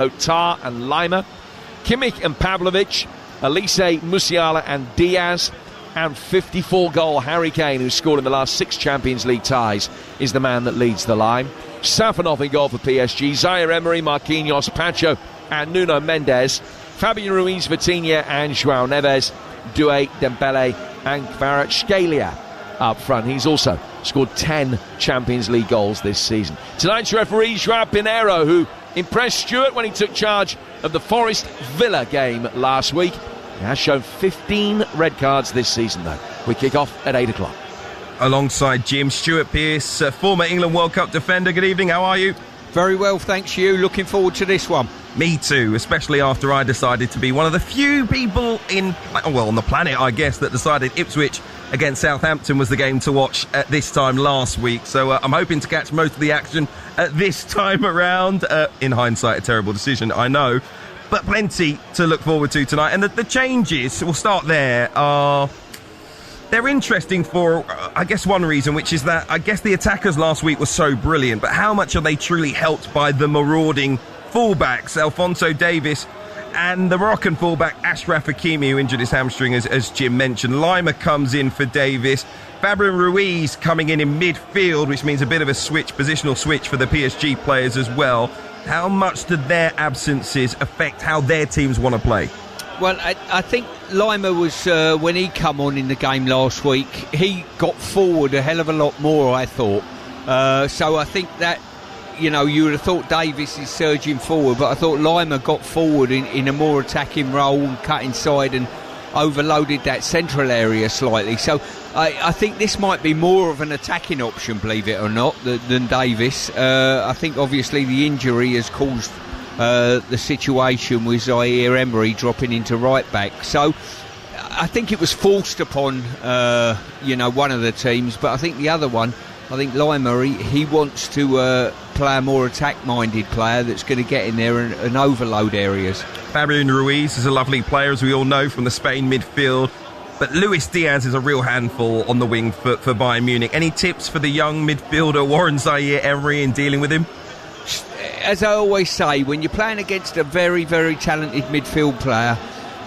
Tar and Lima, Kimmich and Pavlovic, Elise, Musiala and Diaz, and 54-goal Harry Kane, who's scored in the last 6 Champions League ties, is the man that leads the line. Safanov in goal for PSG, Zaire Emery, Marquinhos, Pacho and Nuno Mendes, Fabian Ruiz, Vitinha and João Neves, Doué, Dembele and Kvaratskhelia up front. He's also scored 10 Champions League goals this season. Tonight's referee, João Pinheiro, who impressed Stuart when he took charge of the Forest Villa game last week. He has shown 15 red cards this season, though. We kick off at 8 o'clock. Alongside Jim, Stuart Pearce, former England World Cup defender. Good evening, how are you? Very well, thanks you. Looking forward to this one. Me too, especially after I decided to be one of the few people on the planet, I guess, that decided Ipswich against Southampton was the game to watch at this time last week. So I'm hoping to catch most of the action at this time around. In hindsight, a terrible decision, I know. But plenty to look forward to tonight. And the changes, we'll start there, they're interesting for, I guess, one reason, which is that I guess the attackers last week were so brilliant, but how much are they truly helped by the marauding fullbacks, Alphonso Davies and the Moroccan fullback Achraf Hakimi, who injured his hamstring, as Jim mentioned. Lima comes in for Davies. Fabian Ruiz coming in midfield, which means a bit of a positional switch for the PSG players as well. How much did their absences affect how their teams want to play? Well, I think Lima was, when he come on in the game last week, he got forward a hell of a lot more, I thought. So I think that, you would have thought Davies is surging forward, but I thought Lima got forward in a more attacking role and cut inside and overloaded that central area slightly. So I think this might be more of an attacking option, believe it or not, than Davies. I think obviously the injury has caused the situation with Zaire Emery dropping into right back. So I think it was forced upon one of the teams, but I think the other one, I think Lima, he wants to play a more attack-minded player that's going to get in there and overload areas. Fabian Ruiz is a lovely player, as we all know, from the Spain midfield. But Luis Diaz is a real handful on the wing for Bayern Munich. Any tips for the young midfielder Warren Zaire Emery in dealing with him? As I always say, when you're playing against a very, very talented midfield player,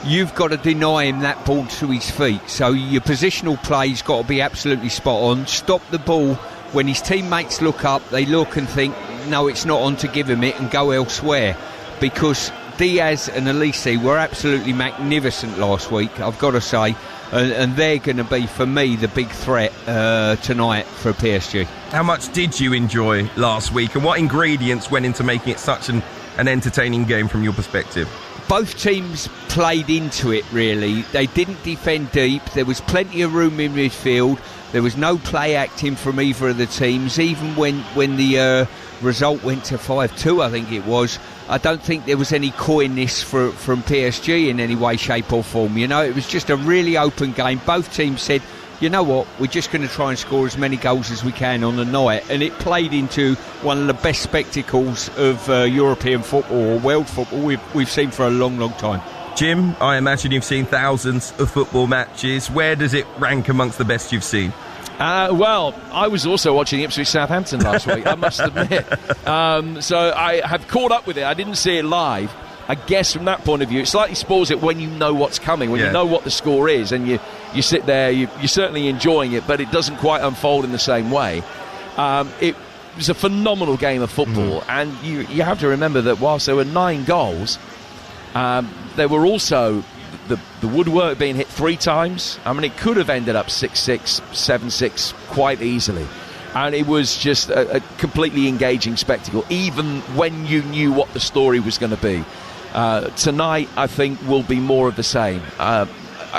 you've got to deny him that ball to his feet. So your positional play's got to be absolutely spot on. Stop the ball when his teammates look up, they look and think, no, it's not on, to give him it and go elsewhere. Because Diaz and Elise were absolutely magnificent last week, I've got to say. And they're going to be, for me, the big threat tonight for PSG. How much did you enjoy last week, and what ingredients went into making it such an entertaining game from your perspective? Both teams played into it, really. They didn't defend deep. There was plenty of room in midfield. There was no play acting from either of the teams. Even when the result went to 5-2, I think it was, I don't think there was any coyness from PSG in any way, shape or form. It was just a really open game. Both teams said, you know what, we're just going to try and score as many goals as we can on the night. And it played into one of the best spectacles of European football or world football we've seen for a long, long time. Jim, I imagine you've seen thousands of football matches. Where does it rank amongst the best you've seen? Well, I was also watching Ipswich Southampton last week, I must admit. So I have caught up with it. I didn't see it live. I guess from that point of view, it slightly spoils it when you know what's coming, when you know what the score is, and you sit there, you're certainly enjoying it, but it doesn't quite unfold in the same way. It was a phenomenal game of football, and you have to remember that whilst there were 9 goals, there were also the woodwork being hit 3 times. I mean, it could have ended up 6-6, 7-6 quite easily. And it was just a completely engaging spectacle, even when you knew what the story was going to be. Tonight, I think, will be more of the same. I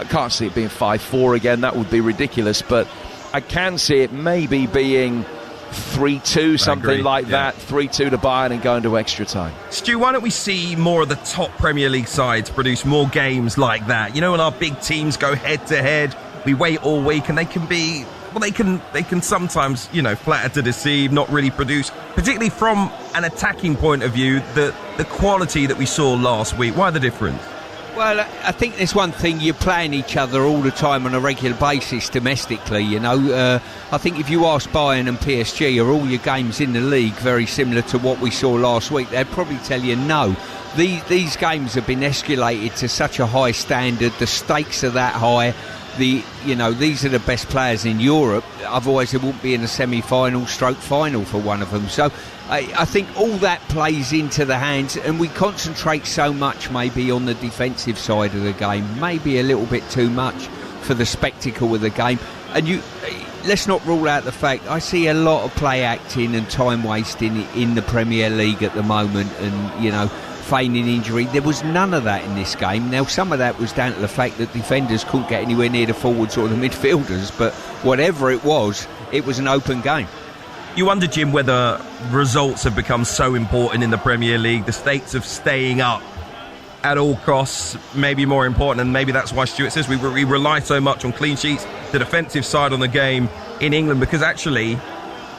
can't see it being 5-4 again. That would be ridiculous. But I can see it maybe being 3-2, something like that. 3-2 to Bayern and going to extra time. Stu, why don't we see more of the top Premier League sides produce more games like that? When our big teams go head-to-head, we wait all week, and they can be... Well, they can sometimes, flatter to deceive, not really produce, particularly from an attacking point of view, the quality that we saw last week. Why the difference? Well, I think there's one thing, you're playing each other all the time on a regular basis domestically, you know. I think if you ask Bayern and PSG, are all your games in the league very similar to what we saw last week, they'd probably tell you no. These games have been escalated to such a high standard, the stakes are that high. These are the best players in Europe, otherwise they wouldn't be in a semi-final stroke final for one of them. So I think all that plays into the hands, and we concentrate so much maybe on the defensive side of the game, maybe a little bit too much for the spectacle of the game. And let's not rule out the fact, I see a lot of play acting and time wasting in the Premier League at the moment, and feigning injury. There was none of that in this game. Now, some of that was down to the fact that defenders couldn't get anywhere near the forwards or the midfielders, but whatever it was an open game. You wonder, Jim, whether results have become so important in the Premier League, the stakes of staying up at all costs maybe more important, and maybe that's why Stuart says we rely so much on clean sheets, the defensive side on the game in England, because actually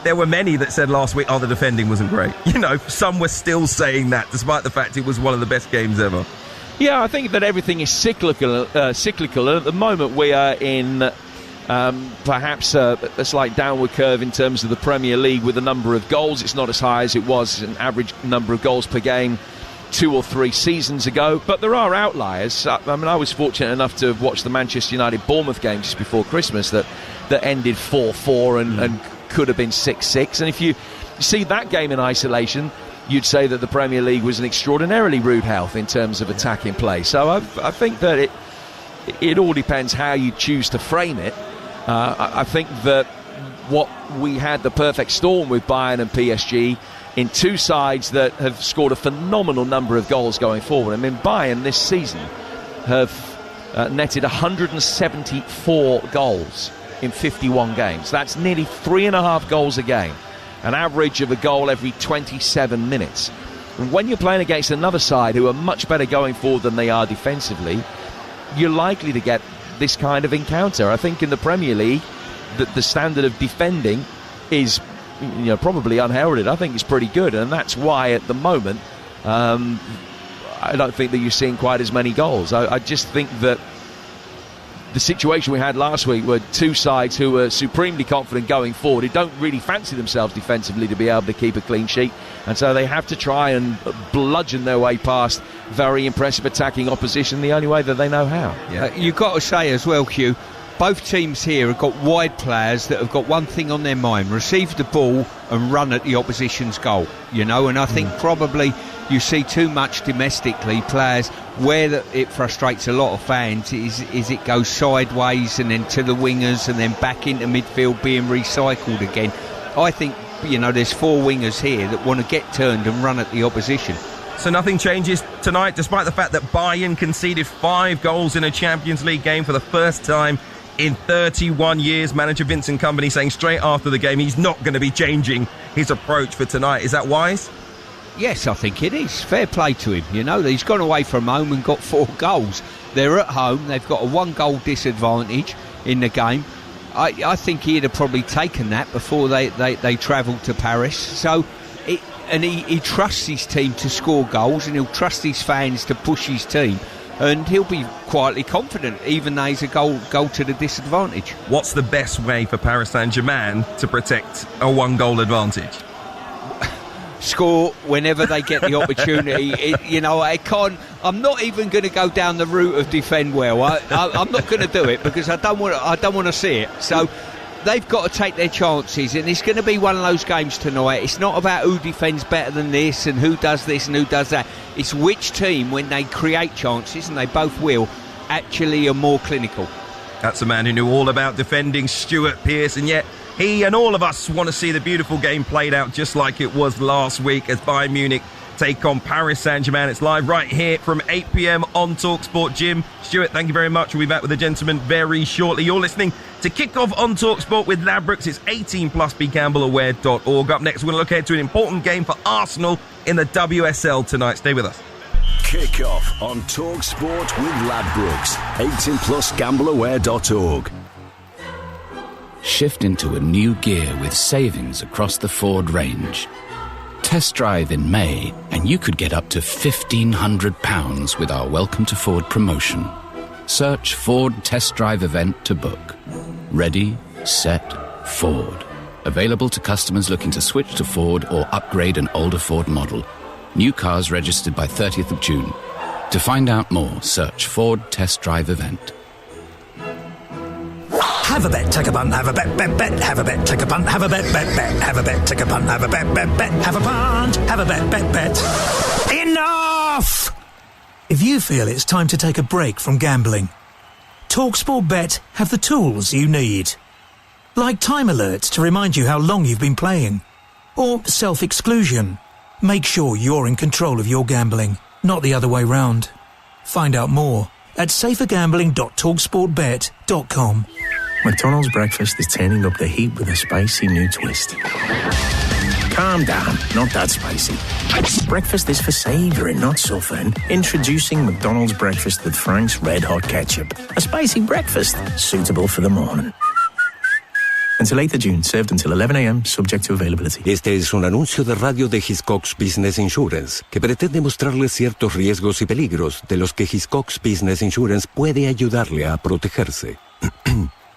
there were many that said last week, the defending wasn't great. Some were still saying that, despite the fact it was one of the best games ever. Yeah, I think that everything is cyclical. And at the moment, we are in perhaps a slight downward curve in terms of the Premier League with the number of goals. It's not as high as it was an average number of goals per game 2 or 3 seasons ago, but there are outliers. I was fortunate enough to watch the Manchester United-Bournemouth game just before Christmas that ended 4-4 and could have been 6-6, and if you see that game in isolation, you'd say that the Premier League was an extraordinarily rude health in terms of attacking play. So I think that it all depends how you choose to frame it. I think that what we had the perfect storm with Bayern and PSG in two sides that have scored a phenomenal number of goals going forward. I mean, Bayern this season have netted 174 goals in 51 games. That's nearly 3.5 goals a game, an average of a goal every 27 minutes. And when you're playing against another side who are much better going forward than they are defensively, you're likely to get this kind of encounter. I think in the Premier League, the standard of defending is probably unheralded. I think it's pretty good, and that's why at the moment I don't think that you're seeing quite as many goals. I just think that the situation we had last week were two sides who were supremely confident going forward, who don't really fancy themselves defensively to be able to keep a clean sheet, and so they have to try and bludgeon their way past very impressive attacking opposition the only way that they know how. You've got to say as well, Hugh, both teams here have got wide players that have got one thing on their mind: receive the ball and run at the opposition's goal, and I think probably you see too much domestically players where it frustrates a lot of fans is it goes sideways and then to the wingers and then back into midfield being recycled again. I think there's 4 wingers here that want to get turned and run at the opposition. So nothing changes tonight, despite the fact that Bayern conceded 5 goals in a Champions League game for the first time in 31 years. Manager Vincent Kompany saying straight after the game he's not going to be changing his approach for tonight. Is that wise? Yes, I think it is. Fair play to him. He's gone away from home and got 4 goals. They're at home. They've got a 1-goal disadvantage in the game. I think he'd have probably taken that before they travelled to Paris. So, he trusts his team to score goals, and he'll trust his fans to push his team. And he'll be quietly confident, even though he's a goal to the disadvantage. What's the best way for Paris Saint-Germain to protect a 1-goal advantage? Score whenever they get the opportunity. I'm not even going to go down the route of defend well. I'm not going to do it because I don't want to see it. So they've got to take their chances, and it's going to be one of those games tonight. It's not about who defends better than this and who does this and who does that. It's which team, when they create chances, and they both will, actually are more clinical. That's a man who knew all about defending, Stuart Pearce, and yet he and all of us want to see the beautiful game played out just like it was last week as Bayern Munich take on Paris Saint-Germain. It's live right here from 8 p.m. on TalkSport. Jim, Stuart, thank you very much. We'll be back with the gentleman very shortly. You're listening to Kickoff on TalkSport with Ladbrokes. It's 18+, begambleaware.org. Up next, we're going to look ahead to an important game for Arsenal in the WSL tonight. Stay with us. Kickoff on TalkSport with Ladbrokes. 18+, gambleaware.org. Shift into a new gear with savings across the Ford range. Test drive in May, and you could get up to £1,500 with our Welcome to Ford promotion. Search Ford Test Drive event to book. Ready, set, Ford. Available to customers looking to switch to Ford or upgrade an older Ford model. New cars registered by 30th of June. To find out more, search Ford Test Drive event. Have a bet, take a punt, have a bet, bet, bet. Have a bet, take a punt, have a bet, bet, bet. Have a bet, take a punt, have a bet, bet, bet. Have a punt, have a bet, bet, bet. Enough! If you feel it's time to take a break from gambling, TalkSport Bet have the tools you need. Like time alerts to remind you how long you've been playing. Or self-exclusion. Make sure you're in control of your gambling, not the other way round. Find out more at safergambling.talksportbet.com. McDonald's breakfast is turning up the heat with a spicy new twist. Calm down, not that spicy. Breakfast is for savouring, not suffering. Introducing McDonald's breakfast with Frank's Red Hot Ketchup. A spicy breakfast suitable for the morning. Until 8th of June, served until 11 a.m., subject to availability. Este es un anuncio de radio de Hiscox Business Insurance, que pretende mostrarle ciertos riesgos y peligros de los que Hiscox Business Insurance puede ayudarle a protegerse.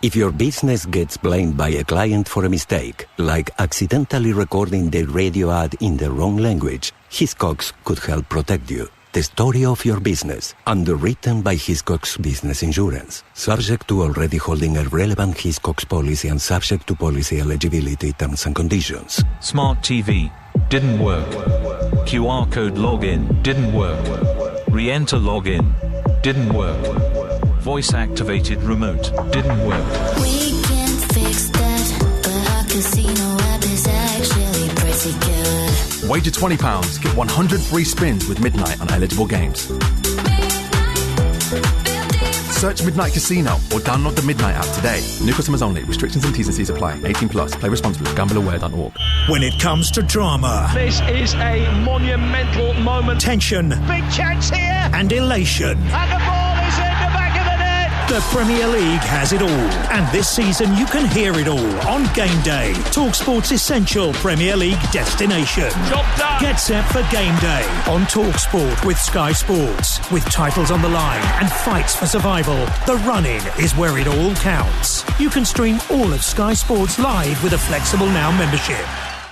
If your business gets blamed by a client for a mistake, like accidentally recording the radio ad in the wrong language, Hiscox could help protect you. The story of your business, underwritten by Hiscox Business Insurance. Subject to already holding a relevant Hiscox policy and subject to policy eligibility terms and conditions. Smart TV. Didn't work. QR code login. Didn't work. Re-enter login. Didn't work. Voice-activated remote. Didn't work. We can fix that, but our casino app is actually pretty good. Wager £20, get 100 free spins with Midnight on eligible games. Search Midnight Casino or download the Midnight app today. New customers only. Restrictions and T's and C's apply. 18 plus. Play responsibly. Gambleaware.org. When it comes to drama, this is a monumental moment. Tension. Big chance here. And elation. And the ball is in the back of the net. The Premier League has it all. And this season you can hear it all on Game Day. TalkSport's essential Premier League destination. Job done. Get set for Game Day on TalkSport with Sky Sports. With titles on the line and fights for survival, the run-in is where it all counts. You can stream all of Sky Sports live with a Flexible Now membership.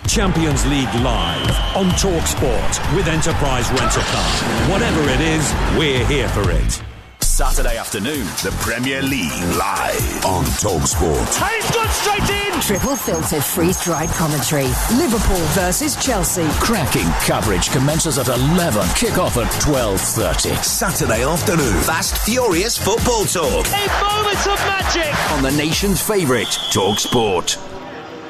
Champions League live on TalkSport with Enterprise Rent-A-Car. Whatever it is, we're here for it. Saturday afternoon, the Premier League live on TalkSport. And it's gone straight in! Triple filtered freeze-dried commentary. Liverpool versus Chelsea. Cracking coverage commences at 11. Kickoff at 12:30. Saturday afternoon. Fast, furious football talk. A moment of magic! On the nation's favourite, TalkSport.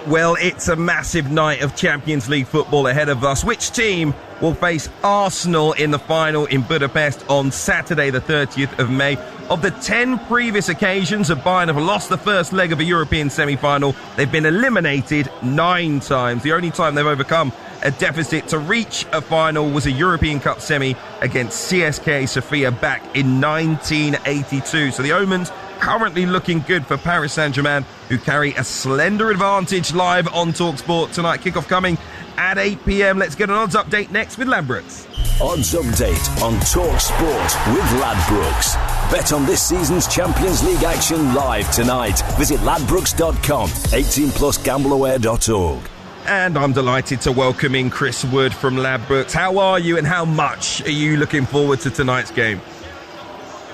Well, it's a massive night of Champions League football ahead of us. Which team will face Arsenal in the final in Budapest on Saturday, the 30th of May? Of the 10 previous occasions that Bayern have lost the first leg of a European semi-final, they've been eliminated 9 times. The only time they've overcome a deficit to reach a final was a European Cup semi against CSKA Sofia back in 1982. So the omens currently looking good for Paris Saint-Germain, who carry a slender advantage live on TalkSport tonight. Kickoff coming at 8 p.m. Let's get an odds update next with Ladbrokes. Odds update on TalkSport with Ladbrokes. Bet on this season's Champions League action live tonight. Visit ladbrokes.com. 18 plus gambleaware.org. And I'm delighted to welcome in Chris Wood from Ladbrokes. How are you and how much are you looking forward to tonight's game?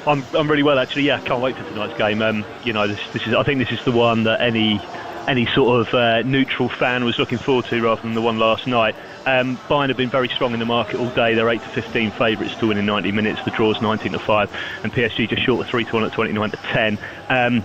I'm really well, actually. Yeah, can't wait for tonight's game. This is I think this is the one that any sort of neutral fan was looking forward to rather than the one last night. Bayern have been very strong in the market all day. They're 8-15 favourites to win in 90 minutes. The draw's 19-5, and PSG just short of 3-1 at 29-10.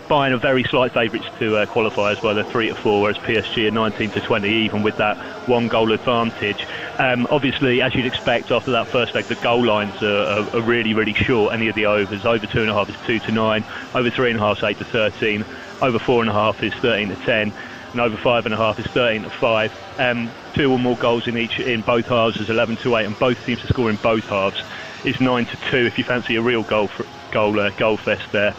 Bayern are very slight favourites to qualify as well. They're 3-4, whereas PSG are 19-20, even with that 1-goal advantage. Obviously, as you'd expect after that first leg, the goal lines are really, really short. Any of the overs, over 2.5 is 2-9, over 3.5 is 8-13, over 4.5 is 13-10. And over 5.5 is 13-5. 2 or more goals in both halves is 11-8, and both teams to score in both halves is 9-2. If you fancy a real goal fest there,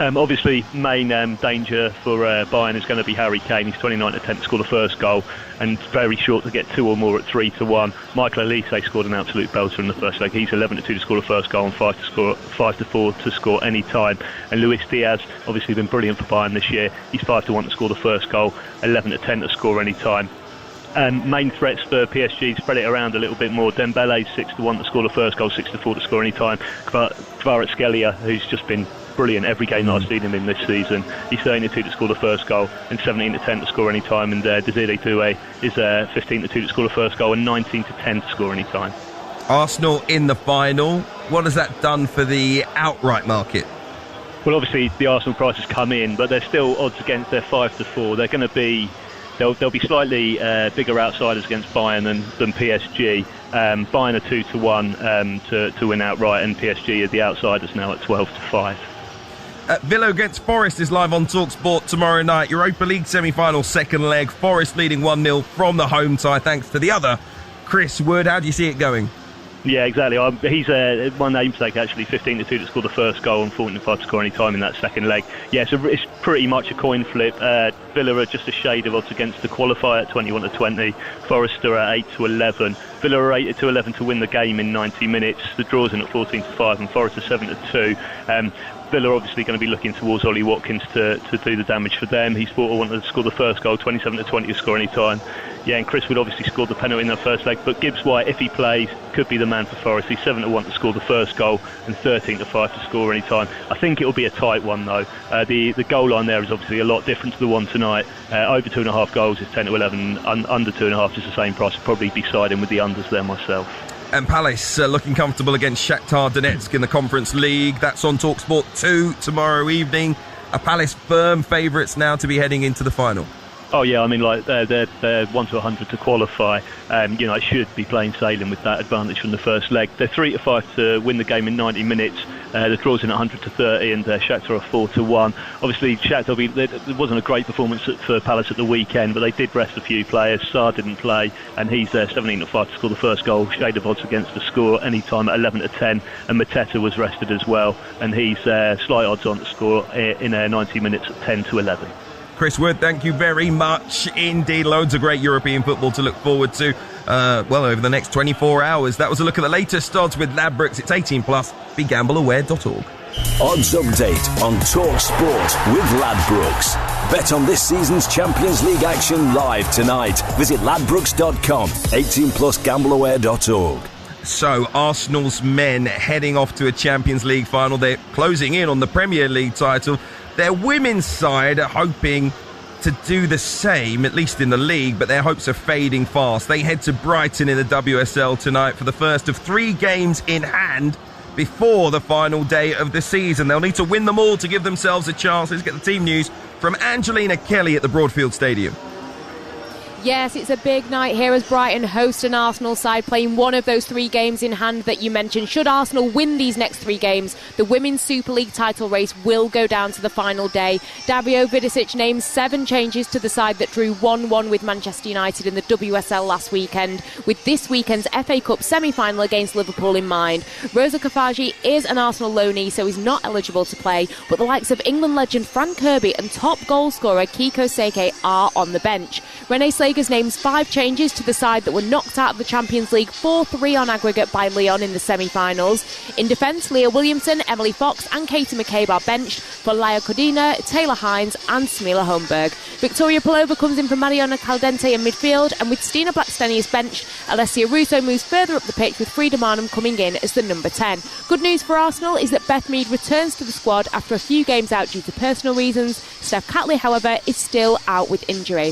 Obviously, main danger for Bayern is going to be Harry Kane. He's 29 to 10 to score the first goal, and very short to get 2 or more at 3-1. Michael Olise scored an absolute belter in the first leg. He's 11 to 2 to score the first goal and 5 to 4 to score any time. And Luis Diaz, obviously been brilliant for Bayern this year. He's 5 to 1 to score the first goal, 11 to 10 to score any time. Main threats for PSG, spread it around a little bit more. Dembele's 6 to 1 to score the first goal, 6 to 4 to score any time. Kvaratskhelia, who's just been brilliant every game that I've seen him in this season. He's 13 to 2 to score the first goal and 17 to 10 to score any time. And Desiree Doué is 15 to 2 to score the first goal and 19 to 10 to score any time. Arsenal in the final. What has that done for the outright market? Well, obviously the Arsenal price has come in, but they're still odds against their 5 to 4. They're going to be They'll be slightly bigger outsiders against Bayern than PSG. Bayern are 2 to 1 to win outright, and PSG are the outsiders now at 12 to 5. Villa against Forest is live on TalkSport tomorrow night. Europa League semi-final second leg. Forest leading 1-0 from the home tie thanks to the other Chris Wood. How do you see it going? Yeah, exactly. He's one namesake actually, 15 to 2 to score the first goal and 14 to 5 to score any time in that second leg. Yeah, so it's pretty much a coin flip. Villa are just a shade of odds against the qualifier at 21 to 20. Forest are at 8 to 11. Villa are 8 to 11 to win the game in 90 minutes. The draw's in at 14 to 5 and Forest are 7 to 2. Villa are obviously going to be looking towards Ollie Watkins to do the damage for them. He's 4 to 1 to score the first goal, 27 to 20 to score any time. Yeah, and Chris Wood obviously scored the penalty in the first leg, but Gibbs White, if he plays, could be the man for Forest. He's 7 to 1 to score the first goal and 13 to 5 to score any time. I think it'll be a tight one though. The goal line there is obviously a lot different to the one tonight. Over 2.5 goals is 10 to 11. Under 2.5 is the same price. I'd probably be siding with the unders there myself. And Palace looking comfortable against Shakhtar Donetsk in the Conference League. That's on TalkSport 2 tomorrow evening. Are Palace firm favourites now to be heading into the final? Oh yeah, I mean, like they're 1 to 100 to qualify. It should be plain sailing with that advantage from the first leg. They're 3 to 5 to win the game in 90 minutes. The draw's in at 100 to 30, and Shakhtar are 4 to 1. Obviously, Shakhtar, it wasn't a great performance for Palace at the weekend, but they did rest a few players. Sarr didn't play, and he's 17 to 5 to score the first goal. Shade of odds against the score any time at 11 to 10, and Mateta was rested as well, and he's slight odds on to score in 90 minutes at 10 to 11. Chris Wood, thank you very much indeed. Loads of great European football to look forward to, over the next 24 hours. That was a look at the latest odds with Ladbrokes. It's 18+. BeGambleAware.org. Odds update on TalkSport with Ladbrokes. Bet on this season's Champions League action live tonight. Visit ladbrokes.com. 18+. BeGambleAware.org. So, Arsenal's men heading off to a Champions League final. They're closing in on the Premier League title. Their women's side are hoping to do the same, at least in the league, but their hopes are fading fast. They head to Brighton in the WSL tonight for the first of 3 games in hand before the final day of the season. They'll need to win them all to give themselves a chance. Let's get the team news from Angelina Kelly at the Broadfield Stadium. Yes, it's a big night here as Brighton host an Arsenal side playing one of those 3 games in hand that you mentioned. Should Arsenal win these next 3 games, the Women's Super League title race will go down to the final day. Dario Vidicic names 7 changes to the side that drew 1-1 with Manchester United in the WSL last weekend, with this weekend's FA Cup semi-final against Liverpool in mind. Rosa Kafaji is an Arsenal loanee, so he's not eligible to play, but the likes of England legend Frank Kirby and top goal scorer Kiko Seke are on the bench. Renee Slagers names 5 changes to the side that were knocked out of the Champions League 4-3 on aggregate by Lyon in the semi-finals. In defence, Leah Williamson, Emily Fox and Katie McCabe are benched for Laia Codina, Taylor Hines and Smila Holmberg. Victoria Pelova comes in for Mariona Caldente in midfield, and with Stina Blackstenius benched, Alessia Russo moves further up the pitch with Frida Marnham coming in as the number 10. Good news for Arsenal is that Beth Mead returns to the squad after a few games out due to personal reasons. Steph Catley, however, is still out with injury.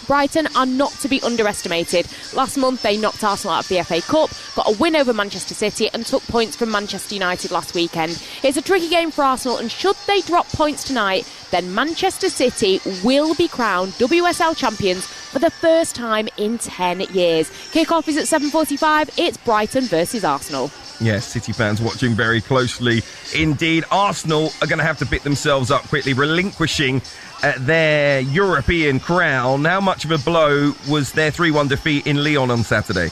Brighton are not to be underestimated. Last month they knocked Arsenal out of the FA Cup, got a win over Manchester City and took points from Manchester United last weekend. It's a tricky game for Arsenal, and should they drop points tonight, then Manchester City will be crowned WSL champions for the first time in 10 years. Kickoff is at 7:45. It's Brighton versus Arsenal. Yes, City fans watching very closely indeed. Arsenal are going to have to pick themselves up quickly, relinquishing their European crown. How much of a blow was their 3-1 defeat in Lyon on Saturday?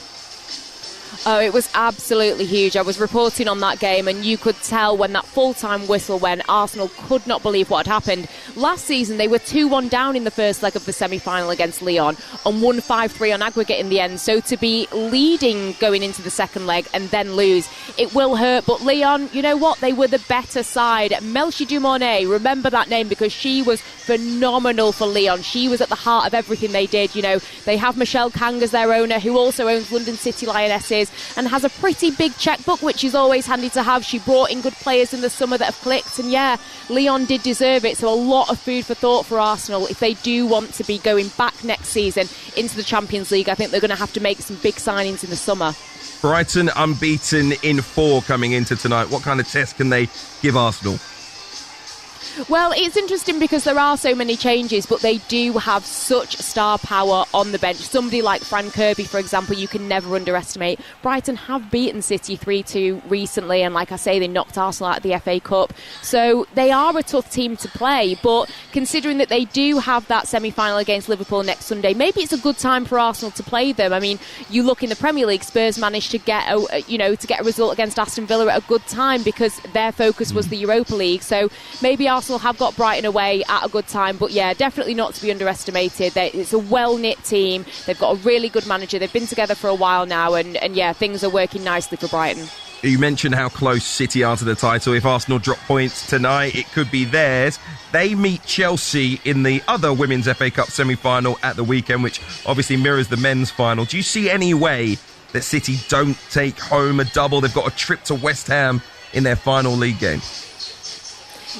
Oh, it was absolutely huge. I was reporting on that game, and you could tell when that full-time whistle went, Arsenal could not believe what had happened. Last season, they were 2-1 down in the first leg of the semi-final against Lyon and won 5-3 on aggregate in the end. So to be leading going into the second leg and then lose, it will hurt. But Lyon, you know what? They were the better side. Melchi Dumornay, remember that name because she was phenomenal for Lyon. She was at the heart of everything they did. You know, they have Michelle Kang as their owner, who also owns London City Lionesses, and has a pretty big checkbook, which is always handy to have. She brought in good players in the summer that have clicked, and yeah, Lyon did deserve it. So a lot of food for thought for Arsenal if they do want to be going back next season into the Champions League. I think they're going to have to make some big signings in the summer. Brighton unbeaten in 4 coming into tonight. What kind of test can they give Arsenal? Well, it's interesting because there are so many changes, but they do have such star power on the bench. Somebody like Fran Kirby, for example, you can never underestimate. Brighton have beaten City 3-2 recently, and like I say, they knocked Arsenal out of the FA Cup. So they are a tough team to play, but considering that they do have that semi-final against Liverpool next Sunday, maybe it's a good time for Arsenal to play them. I mean, you look in the Premier League, Spurs managed to get a result against Aston Villa at a good time because their focus was the Europa League. So maybe Arsenal have got Brighton away at a good time, but yeah, definitely not to be underestimated. It's a well-knit team. They've got a really good manager. They've been together for a while now, and yeah, things are working nicely for Brighton. You mentioned how close City are to the title. If Arsenal drop points tonight, it could be theirs. They meet Chelsea in the other Women's FA Cup semi-final at the weekend, which obviously mirrors the men's final. Do you see any way that City don't take home a double? They've got a trip to West Ham in their final league game.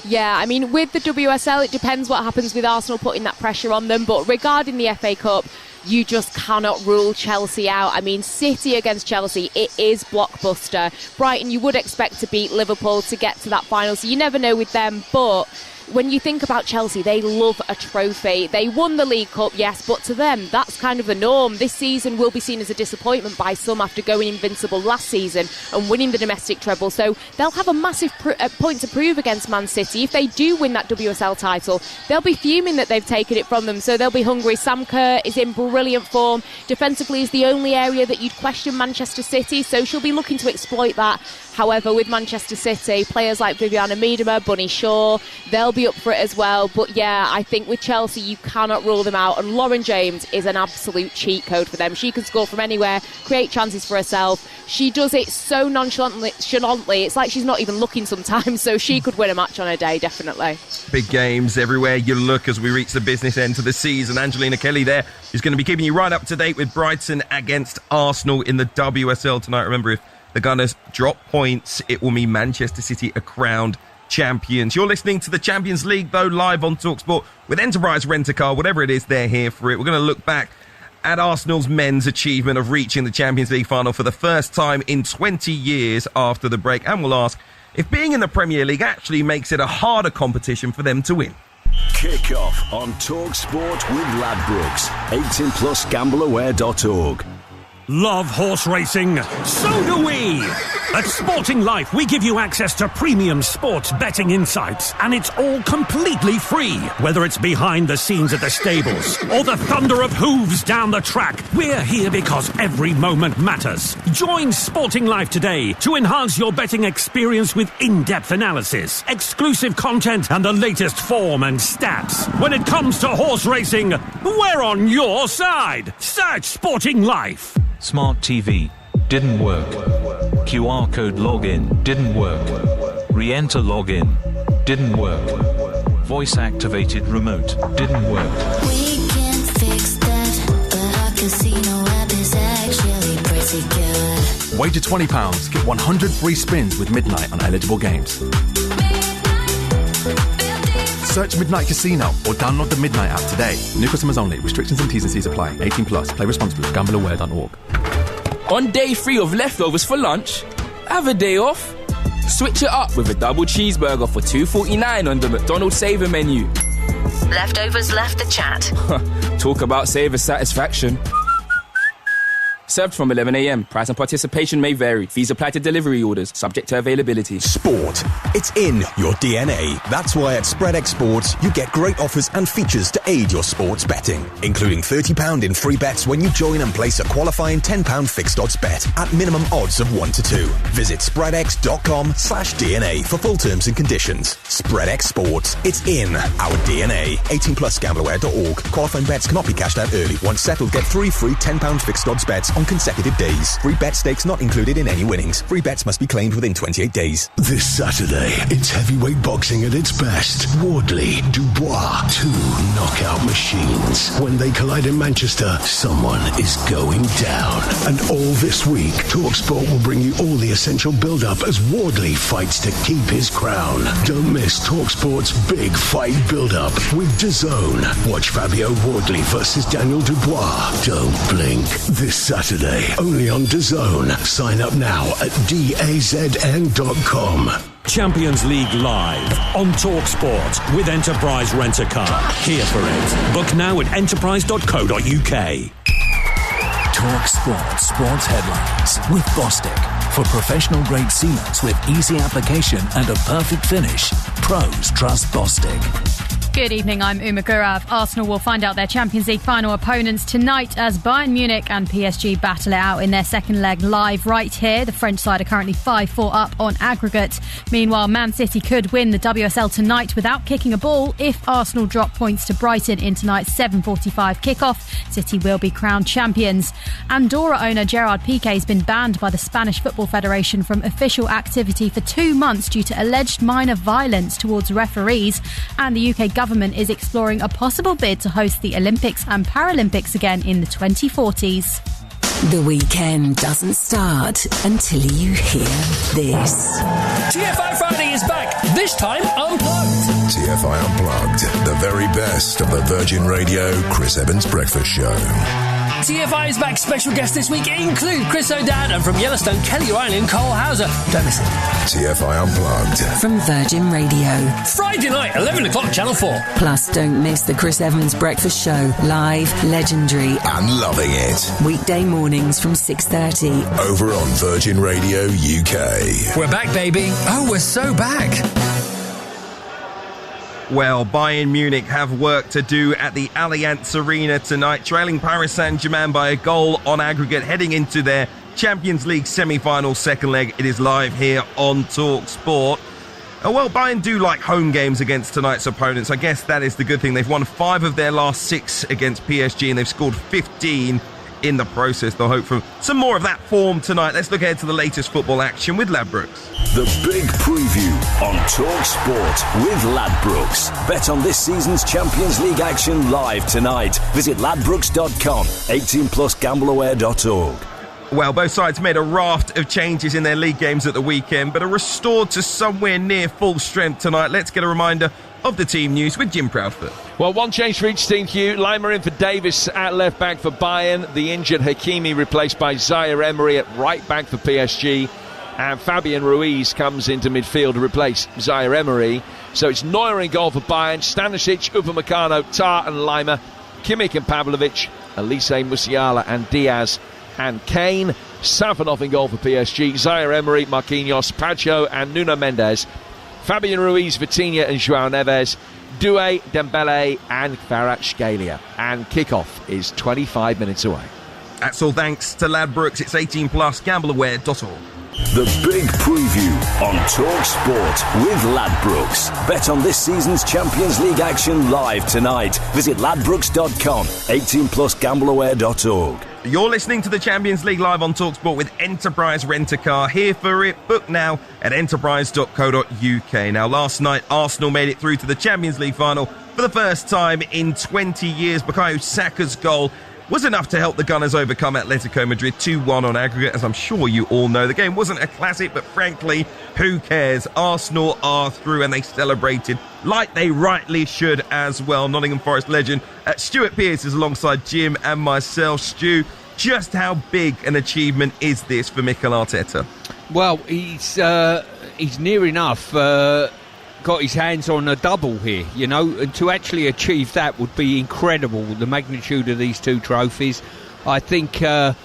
Yeah, I mean, with the WSL, it depends what happens with Arsenal putting that pressure on them. But regarding the FA Cup, you just cannot rule Chelsea out. I mean, City against Chelsea, it is blockbuster. Brighton, you would expect to beat Liverpool to get to that final, so you never know with them. But when you think about Chelsea, they love a trophy. They won the League Cup, yes, but to them, that's kind of the norm. This season will be seen as a disappointment by some after going invincible last season and winning the domestic treble. So they'll have a massive point to prove against Man City. If they do win that WSL title, they'll be fuming that they've taken it from them, so they'll be hungry. Sam Kerr is in brilliant form. Defensively is the only area that you'd question Manchester City, so she'll be looking to exploit that. However, with Manchester City, players like Viviana Miedema, Bunny Shaw, they'll be up for it as well. But yeah, I think with Chelsea, you cannot rule them out. And Lauren James is an absolute cheat code for them. She can score from anywhere, create chances for herself. She does it so nonchalantly. It's like she's not even looking sometimes. So she could win a match on her day, definitely. Big games everywhere you look as we reach the business end to the season. Angelina Kelly there is going to be keeping you right up to date with Brighton against Arsenal in the WSL tonight. Remember, if the Gunners drop points, it will mean Manchester City are crowned champions. You're listening to the Champions League, though, live on TalkSport with Enterprise Rent-A-Car. Whatever it is, they're here for it. We're going to look back at Arsenal's men's achievement of reaching the Champions League final for the first time in 20 years after the break. And we'll ask if being in the Premier League actually makes it a harder competition for them to win. Kickoff on TalkSport with Ladbrokes. 18+ gambleaware.org. Love horse racing? So do we! At Sporting Life, we give you access to premium sports betting insights, and it's all completely free. Whether it's behind the scenes at the stables or the thunder of hooves down the track, we're here because every moment matters. Join Sporting Life today to enhance your betting experience with in-depth analysis, exclusive content, and the latest form and stats. When it comes to horse racing, we're on your side. Search Sporting Life. Smart TV didn't work. QR code login didn't work. Re-enter login didn't work. Voice activated remote didn't work. We can fix that, but our casino app is actually pretty good. Wager £20, get 100 free spins with Midnight on eligible games. Search Midnight Casino or download the Midnight app today. New customers only. Restrictions and T's and C's apply. 18+. Play responsibly. Gambleaware.org. On day 3 of leftovers for lunch, have a day off. Switch it up with a double cheeseburger for $2.49 on the McDonald's Saver menu. Leftovers left the chat. Talk about saver satisfaction. Served from 11 a.m. Price and participation may vary. Fees apply to delivery orders, subject to availability. Sport. It's in your DNA. That's why at SpreadX Sports, you get great offers and features to aid your sports betting, including £30 in free bets when you join and place a qualifying £10 fixed odds bet at minimum odds of 1 to 2. Visit spreadx.com/DNA for full terms and conditions. SpreadX Sports. It's in our DNA. 18 plus gambleaware.org. Qualifying bets cannot be cashed out early. Once settled, get 3 free £10 fixed odds bets on consecutive days. Free bet stakes not included in any winnings. Free bets must be claimed within 28 days. This Saturday, it's heavyweight boxing at its best. Wardley, Dubois, 2 knockout machines. When they collide in Manchester, someone is going down. And all this week, TalkSport will bring you all the essential build-up as Wardley fights to keep his crown. Don't miss TalkSport's big fight build-up with DAZN. Watch Fabio Wardley versus Daniel Dubois. Don't blink. This Saturday, only on DAZN. Sign up now at DAZN.com. Champions League live on TalkSport with Enterprise Rent-A-Car. Here for it. Book now at enterprise.co.uk. TalkSport Sports Headlines with Bostik. For professional grade sealants with easy application and a perfect finish, pros trust Bostik. Good evening, I'm Uma Gurav. Arsenal will find out their Champions League final opponents tonight as Bayern Munich and PSG battle it out in their second leg live right here. The French side are currently 5-4 up on aggregate. Meanwhile, Man City could win the WSL tonight without kicking a ball if Arsenal drop points to Brighton in tonight's 7:45 kickoff. City will be crowned champions. Andorra owner Gerard Piqué has been banned by the Spanish Football Federation from official activity for 2 months due to alleged minor violence towards referees, and the UK government is exploring a possible bid to host the Olympics and Paralympics again in the 2040s. The weekend doesn't start until you hear this. TFI Friday is back, this time unplugged. TFI Unplugged, the very best of the Virgin Radio Chris Evans Breakfast Show. TFI is back. Special guests this week include Chris O'Dowd and from Yellowstone, Kelly Ryan and Cole Hauser. Don't miss it. TFI Unplugged. From Virgin Radio. Friday night, 11 o'clock, Channel 4. Plus, don't miss the Chris Evans Breakfast Show. Live, legendary. And loving it. Weekday mornings from 6:30. Over on Virgin Radio UK. We're back, baby. Oh, we're so back. Well, Bayern Munich have work to do at the Allianz Arena tonight, trailing Paris Saint-Germain by a goal on aggregate, heading into their Champions League semi-final second leg. It is live here on TalkSport. Well, Bayern do like home games against tonight's opponents. I guess that is the good thing. They've won 5 of their last 6 against PSG, and they've scored 15 in the process. They'll hope for some more of that form tonight. Let's look ahead to the latest football action with Ladbrokes. The big preview on TalkSport with Ladbrokes. Bet on this season's Champions League action live tonight. Visit ladbrokes.com. 18 plus gambleaware.org. Well, both sides made a raft of changes in their league games at the weekend, but are restored to somewhere near full strength tonight. Let's get a reminder of the team news with Jim Proudfoot. Well, one change for each team, Hugh. Lima in for Davis at left back for Bayern. The injured Hakimi replaced by Zaire Emery at right back for PSG. And Fabian Ruiz comes into midfield to replace Zaire Emery. So it's Neuer in goal for Bayern, Stanisic, Upamecano, Tar and Lima, Kimmich and Pavlovic, Elise Musiala and Diaz and Kane. Safanov in goal for PSG, Zaire Emery, Marquinhos, Pacho and Nuno Mendes. Fabian Ruiz, Vitinha and João Neves, Doué, Dembele and Kvaratskhelia. And kickoff is 25 minutes away. That's all thanks to Ladbrokes. It's 18 plus gambleaware.org. The big preview on TalkSport with Ladbrokes. Bet on this season's Champions League action live tonight. Visit ladbrokes.com. 18 plus gambleaware.org. You're listening to the Champions League live on TalkSport with Enterprise Rent-A-Car. Here for it. Book now at enterprise.co.uk. Now, last night, Arsenal made it through to the Champions League final for the first time in 20 years. Bukayo Saka's goal was enough to help the Gunners overcome Atletico Madrid 2-1 on aggregate. As I'm sure you all know, the game wasn't a classic, but frankly, who cares? Arsenal are through, and they celebrated like they rightly should as well. Nottingham Forest legend Stuart Pearce is alongside Jim and myself. Stu, just how big an achievement is this for Mikel Arteta? Well, he's near enough got his hands on a double here, you know, and to actually achieve that would be incredible, the magnitude of these two trophies. I think the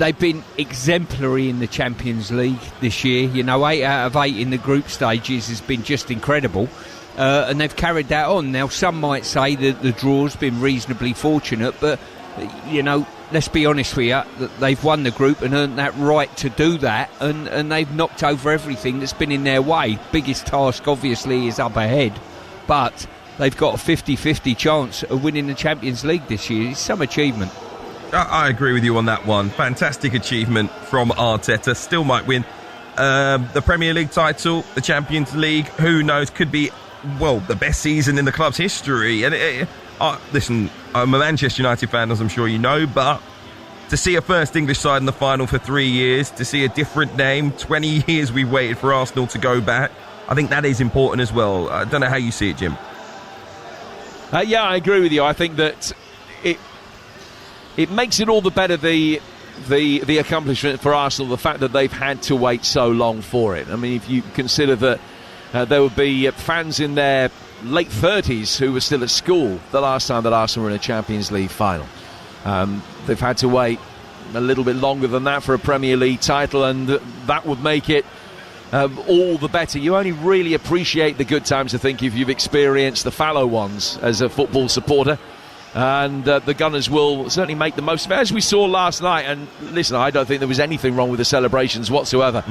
they've been exemplary in the Champions League this year. 8 out of 8 in the group stages has been just incredible. And they've carried that on. Now, some might say that the draw's been reasonably fortunate, but, let's be honest with you, they've won the group and earned that right to do that, and they've knocked over everything that's been in their way. Biggest task, obviously, is up ahead, but they've got a 50-50 chance of winning the Champions League this year. It's some achievement. I agree with you on that one. Fantastic achievement from Arteta. Still might win the Premier League title, the Champions League. Who knows? Could be, the best season in the club's history. And listen, I'm a Manchester United fan, as I'm sure you know, but to see a first English side in the final for 3 years, to see a different name, 20 years we've waited for Arsenal to go back, I think that is important as well. I don't know how you see it, Jim. Yeah, I agree with you. I think that it makes it all the better, the accomplishment for Arsenal, the fact that they've had to wait so long for it. I mean, if you consider that there would be fans in their late 30s who were still at school the last time that Arsenal were in a Champions League final. They've had to wait a little bit longer than that for a Premier League title, and that would make it all the better. You only really appreciate the good times, I think, if you've experienced the fallow ones as a football supporter. And the Gunners will certainly make the most of it, as we saw last night. And listen, I don't think there was anything wrong with the celebrations whatsoever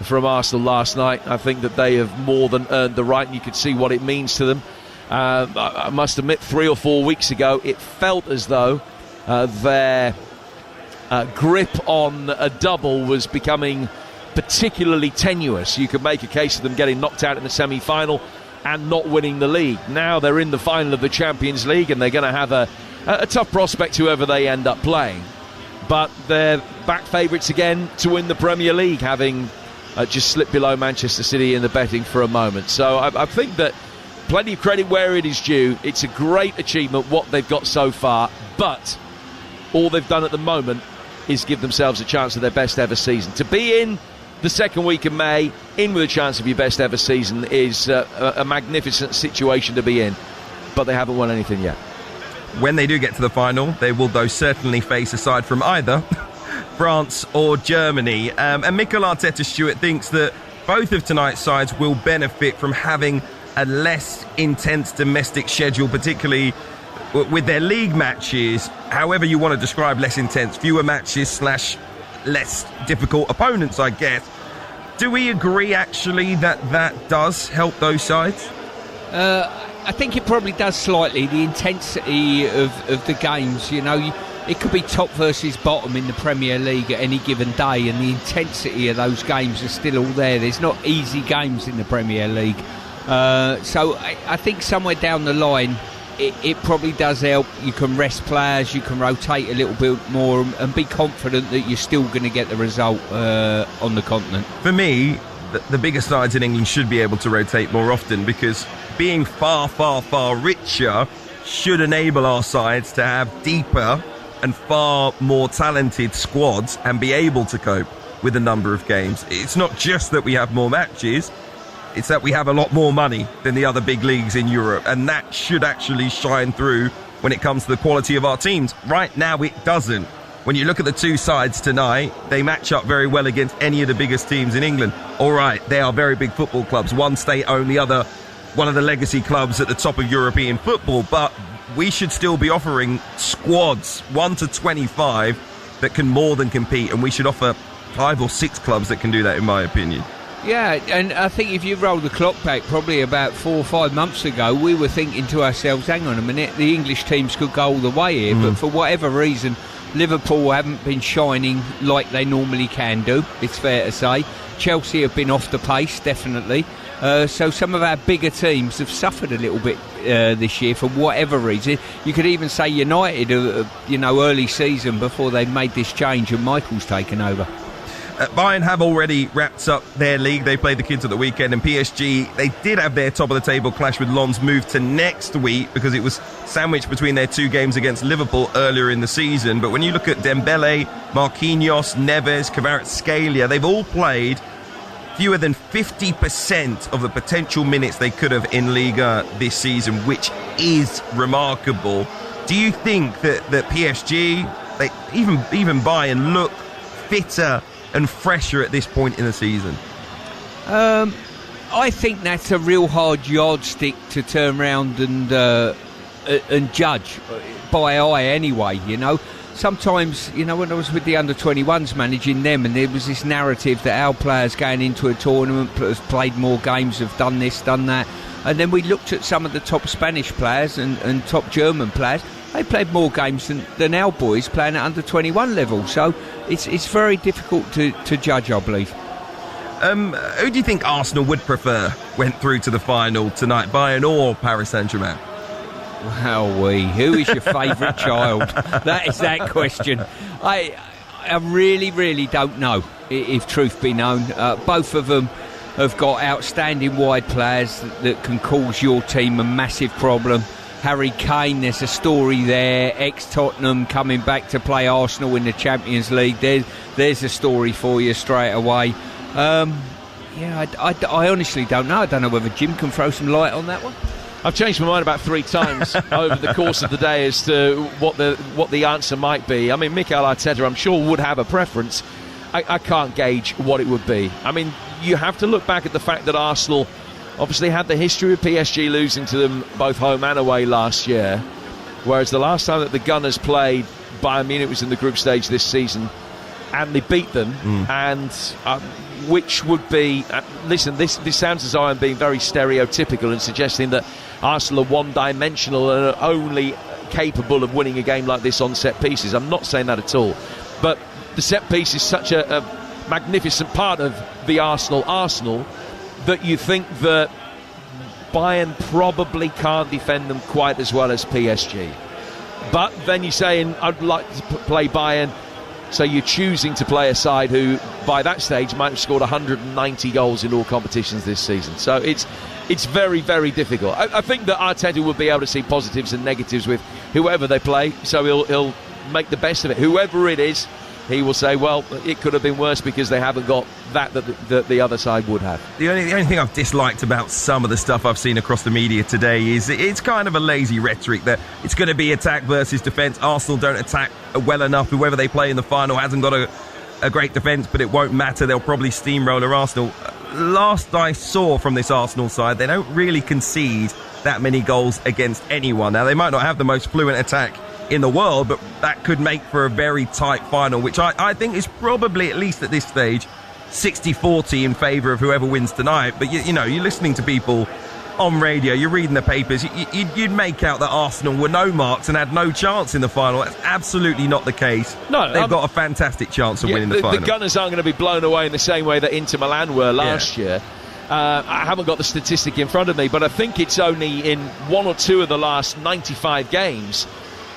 from Arsenal last night. I think that they have more than earned the right, and you could see what it means to them. I must admit, 3 or 4 weeks ago, it felt as though their grip on a double was becoming particularly tenuous. You could make a case of them getting knocked out in the semi-final and not winning the league. Now they're in the final of the Champions League, and they're going to have a tough prospect, whoever they end up playing. But they're back favourites again to win the Premier League, having just slipped below Manchester City in the betting for a moment. So I think that plenty of credit where it is due. It's a great achievement what they've got so far, but all they've done at the moment is give themselves a chance of their best ever season. To be in the second week of May, in with a chance of your best ever season, is a magnificent situation to be in. But they haven't won anything yet. When they do get to the final, they will, though, certainly face, aside from either France or Germany. And Mikel Arteta, Stuart, thinks that both of tonight's sides will benefit from having a less intense domestic schedule, particularly with their league matches. However you want to describe less intense, fewer matches / less difficult opponents, I guess. Do we agree, actually, that does help those sides? I think it probably does slightly. The intensity of the games, it could be top versus bottom in the Premier League at any given day, and the intensity of those games is still all there. There's not easy games in the Premier League. So I think somewhere down the line, it probably does help. You can rest players, you can rotate a little bit more, and be confident that you're still going to get the result on the continent. For me, the bigger sides in England should be able to rotate more often, because being far, far, far richer should enable our sides to have deeper and far more talented squads and be able to cope with a number of games. It's not just that we have more matches, it's that we have a lot more money than the other big leagues in Europe, and that should actually shine through when it comes to the quality of our teams. Right now it doesn't. When you look at the two sides tonight, they match up very well against any of the biggest teams in England. All right, they are very big football clubs, one state-owned, the other one of the legacy clubs at the top of European football, but we should still be offering squads 1 to 25 that can more than compete, and we should offer 5 or 6 clubs that can do that, in my opinion. Yeah, and I think if you roll the clock back probably about 4 or 5 months ago, we were thinking to ourselves, hang on a minute, the English teams could go all the way here, but for whatever reason, Liverpool haven't been shining like they normally can do, it's fair to say. Chelsea have been off the pace, definitely. So some of our bigger teams have suffered a little bit this year for whatever reason. You could even say United, early season before they made this change and Michael's taken over. Bayern have already wrapped up their league. They played the kids at the weekend, and PSG, they did have their top of the table clash with Lens moved to next week because it was sandwiched between their 2 games against Liverpool earlier in the season. But when you look at Dembele, Marquinhos, Neves, Kvaratskhelia, they've all played fewer than 50% of the potential minutes they could have in Liga this season, which is remarkable. Do you think that PSG, even Bayern, look fitter and fresher at this point in the season? I think that's a real hard yardstick to turn around and judge by eye anyway, you know. Sometimes, you know, when I was with the under-21s managing them, and there was this narrative that our players going into a tournament have played more games, have done this, done that, and then we looked at some of the top Spanish players and top German players. They played more games than our boys playing at under-21 level, so it's very difficult to judge, I believe. Who do you think Arsenal would prefer went through to the final tonight, Bayern or Paris Saint-Germain? Who is your favourite child? That is that question. I really, really don't know, if truth be known. Both of them have got outstanding wide players that can cause your team a massive problem. Harry Kane, there's a story there. Ex-Tottenham coming back to play Arsenal in the Champions League. There's a story for you straight away. I honestly don't know. I don't know whether Jim can throw some light on that one. I've changed my mind about 3 times over the course of the day as to what the answer might be. I mean, Mikel Arteta, I'm sure, would have a preference. I can't gauge what it would be. I mean, you have to look back at the fact that Arsenal obviously had the history of PSG losing to them both home and away last year, whereas the last time that the Gunners played Bayern Munich was in the group stage this season, and they beat them, and which would be... listen, this sounds as though I'm being very stereotypical and suggesting that Arsenal are one-dimensional and are only capable of winning a game like this on set pieces. I'm not saying that at all. But the set piece is such a magnificent part of the Arsenal that you think that Bayern probably can't defend them quite as well as PSG. But then you're saying, I'd like to play Bayern, so you're choosing to play a side who, by that stage, might have scored 190 goals in all competitions this season. So it's very, very difficult. I think that Arteta will be able to see positives and negatives with whoever they play, so he'll make the best of it. Whoever it is, he will say, well, it could have been worse because they haven't got that the other side would have. The only thing I've disliked about some of the stuff I've seen across the media today is it's kind of a lazy rhetoric that it's going to be attack versus defence. Arsenal don't attack well enough. Whoever they play in the final hasn't got a great defence, but it won't matter. They'll probably steamroller Arsenal. Last I saw from this Arsenal side, they don't really concede that many goals against anyone. Now, they might not have the most fluent attack in the world, but that could make for a very tight final, which I think is probably, at least at this stage, 60-40 in favour of whoever wins tonight. But you know, you're listening to people on radio, you're reading the papers, you'd make out that Arsenal were no marks and had no chance in the final. That's absolutely not the case. No, they've got a fantastic chance of winning the final. The Gunners aren't going to be blown away in the same way that Inter Milan were last year. I haven't got the statistic in front of me, but I think it's only in 1 or 2 of the last 95 games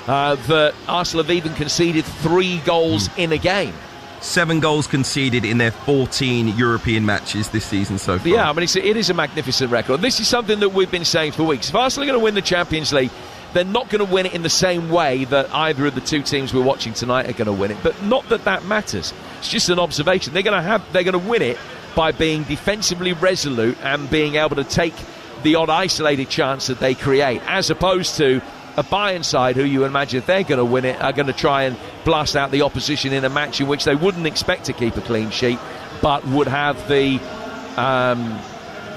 that Arsenal have even conceded 3 goals in a game. 7 goals conceded in their 14 European matches this season so far. Yeah, I mean, it is a magnificent record. This is something that we've been saying for weeks. If Arsenal are going to win the Champions League, they're not going to win it in the same way that either of the 2 teams we're watching tonight are going to win it. But not that matters. It's just an observation. They're going to win it by being defensively resolute and being able to take the odd isolated chance that they create, as opposed to a Bayern side who you imagine if they're going to win it are going to try and blast out the opposition in a match in which they wouldn't expect to keep a clean sheet but would have the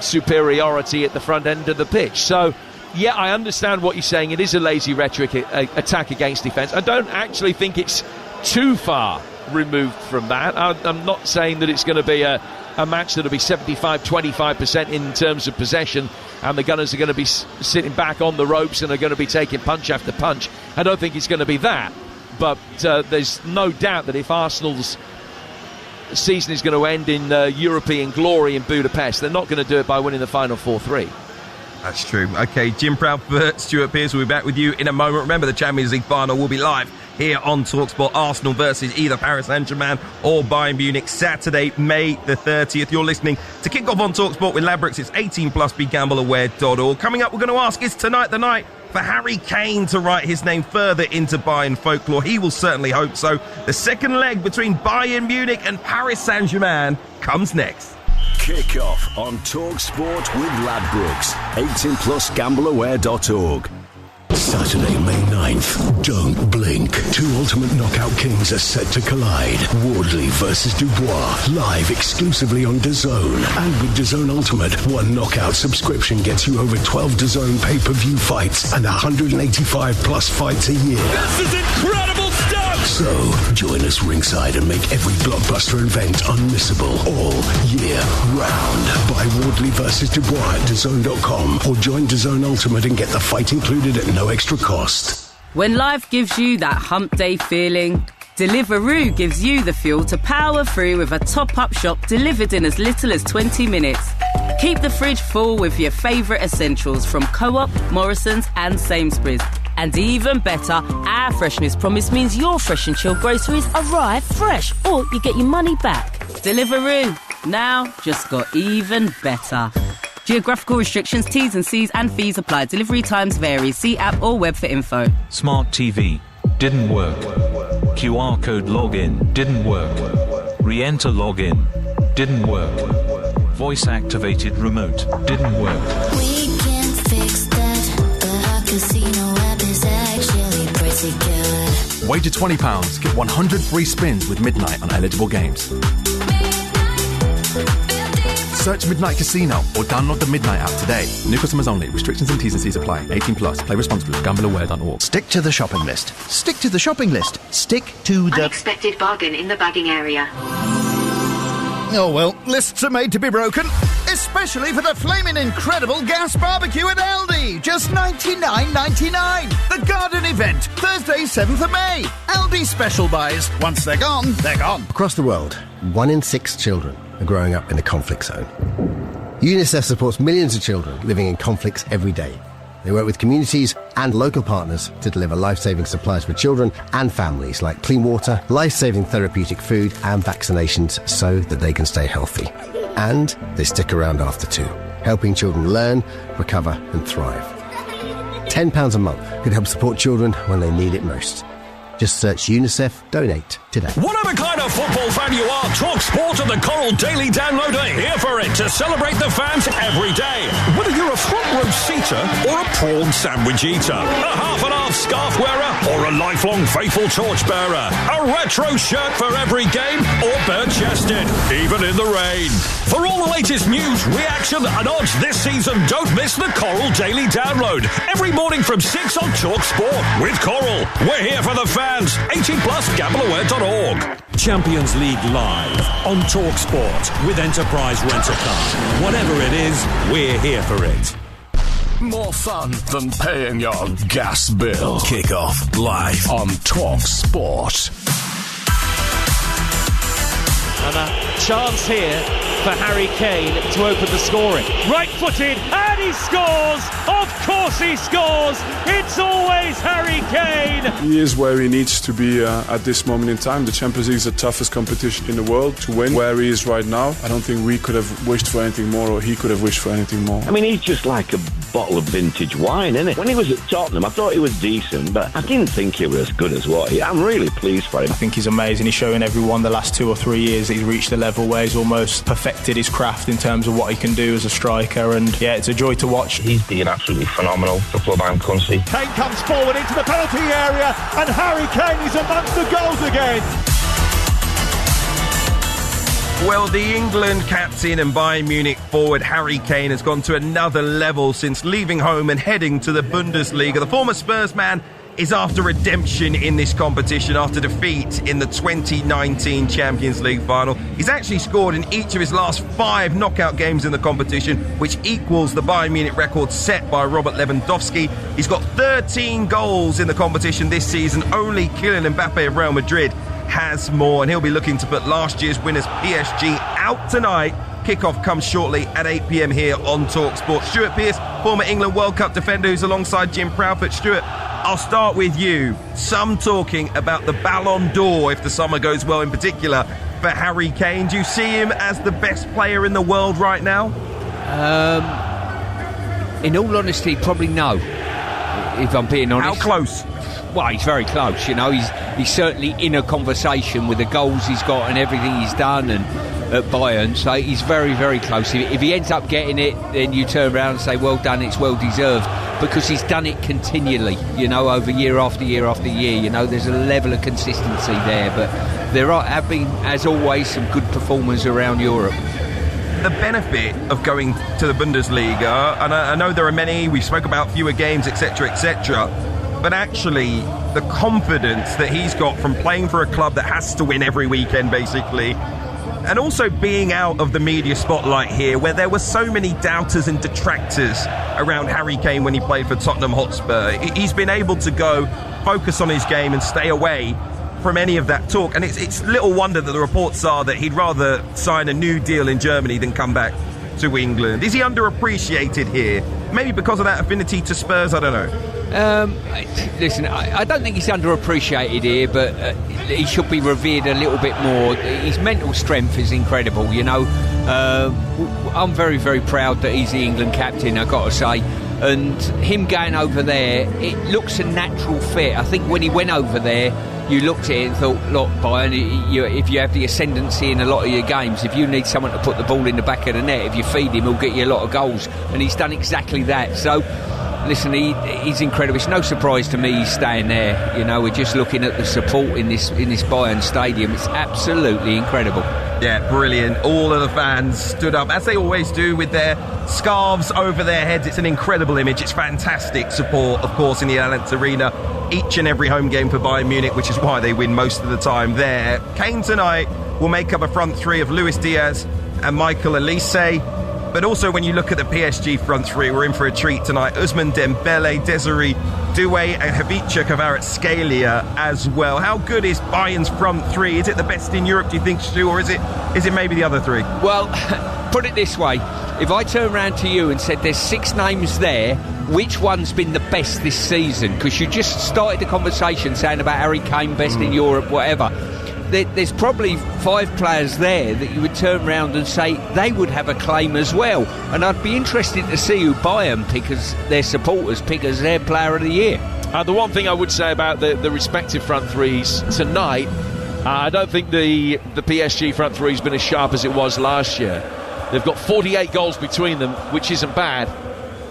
superiority at the front end of the pitch. So yeah, I understand what you're saying. It is a lazy rhetoric, attack against defence. I don't actually think it's too far removed from that. I'm not saying that it's going to be a match that'll be 75-25% in terms of possession and the Gunners are going to be sitting back on the ropes and are going to be taking punch after punch. I don't think it's going to be that, but there's no doubt that if Arsenal's season is going to end in European glory in Budapest, they're not going to do it by winning the final 4-3. That's true. OK, Jim Proudfoot, Stuart Pearce will be back with you in a moment. Remember, the Champions League final will be live here on TalkSport. Arsenal versus either Paris Saint-Germain or Bayern Munich, Saturday, May the 30th. You're listening to Kickoff on TalkSport with Ladbrokes. It's 18+, begambleaware.org. Coming up, we're going to ask, is tonight the night for Harry Kane to write his name further into Bayern folklore? He will certainly hope so. The second leg between Bayern Munich and Paris Saint-Germain comes next. Kickoff on TalkSport with Ladbrokes. 18+, gambleaware.org. Saturday, May 9th. Don't blink. Two Ultimate Knockout Kings are set to collide. Wardley versus Dubois. Live exclusively on DAZN. And with DAZN Ultimate, one knockout subscription gets you over 12 DAZN pay-per-view fights and 185 plus fights a year. This is incredible stuff! So, join us ringside and make every blockbuster event unmissable all year round. Buy Wardley vs. Dubois at DAZN.com or join DAZN Ultimate and get the fight included at no extra cost. When life gives you that hump day feeling, Deliveroo gives you the fuel to power through with a top-up shop delivered in as little as 20 minutes. Keep the fridge full with your favourite essentials from Co-op, Morrison's and Sainsbury's. And even better, our freshness promise means your fresh and chilled groceries arrive fresh, or you get your money back. Deliveroo, now just got even better. Geographical restrictions, T's and C's and fees apply. Delivery times vary. See app or web for info. Smart TV. Didn't work. QR code login. Didn't work. Re-enter login. Didn't work. Voice-activated remote. Didn't work. We can fix that, but our casino app is actually pretty good. Wager £20, get 100 free spins with Midnight on eligible games. Search Midnight Casino or download the Midnight app today. New customers only. Restrictions and T's and C's apply. 18 plus. Play responsibly. GambleAware.org. Stick to the shopping list. Stick to the shopping list. Stick to the... Unexpected bargain in the bagging area. Oh well, lists are made to be broken. Especially for the flaming incredible gas barbecue at Aldi. Just $99.99. The garden event. Thursday, 7th of May. Aldi special buys. Once they're gone, they're gone. Across the world, 1 in 6 children are growing up in a conflict zone. UNICEF supports millions of children living in conflicts every day. They work with communities and local partners to deliver life-saving supplies for children and families like clean water, life-saving therapeutic food and vaccinations so that they can stay healthy. And they stick around after too, helping children learn, recover and thrive. £10 a month could help support children when they need it most. Just search UNICEF Donate today. Whatever kind of football fan you are, Talk Sport and the Coral Daily Download are here for it to celebrate the fans every day. Whether you're a front row seater or a prawn sandwich eater, a half and half scarf wearer or a lifelong faithful torch bearer, a retro shirt for every game or bare-chested, even in the rain. For all the latest news, reaction and odds this season, don't miss the Coral Daily Download every morning from 6 on Talk Sport with Coral. We're here for the fans. 18 plus. GambleAware.org. Champions League live on Talk Sport with Enterprise Rent-A-Car. Whatever it is, we're here for it. More fun than paying your gas bill. Kickoff live on Talk Sport. And a chance here for Harry Kane to open the scoring. Right-footed, and he scores! Of course he scores! It's always Harry Kane! He is where he needs to be at this moment in time. The Champions League is the toughest competition in the world to win. Where he is right now, I don't think we could have wished for anything more, or he could have wished for anything more. I mean, he's just like a bottle of vintage wine, isn't it? When he was at Tottenham, I thought he was decent, but I didn't think he was as good as what he... I'm really pleased for him. I think he's amazing. He's showing everyone the last 2 or 3 years that he's reached a level where he's almost perfected his craft in terms of what he can do as a striker, and yeah, it's a joy to watch. He's been absolutely phenomenal for club and country. Kane comes forward into the penalty area, and Harry Kane is amongst the goals again. Well, the England captain and Bayern Munich forward Harry Kane has gone to another level since leaving home and heading to the Bundesliga. The former Spurs man is after redemption in this competition after defeat in the 2019 Champions League final. He's actually scored in each of his last 5 knockout games in the competition, which equals the Bayern Munich record set by Robert Lewandowski. He's got 13 goals in the competition this season. Only Kylian Mbappe of Real Madrid has more, and he'll be looking to put last year's winners PSG out tonight. Kickoff comes shortly at 8 p.m. here on TalkSport. Stuart Pearce, former England World Cup defender, who's alongside Jim Proudfoot. Stuart, I'll start with you. Some talking about the Ballon d'Or, if the summer goes well, in particular for Harry Kane. Do you see him as the best player in the world right now? In all honesty, probably no, if I'm being honest. How close? well, he's very close. You know, he's certainly in a conversation with the goals he's got and everything he's done and at Bayern. So he's very, very close. If he ends up getting it, then you turn around and say, well done, it's well deserved, because he's done it continually. You know, over year after year after year. You know, there's a level of consistency there, but there have been, as always, some good performers around Europe. The benefit of going to the Bundesliga, and I know there are many, we spoke about fewer games, etc., but actually the confidence that he's got from playing for a club that has to win every weekend, basically, and also being out of the media spotlight here, where there were so many doubters and detractors around Harry Kane when he played for Tottenham Hotspur. He's been able to go focus on his game and stay away from any of that talk, and it's little wonder that the reports are that he'd rather sign a new deal in Germany than come back to England. Is he underappreciated here? Maybe because of that affinity to Spurs, I don't know. Listen, I don't think he's underappreciated here, but he should be revered a little bit more. His mental strength is incredible, you know. I'm very, very proud that he's the England captain, I've got to say. And him going over there, it looks a natural fit. I think when he went over there, you looked at it and thought, look, Bayern, if you have the ascendancy in a lot of your games, if you need someone to put the ball in the back of the net, if you feed him, he'll get you a lot of goals. And he's done exactly that. So, listen, he's incredible. It's no surprise to me he's staying there. You know, we're just looking at the support in this Bayern stadium. It's absolutely incredible. Yeah, brilliant. All of the fans stood up, as they always do, with their scarves over their heads. It's an incredible image. It's fantastic support, of course, in the Allianz Arena. Each and every home game for Bayern Munich, which is why they win most of the time there. Kane tonight will make up a front three of Luis Diaz and Michael Elise. But also, when you look at the PSG front three, we're in for a treat tonight. Ousmane Dembele, Desiree Doué and Havica Kvaratskhelia as well. How good is Bayern's front three? Is it the best in Europe, do you think, Stu, or is it maybe the other three? Well, put it this way. If I turn around to you and said there's 6 names there, which one's been the best this season? Because you just started the conversation saying about Harry Kane, best in Europe, whatever. There's probably 5 players there that you would turn around and say they would have a claim as well. And I'd be interested to see who Bayern pick as their supporters, pick as their player of the year. The one thing I would say about the respective front threes tonight, I don't think the PSG front three has been as sharp as it was last year. They've got 48 goals between them, which isn't bad,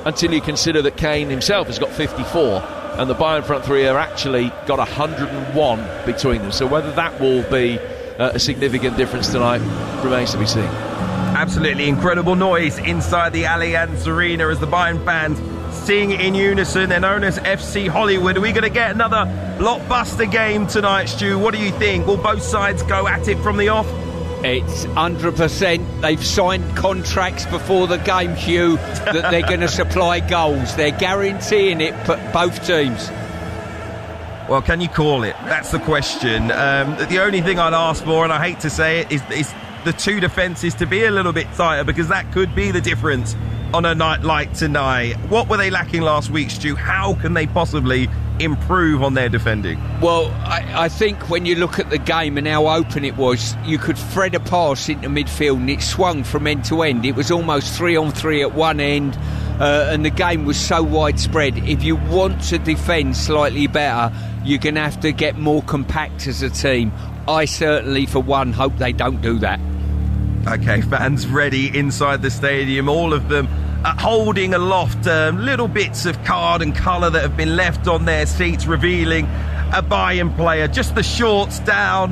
until you consider that Kane himself has got 54. And the Bayern front three are actually got 101 between them. So whether that will be a significant difference tonight remains to be seen. Absolutely incredible noise inside the Allianz Arena as the Bayern fans sing in unison. They're known as FC Hollywood. Are we going to get another blockbuster game tonight, Stu? What do you think? Will both sides go at it from the off? It's 100%. They've signed contracts before the game, Hugh, that they're going to supply goals. They're guaranteeing it for both teams. Well, can you call it? That's the question. The only thing I'd ask for, and I hate to say it, is the two defences to be a little bit tighter, because that could be the difference on a night like tonight. What were they lacking last week, Stu? How can they possibly improve on their defending? Well, I think when you look at the game and how open it was, you could thread a pass into midfield and it swung from end to end. It was almost 3-on-3 at one end, and the game was so widespread. If you want to defend slightly better, you're going to have to get more compact as a team. I certainly, for one, hope they don't do that. Okay, fans ready inside the stadium, all of them holding aloft little bits of card and colour that have been left on their seats, revealing a Bayern player. Just the shorts down,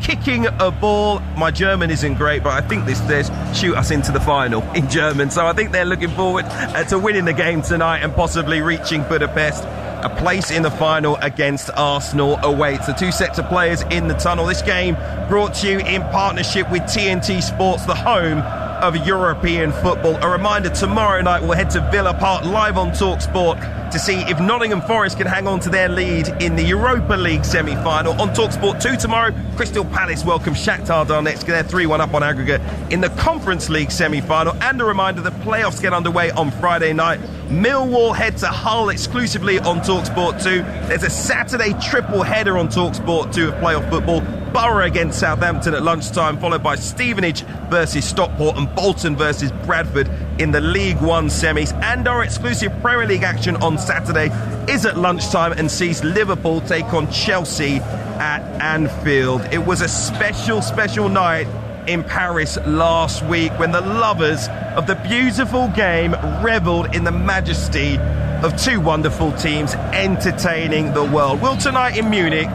kicking a ball. My German isn't great, but I think this says shoot us into the final in German. So I think they're looking forward to winning the game tonight and possibly reaching Budapest. A place in the final against Arsenal awaits. The 2 sets of players in the tunnel. This game brought to you in partnership with TNT Sports, the home of European football. A reminder, tomorrow night we'll head to Villa Park live on TalkSport to see if Nottingham Forest can hang on to their lead in the Europa League semi-final. On TalkSport 2 tomorrow, Crystal Palace welcome Shakhtar Donetsk. They're 3-1 up on aggregate in the Conference League semi-final. And a reminder, the playoffs get underway on Friday night. Millwall head to Hull exclusively on TalkSport 2. There's a Saturday triple header on TalkSport 2 of playoff football. Borough against Southampton at lunchtime, followed by Stevenage versus Stockport and Bolton versus Bradford in the League One semis. And our exclusive Premier League action on Saturday is at lunchtime and sees Liverpool take on Chelsea at Anfield. It was a special night in Paris last week when the lovers of the beautiful game revelled in the majesty of two wonderful teams entertaining the world. Will tonight in Munich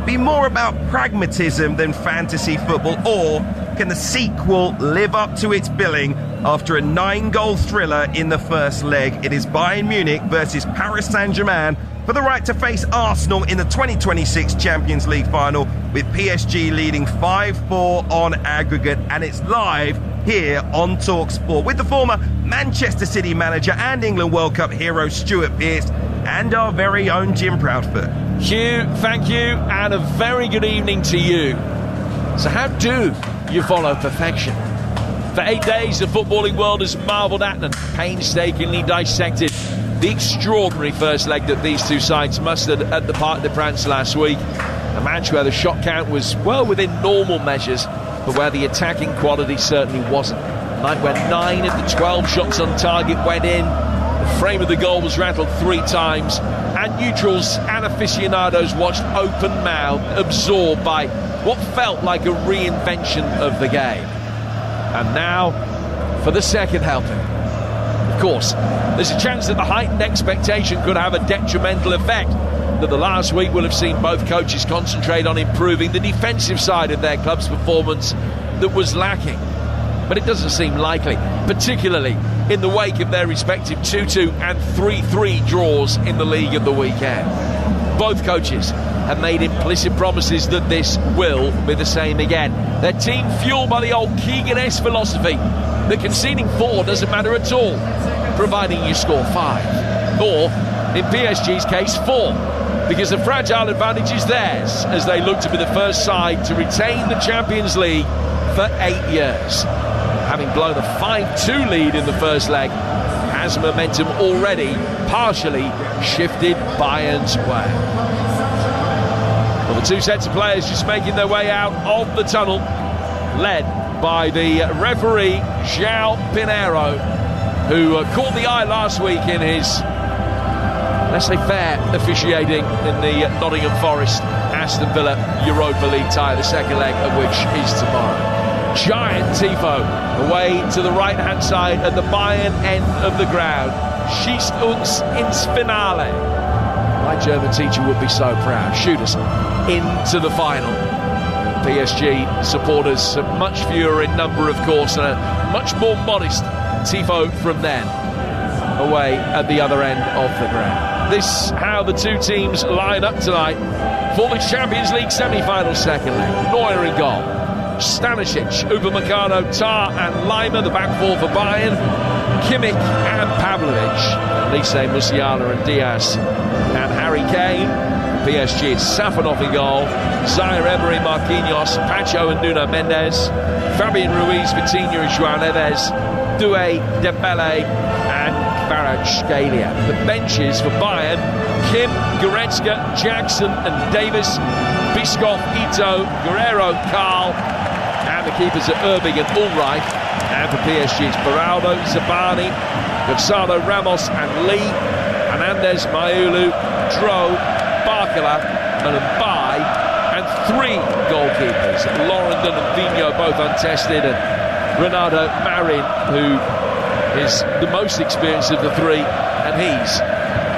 be more about pragmatism than fantasy football, or can the sequel live up to its billing after a 9-goal thriller in the first leg? It is Bayern Munich versus Paris Saint-Germain for the right to face Arsenal in the 2026 Champions League final, with PSG leading 5-4 on aggregate, and it's live here on TalkSport with the former Manchester City manager and England World Cup hero Stuart Pearce and our very own Jim Proudfoot. Hugh, thank you, and a very good evening to you. So how do you follow perfection? For 8 days, the footballing world has marvelled at and painstakingly dissected the extraordinary first leg that these two sides mustered at the Parc des Princes last week. A match where the shot count was well within normal measures, but where the attacking quality certainly wasn't. A night where 9 of the 12 shots on target went in, the frame of the goal was rattled 3 times, and neutrals and aficionados watched open-mouthed, absorbed by what felt like a reinvention of the game. And now, for the second helping. Of course, there's a chance that the heightened expectation could have a detrimental effect, that the last week will have seen both coaches concentrate on improving the defensive side of their club's performance that was lacking. But it doesn't seem likely, particularly in the wake of their respective 2-2 and 3-3 draws in the league of the weekend. Both coaches have made implicit promises that this will be the same again. Their team fueled by the old Keegan-esque philosophy that conceding 4 doesn't matter at all, providing you score 5. Or, in PSG's case, 4, because the fragile advantage is theirs as they look to be the first side to retain the Champions League for 8 years. Having blown a 5-2 lead in the first leg, has momentum already partially shifted Bayern's way. Well, the two sets of players just making their way out of the tunnel, led by the referee João Pinheiro, who caught the eye last week in his, let's say, fair officiating in the Nottingham Forest Aston Villa Europa League tie, the second leg of which is tomorrow. Giant tifo away to the right hand side at the Bayern end of the ground. Schießt uns ins Finale. My German teacher would be so proud. Shoot us into the final. PSG supporters much fewer in number, of course, and a much more modest tifo from them away at the other end of the ground. This how the two teams line up tonight for the Champions League semi-final second leg. Neuer in goal, Stanisic, Upamecano, Tar and Lima, the back four for Bayern, Kimmich and Pavlovic, Elise, Musiala and Diaz and Harry Kane. PSG, Safanov in goal, Zaire Emery, Marquinhos, Pacho and Nuno Mendes, Fabian Ruiz, Vitinha and João Neves, Doué, Dembele and Kvaratskhelia. The benches for Bayern: Kim, Goretzka, Jackson and Davis, Bischoff, Ito, Guerrero, Karl, and the keepers are Urbig and Ulreich. And for PSG, it's Beraldo, Zabani, Gonzalo Ramos and Lee, Hernandez, Maulu, Dro, Barcola and Mbaye, and 3 goalkeepers, Laurendon and Vigno, both untested, and Renato Marin, who is the most experienced of the 3, and he's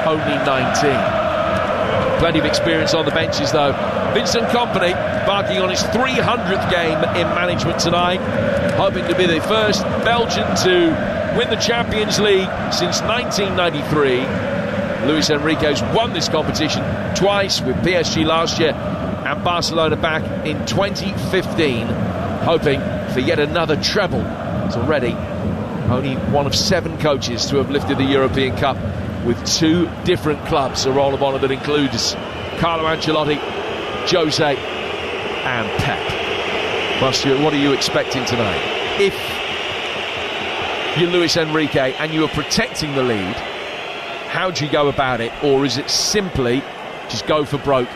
only 19. Plenty of experience on the benches though. Vincent Kompany embarking on his 300th game in management tonight, hoping to be the first Belgian to win the Champions League since 1993. Luis Enrique's won this competition twice, with PSG last year and Barcelona back in 2015, hoping for yet another treble. It's already only one of 7 coaches to have lifted the European Cup with 2 different clubs, a roll of honour that includes Carlo Ancelotti, Jose and Pep. Well, Stuart, what are you expecting tonight? If you're Luis Enrique and you are protecting the lead, how do you go about it? Or is it simply just go for broke,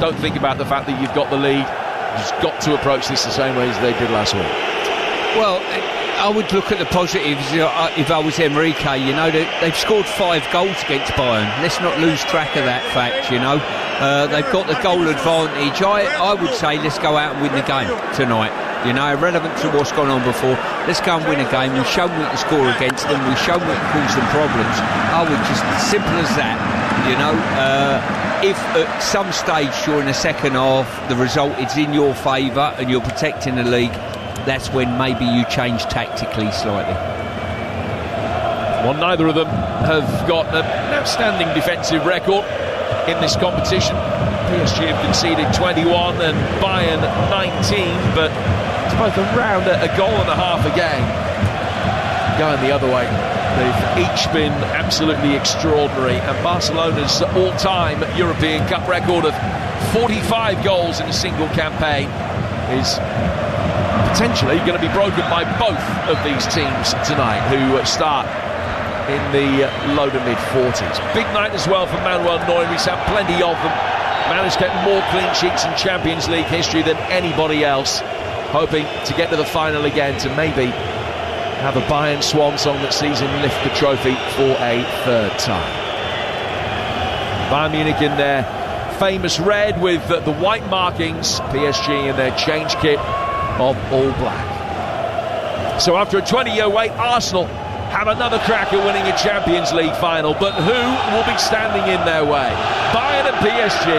don't think about the fact that you've got the lead, has got to approach this the same way as they did last week. Well, I would look at the positives if I was Enrique. You know, they've scored 5 goals against Bayern. Let's not lose track of that fact, you know. They've got the goal advantage. I would say let's go out and win the game tonight. You know, irrelevant to what's gone on before. Let's go and win a game. We've shown we can score against them. We've shown we can cause them problems. I would just, simple as that, you know. If at some stage during the second half the result is in your favour and you're protecting the league, that's when maybe you change tactically slightly. Well, neither of them have got an outstanding defensive record in this competition. PSG have conceded 21 and Bayern 19, but it's both around a goal and a half a game. Going the other way, they've each been absolutely extraordinary, and Barcelona's all-time European Cup record of 45 goals in a single campaign is potentially going to be broken by both of these teams tonight, who start in the low to mid 40s. Big night as well for Manuel Neuer. He's had plenty of them. Managed to get more clean sheets in Champions League history than anybody else. Hoping to get to the final again to maybe have a Bayern swan song that sees him lift the trophy for a third time. Bayern Munich in their famous red with the white markings. PSG in their change kit of all black. So after a 20-year wait, Arsenal have another crack at winning a Champions League final, but who will be standing in their way? Bayern and PSG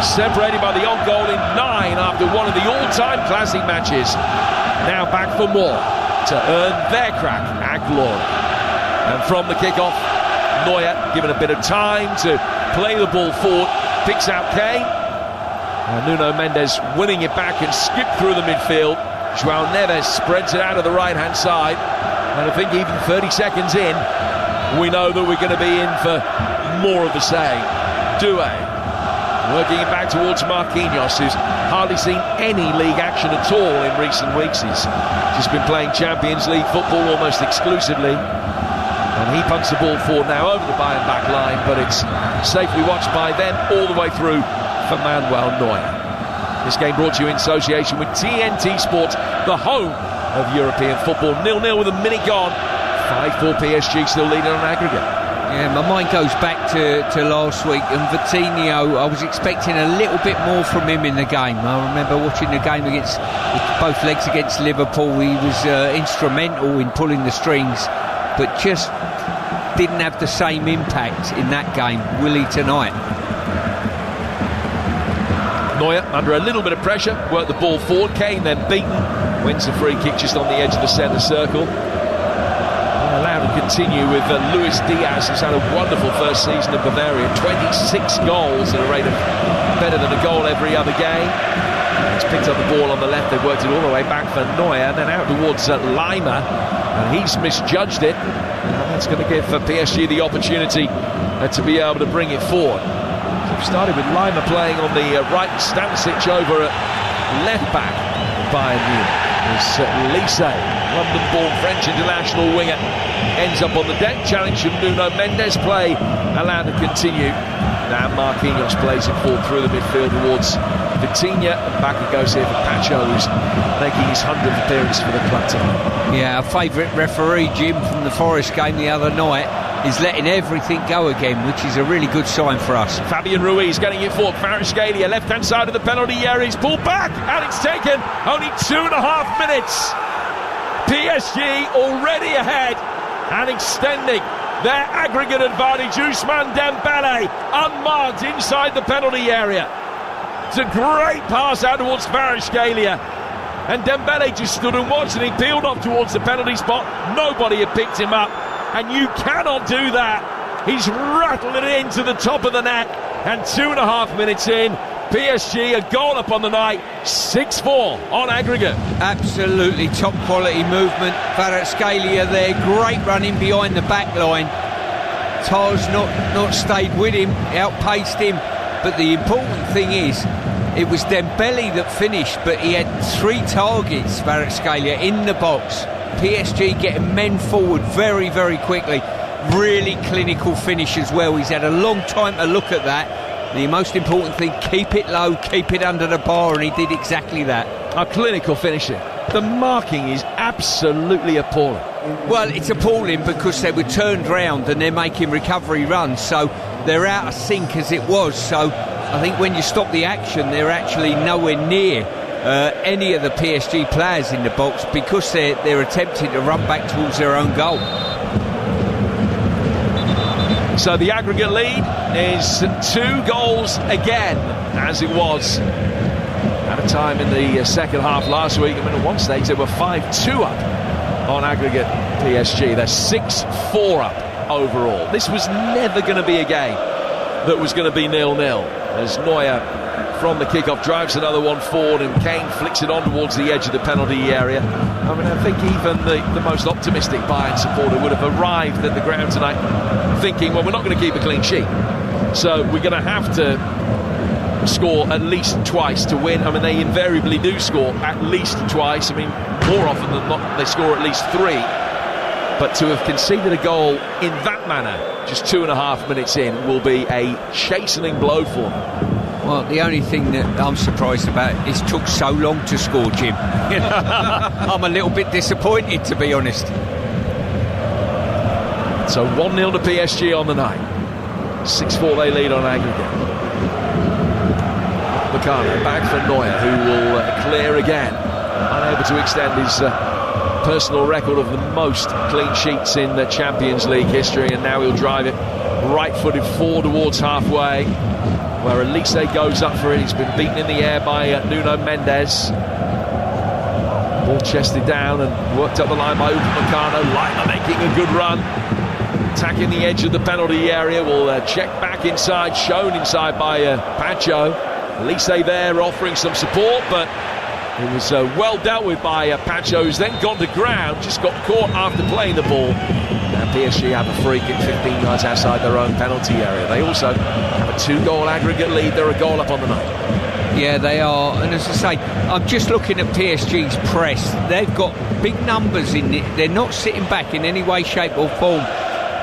separated by the own goal in 9 after one of the all-time classic matches, now back for more to earn their crack at glory. And from the kickoff, Neuer given a bit of time to play the ball forward, picks out Kane. Nuno Mendes winning it back and skip through the midfield. João Neves spreads it out of the right-hand side. And I think even 30 seconds in, we know that we're going to be in for more of the same. Doué working it back towards Marquinhos, who's hardly seen any league action at all in recent weeks. He's just been playing Champions League football almost exclusively. And he punts the ball forward now over the Bayern back line, but it's safely watched by them all the way through for Manuel Neuer. This game brought to you in association with TNT Sports, the home of European football. 0-0 with a minute gone. 5-4 PSG still leading on aggregate. Yeah, my mind goes back to last week, and Vitinho, I was expecting a little bit more from him in the game. I remember watching the game against both legs against Liverpool. He was instrumental in pulling the strings, but just didn't have the same impact in that game. Will he tonight? Neuer under a little bit of pressure, worked the ball forward. Kane then beaten, wins a free kick just on the edge of the centre circle. Allowed to continue with Luis Diaz, who's had a wonderful first season in Bavaria. 26 goals at a rate of better than a goal every other game. He's picked up the ball on the left, they've worked it all the way back for Neuer, and then out towards Lima, and he's misjudged it. And that's going to give PSG the opportunity to be able to bring it forward. We've started with Lima playing on the right, Stanisic over at left back. Bayern Munich. As Lise, London-born French international winger, ends up on the deck. Challenge from Nuno Mendes, play allowed to continue. Now Marquinhos plays it forward through the midfield towards Vitinha, and back it goes here for Pacho, who's making his 100th appearance for the club tonight. Yeah, our favourite referee, Jim, from the Forest game the other night, is letting everything go again, which is a really good sign for us. Fabian Ruiz getting it forward. Kvaratskhelia, left-hand side of the penalty area. He's pulled back, and it's taken only 2.5 minutes. PSG already ahead and extending their aggregate advantage. Ousmane Dembele unmarked inside the penalty area. It's a great pass out towards Kvaratskhelia, and Dembele just stood and watched, and he peeled off towards the penalty spot. Nobody had picked him up, and you cannot do that. He's rattled it into the top of the net, and 2.5 minutes in, PSG a goal up on the night, 6-4 on aggregate. Absolutely top quality movement. Kvaratskhelia there, great running behind the back line. Tars not stayed with him, outpaced him, but the important thing is it was Dembele that finished, but he had 3 targets, Kvaratskhelia, in the box. PSG getting men forward very, very quickly. Really clinical finish as well. He's had a long time to look at that. The most important thing, keep it low, keep it under the bar, and he did exactly that. A clinical finishing. The marking is absolutely appalling. Well, it's appalling because they were turned round and they're making recovery runs, so they're out of sync as it was. So I think when you stop the action, they're actually nowhere near any of the PSG players in the box because they're attempting to run back towards their own goal. So the aggregate lead is 2 goals again, as it was at a time in the second half last week. I mean, at one stage they were 5-2 up on aggregate PSG. They're 6-4 up overall. This was never going to be a game that was going to be 0-0. As Neuer from the kickoff drives another one forward and Kane flicks it on towards the edge of the penalty area. I mean, I think even the most optimistic Bayern supporter would have arrived at the ground tonight thinking, well, we're not going to keep a clean sheet, so we're going to have to score at least twice to win. I mean, they invariably do score at least twice. I mean, more often than not they score at least 3, but to have conceded a goal in that manner just 2.5 minutes in will be a chastening blow for them. Well, the only thing that I'm surprised about is it took so long to score, Jim. I'm a little bit disappointed, to be honest. So 1-0 to PSG on the night. 6-4 they lead on aggregate. Meccano back for Neuer, who will clear again. Unable to extend his personal record of the most clean sheets in the Champions League history, and now he'll drive it right-footed forward towards halfway, where Elise goes up for it. He's been beaten in the air by Nuno Mendes. Ball chested down and worked up the line by Upamecano. Lima making a good run, attacking the edge of the penalty area. Will check back inside, shown inside by Pacho. Elise there offering some support, but it was well dealt with by Pacho, who's then gone to ground, just got caught after playing the ball. Now PSG have a free kick 15 yards outside their own penalty area. They also have a 2-goal aggregate lead. They're a goal up on the night. Yeah, they are. And as I say, I'm just looking at PSG's press. They've got big numbers in it. They're not sitting back in any way, shape or form.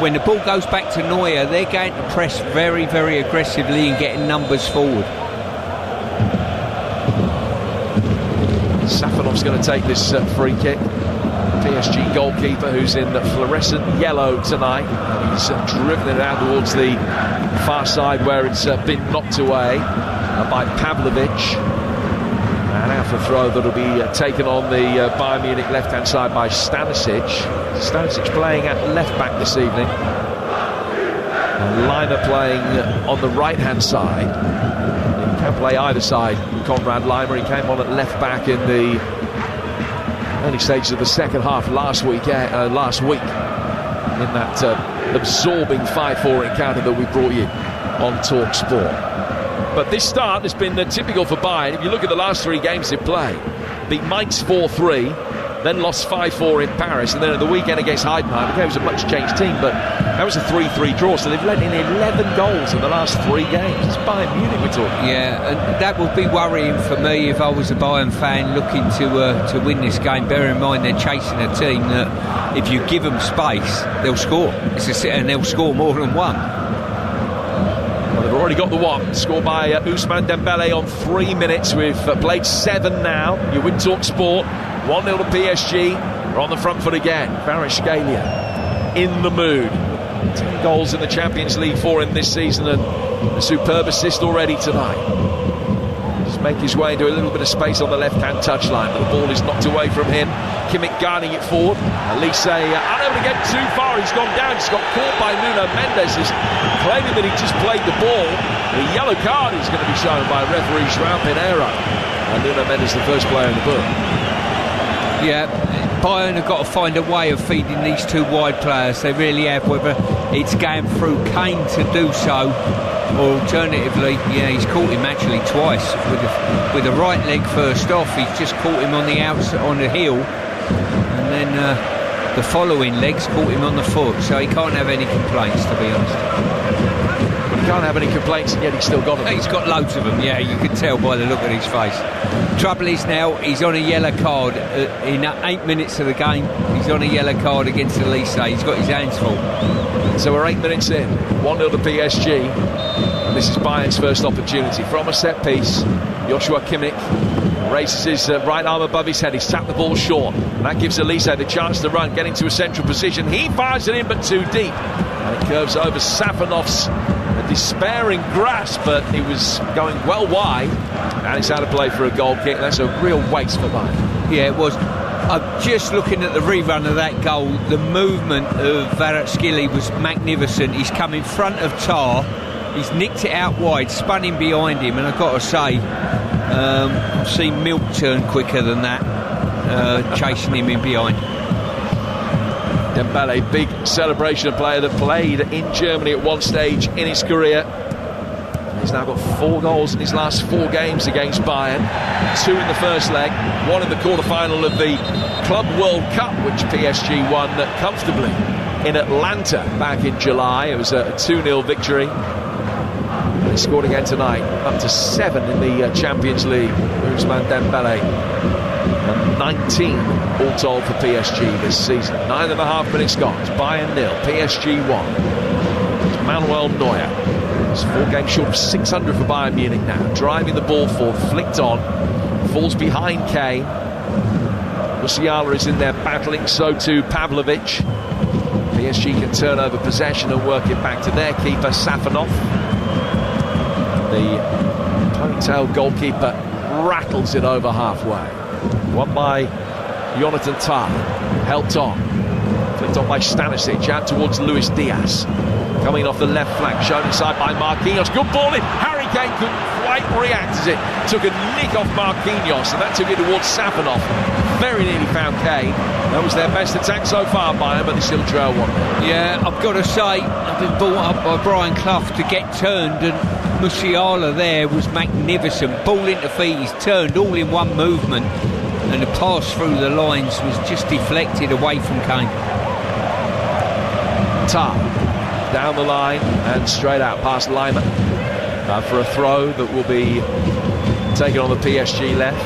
When the ball goes back to Neuer, they're going to press very, very aggressively and getting numbers forward. Safanov's going to take this free kick. PSG goalkeeper, who's in fluorescent yellow tonight. He's driven it out towards the far side where it's been knocked away by Pavlovic. And out for a throw that'll be taken on the Bayern Munich left-hand side by Stanisic. Stanisic playing at left-back this evening. And Lima playing on the right-hand side. He can play either side, Conrad Lima. He came on at left-back in the early stages of the second half last week in that absorbing 5-4 encounter that we brought you on Talk Sport. But this start has been typical for Bayern. If you look at the last 3 games they've played, beat Mainz 4-3, then lost 5-4 in Paris, and then at the weekend against Heidenheim, it was a much changed team, but that was a 3-3 draw, so they've let in 11 goals in the last 3 games. It's Bayern Munich we're talking. Yeah, and that would be worrying for me if I was a Bayern fan looking to win this game. Bear in mind they're chasing a team that if you give them space, they'll score. And they'll score more than one. Well, they've already got the one, scored by Ousmane Dembele on 3 minutes. We've played 7 now. You win Talk Sport. 1-0 to PSG. We're on the front foot again. Kvaratskhelia in the mood. 10 goals in the Champions League for him this season, and a superb assist already tonight. Just make his way into a little bit of space on the left-hand touchline, but the ball is knocked away from him. Kimmich guarding it forward. Elise unable to get too far. He's gone down. He's got caught by Nuno Mendes, who's claiming that he just played the ball. The yellow card is going to be shown by referee João Pinheiro. And Nuno Mendes, the first player in the book. Yeah, Bayern have got to find a way of feeding these 2 wide players. They really have, whether it's going through Kane to do so, or alternatively, yeah, he's caught him actually twice with the right leg first off. He's just caught him on the outside, on the heel, and then the following legs caught him on the foot. So he can't have any complaints, to be honest. He can't have any complaints, and yet he's still got them. He's got loads of them, yeah, you can tell by the look at his face. Trouble is now, he's on a yellow card in 8 minutes of the game. He's on a yellow card against Elise. He's got his hands full. So we're 8 minutes in, 1-0 to PSG. This is Bayern's first opportunity from a set piece. Joshua Kimmich raises his right arm above his head. He's tapped the ball short, and that gives Elise the chance to run, get into a central position. He fires it in, but too deep, and it curves over Safanov's despairing grasp, but he was going well wide, and it's out of play for a goal kick. That's a real waste for Bayern. Yeah, it was. I'm just looking at the rerun of that goal. The movement of Kvaratskhelia was magnificent. He's come in front of Tar, he's nicked it out wide, spun in behind him, and I've got to say, I've seen Milk turn quicker than that, chasing him in behind. Dembele, big celebration, a player that played in Germany at one stage in his career. He's now got 4 goals in his last 4 games against Bayern. 2 in the first leg, 1 in the quarter-final of the Club World Cup, which PSG won comfortably in Atlanta back in July. It was a 2-0 victory. He scored again tonight, up to 7 in the Champions League. Ousmane Dembele. And 19 all told for PSG this season. 9.5 minutes gone. It's Bayern 0, PSG 1. It's Manuel Neuer. It's 4 games short of 600 for Bayern Munich now. Driving the ball forward, flicked on, falls behind Kane. Musiala is in there battling, so too Pavlovic. PSG can turn over possession and work it back to their keeper, Safanov. The ponytail goalkeeper rattles it over halfway. Won by Jonathan Tah, helped on, flicked on by Stanisic, out towards Luis Diaz, coming off the left flank, shown inside by Marquinhos. Good ball in. Harry Kane couldn't quite react as it took a nick off Marquinhos, and that took it towards Safanov. Very nearly found Kane. That was their best attack so far, Bayern, but they still trail 1. Yeah, I've got to say, I've been brought up by Brian Clough to get turned, and Musiala there was magnificent. Ball into feet, he's turned all in one movement, and the pass through the lines was just deflected away from Kane. Tar down the line and straight out past Lima for a throw that will be taken on the PSG left.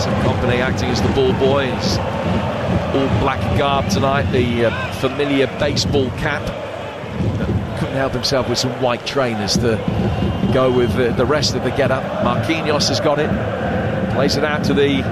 Some company acting as the ball boy. His all black garb tonight, the familiar baseball cap. Couldn't help himself with some white trainers to go with the rest of the get-up. Marquinhos has got it, plays it out to the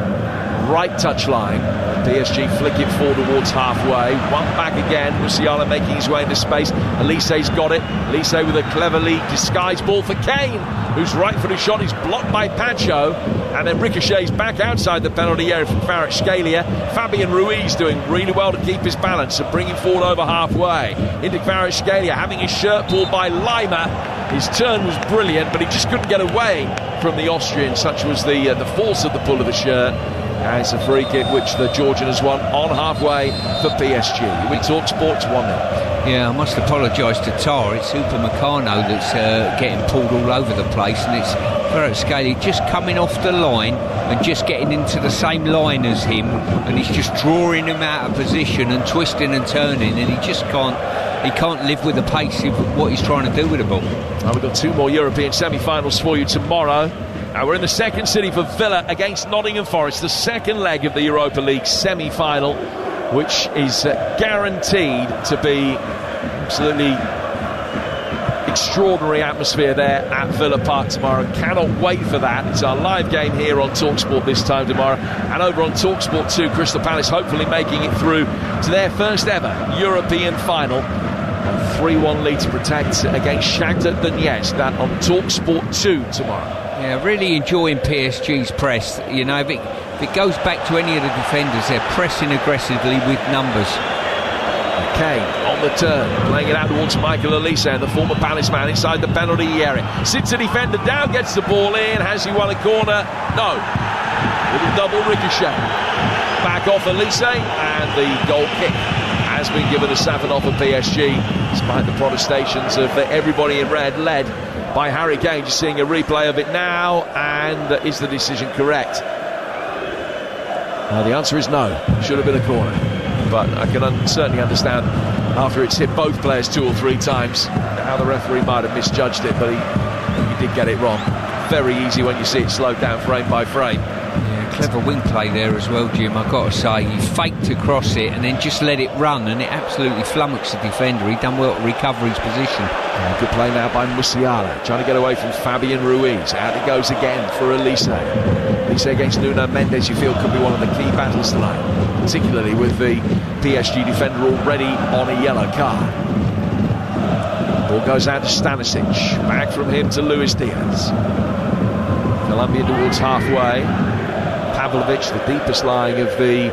right touchline. PSG flick it forward towards halfway. 1 back again. Musiala making his way into space. Elise's got it. Elise with a cleverly disguised ball for Kane, whose right-footed shot is blocked by Pacho, and then ricochets back outside the penalty area from Kvaratskhelia. Fabian Ruiz doing really well to keep his balance and bring him forward over halfway. Into Kvaratskhelia, having his shirt pulled by Lima. His turn was brilliant, but he just couldn't get away from the Austrian. Such was the force of the pull of the shirt. And it's a free kick which the Georgian has won on halfway for PSG. We talk sports 1-0. Yeah, I must apologise to Tar. It's Upamecano that's getting pulled all over the place, and it's Kvaratskhelia just coming off the line and just getting into the same line as him, and he's just drawing him out of position and twisting and turning, and he just can't live with the pace of what he's trying to do with the ball. Well, we've got 2 more European semi-finals for you tomorrow. We're in the second city for Villa against Nottingham Forest, the second leg of the Europa League semi-final, which is guaranteed to be absolutely extraordinary atmosphere there at Villa Park tomorrow. Cannot wait for that. It's our live game here on TalkSport this time tomorrow, and over on TalkSport 2, Crystal Palace hopefully making it through to their first ever European final. 3-1 lead to protect against Shakhtar Donetsk. That on TalkSport 2 tomorrow. Yeah, really enjoying PSG's press. You know, if it goes back to any of the defenders, they're pressing aggressively with numbers. Kane on the turn, playing it out towards Michael Elise, the former Palace man, inside the penalty area. Sits a defender down, gets the ball in. Has he won a corner? No. Little double ricochet. Back off Elise, and the goal kick has been given to Safanov of PSG, despite the protestations of everybody in red, led by Harry Kane. Just seeing a replay of it now, and is the decision correct? The answer is no. Should have been a corner, but I can certainly understand after it's hit both players 2 or 3 times how the referee might have misjudged it, but he did get it wrong. Very easy when you see it slowed down frame by frame. Yeah, Clever wing play there as well, Jim, I've got to say. He faked across it and then just let it run, and it absolutely flummoxed the defender. He'd done well to recover his position. Good play now by Musiala, trying to get away from Fabian Ruiz. Out it goes again for Elise. Elise against Nuno Mendes, you feel could be one of the key battles tonight, particularly with the PSG defender already on a yellow card. Ball goes out to Stanisic, back from him to Luis Diaz. Colombia towards halfway. Pavlovic, the deepest lying of the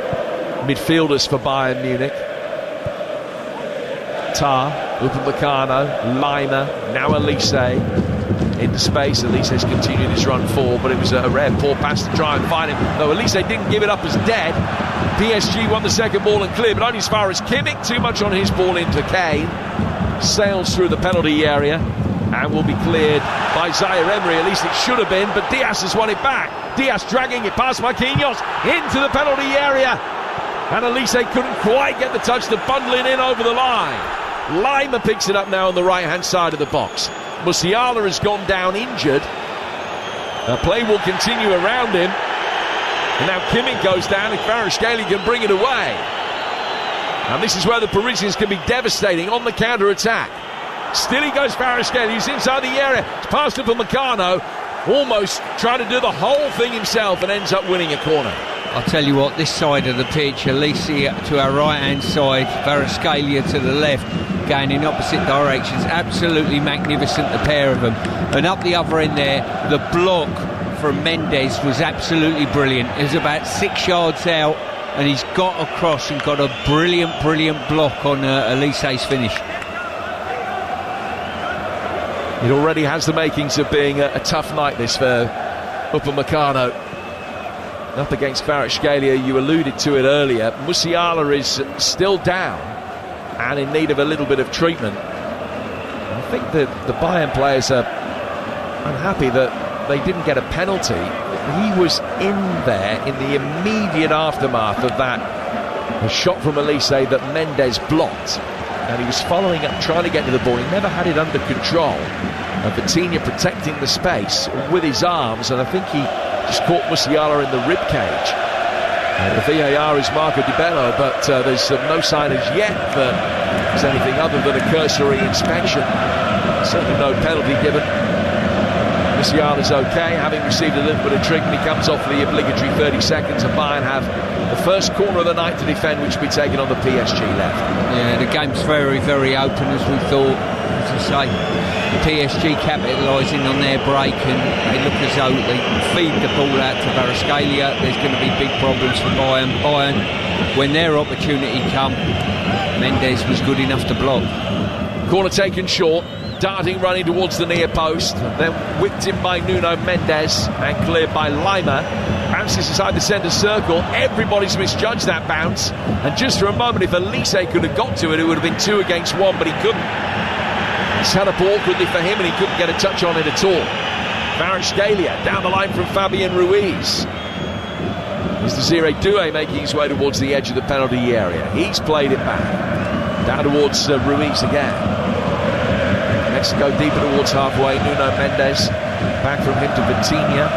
midfielders for Bayern Munich. Tar, Upamecano, Lima, now Elise into space. Elise has continued his run forward, but it was a rare poor pass to try and find him. No, Elise didn't give it up as dead. PSG won the second ball and cleared, but only as far as Kimmich. Too much on his ball into Kane. Sails through the penalty area and will be cleared by Zaire Emery. At least it should have been, but Diaz has won it back. Diaz dragging it past Marquinhos into the penalty area, and Elise couldn't quite get the touch to bundle it in over the line. Lima picks it up now on the right hand side of the box. Musiala has gone down injured. Play will continue around him, and now Kimmich goes down and Kvaratskhelia can bring it away. And this is where the Parisians can be devastating on the counter-attack. Still he goes Kvaratskhelia, he's inside the area. It's passed up for Meccano, almost trying to do the whole thing himself and ends up winning a corner. I'll tell you what, this side of the pitch, Elise to our right-hand side, Kvaratskhelia to the left, going in opposite directions. Absolutely magnificent, the pair of them. And up the other end there, the block from Mendes was absolutely brilliant. It was about 6 yards out, and he's got across and got a brilliant block on Elise's finish. It already has the makings of being a tough night, this for Upamecano. Up against Kvaratskhelia, you alluded to it earlier. Musiala is still down and in need of a little bit of treatment. I think that the Bayern players are unhappy that they didn't get a penalty. He was in there in the immediate aftermath of that, a shot from Elise that Mendes blocked, and he was following up, trying to get to the ball. He never had it under control. Vitinha protecting the space with his arms, and I think he just caught Musiala in the rib cage. The VAR is Marco Di Bello, but there's no sign as yet that there's anything other than a cursory inspection. Certainly no penalty given. Musiala's okay, having received a little bit of treatment. He comes off for the obligatory 30 seconds, and Bayern have the first corner of the night to defend, which will be taken on the PSG left. Yeah, the game's very open, as we thought. As I say, PSG capitalising on their break, and they look as though they feed the ball out to Kvaratskhelia. There's going to be big problems for Bayern. When their opportunity come, Mendes was good enough to block. Corner taken short, darting running towards the near post, then whipped in by Nuno Mendes and cleared by Lima. Bounces inside the centre circle. Everybody's misjudged that bounce, and just for a moment, if Elise could have got to it, it would have been 2 against 1, but he couldn't. Set up awkwardly for him, and he couldn't get a touch on it at all. Kvaratskhelia down the line from Fabian Ruiz. It's Desiree Doué making his way towards the edge of the penalty area. He's played it back down towards Ruiz again. Mexico deeper towards halfway. Nuno Mendes back from him to Vitinha.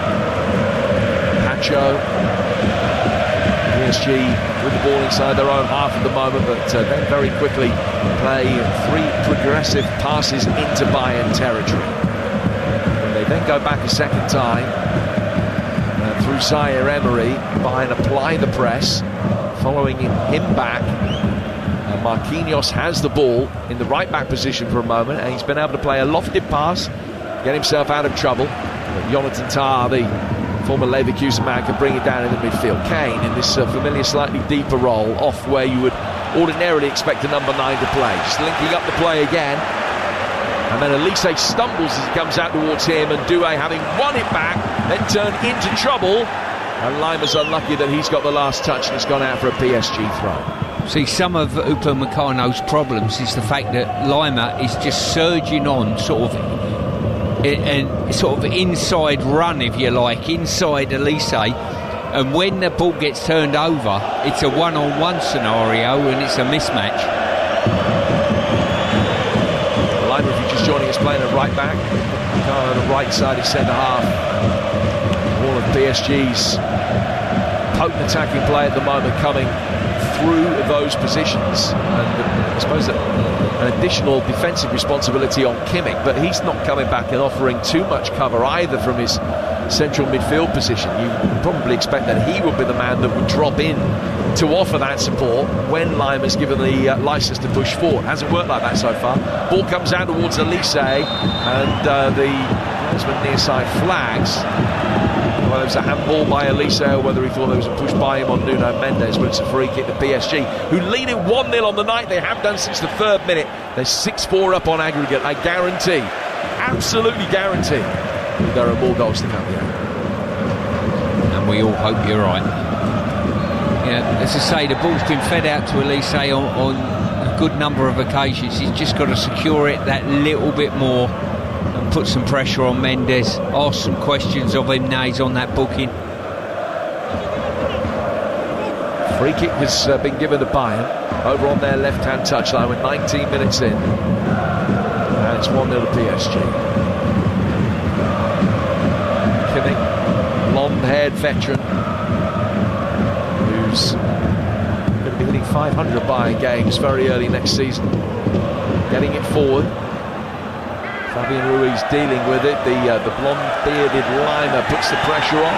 Pacho. PSG with the ball inside their own half at the moment, but then very quickly play 3 progressive passes into Bayern territory. When they then go back a second time through Zaire Emery, Bayern apply the press, following him back. Marquinhos has the ball in the right back position for a moment, and he's been able to play a lofted pass, get himself out of trouble. But Jonathan Tah, the former Leverkusen man, can bring it down in the midfield. Kane in this familiar slightly deeper role, off where you would ordinarily expect a number 9 to play, just linking up the play again, and then Elise stumbles as he comes out towards him, and Doué, having won it back, then turned into trouble, and Lima's unlucky that he's got the last touch and it's gone out for a PSG throw. See, some of Upamecano's problems is the fact that Lima is just surging on, sort of inside run, if you like, inside Elise, and when the ball gets turned over, it's a one-on-one scenario and it's a mismatch. Lima, if you're just joining us, playing at right back, on the right side is centre half. All of PSG's potent attacking play at the moment coming through those positions, and I suppose an additional defensive responsibility on Kimmich, but he's not coming back and offering too much cover either from his central midfield position. You probably expect that he would be the man that would drop in to offer that support when Lima's given the licence to push forward. Hasn't worked like that so far. Ball comes out towards Elise, and the linesman near side flags. Whether it was a handball by Elise or whether he thought there was a push by him on Nuno Mendes, but it's a free kick to PSG, who lead it 1-0 on the night. They have done since the 3rd minute. They're 6-4 up on aggregate. I guarantee, absolutely guarantee, there are more goals to come here. And we all hope you're right. Yeah, as I say, the ball's been fed out to Elise on a good number of occasions. He's just got to secure it that little bit more and put some pressure on Mendes, ask some questions of him now he's on that booking. Free kick has been given to Bayern over on their left-hand touchline with 19 minutes in, and it's 1-0 to PSG. Kimmich, blonde-haired veteran who's going to be hitting 500 Bayern games very early next season, getting it forward. Fabian Ruiz dealing with it. The blonde-bearded Lima puts the pressure on.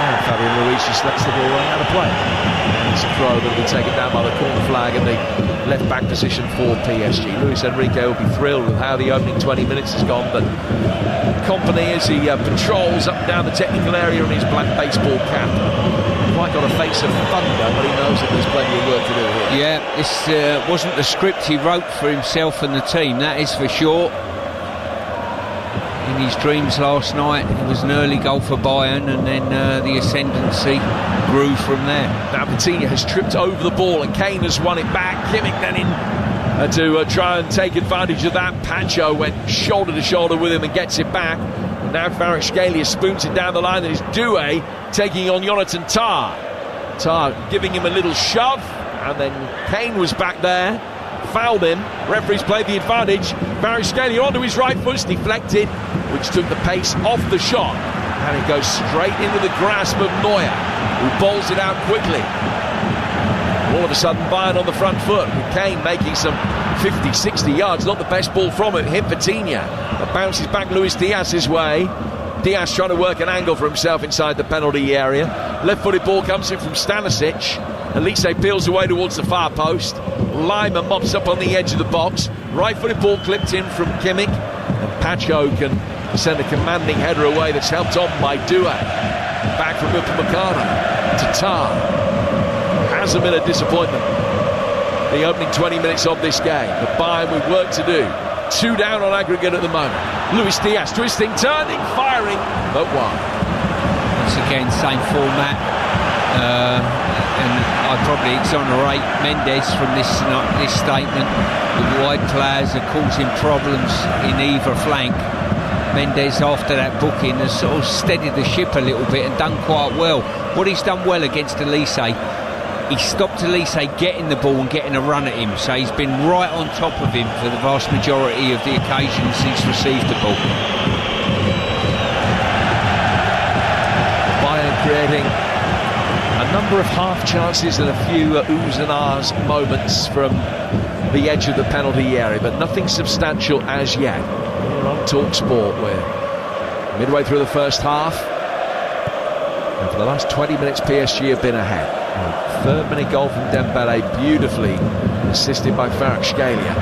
And Fabian Ruiz just lets the ball run out of play. And it's a throw that will be taken down by the corner flag in the left-back position for PSG. Luis Enrique will be thrilled with how the opening 20 minutes has gone, but Kompany, as he patrols up and down the technical area in his black baseball cap, quite got a face of thunder, but he knows that there's plenty of work to do here. Yeah, this wasn't the script he wrote for himself and the team, that is for sure. In his dreams last night, it was an early goal for Bayern, and then the ascendancy grew from there. Now Vitinha has tripped over the ball, and Kane has won it back. Kimmich then in to try and take advantage of that. Pacho went shoulder to shoulder with him and gets it back. Now Kvaratskhelia spoons it down the line, and it's Doué taking on Jonathan Tah. Tah giving him a little shove, and then Kane was back there, fouled him. Referees played the advantage. Kvaratskhelia onto his right foot, deflected, which took the pace off the shot, and it goes straight into the grasp of Neuer, who bowls it out quickly. All of a sudden Bayern on the front foot, with Kane making some 50-60 yards, not the best ball from it. Hit Vitinha, that bounces back Luis Diaz's way. Diaz trying to work an angle for himself inside the penalty area. Left-footed ball comes in from Stanisic. Elise peels away towards the far post. Lima mops up on the edge of the box. Right-footed ball clipped in from Kimmich, and Pacho can send a commanding header away that's helped on by Doué. Back from Upamecano to Tah. Hasn't been a disappointment the opening 20 minutes of this game, but Bayern with work to do. 2 down on aggregate at the moment. Luis Diaz twisting, turning, firing, but wide. Once again, same format, and I'd probably exonerate Mendes from this statement. The wide players are causing problems in either flank. Mendes, after that booking, has sort of steadied the ship a little bit and done quite well. What he's done well against Elise, he stopped Elise getting the ball and getting a run at him, so he's been right on top of him for the vast majority of the occasions he's received the ball. Bayern creating a number of half chances and a few oohs and ahs moments from the edge of the penalty area, but nothing substantial as yet. We're on Talk Sport, we're midway through the first half, and for the last 20 minutes PSG have been ahead. 3rd minute goal from Dembele, beautifully assisted by Kvaratskhelia.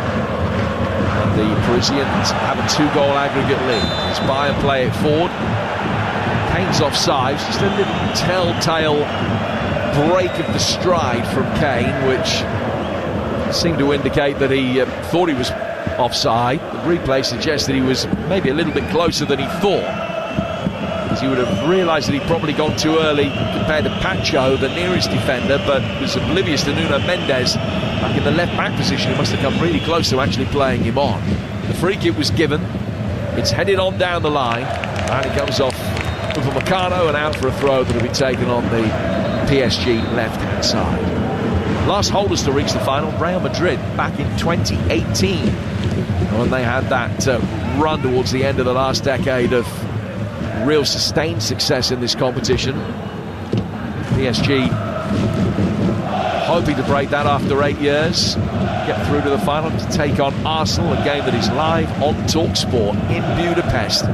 And the Parisians have a 2-goal aggregate lead as Bayern play it forward. Kane's offside, just a little telltale break of the stride from Kane, which seemed to indicate that he thought he was offside. The replay suggests that he was maybe a little bit closer than he thought, because he would have realised that he'd probably gone too early compared to Pacho, the nearest defender, but was oblivious to Nuno Mendes back in the left-back position. He must have come really close to actually playing him on. The free kick was given. It's headed on down the line, and it comes off Upamecano and out for a throw that will be taken on the PSG left-hand side. Last holders to reach the final, Real Madrid, back in 2018, when they had that run towards the end of the last decade of real sustained success in this competition. PSG hoping to break that after 8 years, get through to the final to take on Arsenal, a game that is live on TalkSport in Budapest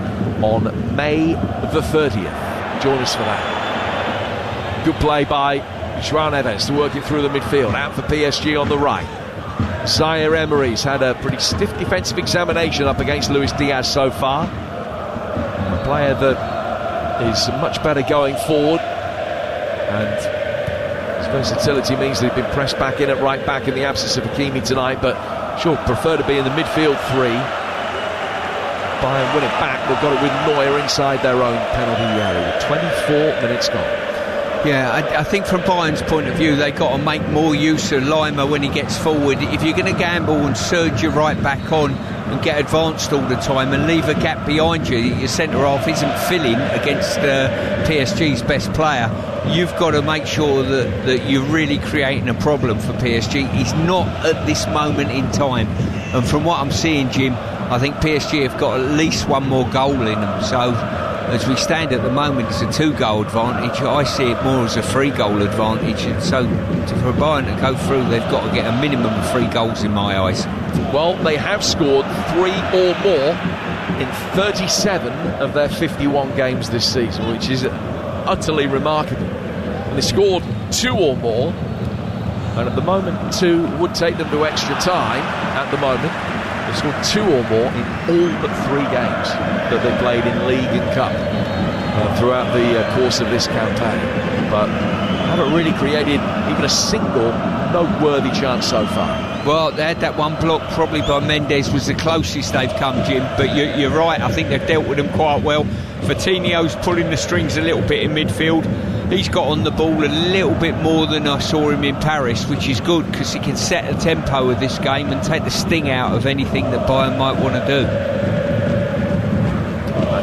on May the 30th. Join us for that. Good play by João Neves to work it through the midfield, out for PSG on the right. Zaire Emery's had a pretty stiff defensive examination up against Luis Diaz so far. A player that is much better going forward, and his versatility means that he's been pressed back in at right back in the absence of Hakimi tonight, but sure, prefer to be in the midfield three. Bayern win it back. They've got it with Neuer inside their own penalty area with 24 minutes gone. Yeah, I think from Bayern's point of view, they've got to make more use of Lima when he gets forward. If you're going to gamble and surge your right back on and get advanced all the time and leave a gap behind you, your centre-half isn't filling against PSG's best player, you've got to make sure that you're really creating a problem for PSG. He's not at this moment in time. And from what I'm seeing, Jim, I think PSG have got at least one more goal in them. So as we stand at the moment, it's a 2-goal advantage. I see it more as a 3-goal advantage. And so for Bayern to go through, they've got to get a minimum of 3 goals in my eyes. Well, they have scored 3 or more in 37 of their 51 games this season, which is utterly remarkable. And they scored 2 or more, and at the moment 2 would take them to extra time. At the moment they've scored 2 or more in all but 3 games that they played in League and Cup throughout the course of this campaign, but haven't really created even a single noteworthy chance so far. Well, they had that one block probably by Mendes, was the closest they've come, Jim, but you're right, I think they've dealt with them quite well. Coutinho's pulling the strings a little bit in midfield. He's got on the ball a little bit more than I saw him in Paris, which is good because he can set the tempo of this game and take the sting out of anything that Bayern might want to do.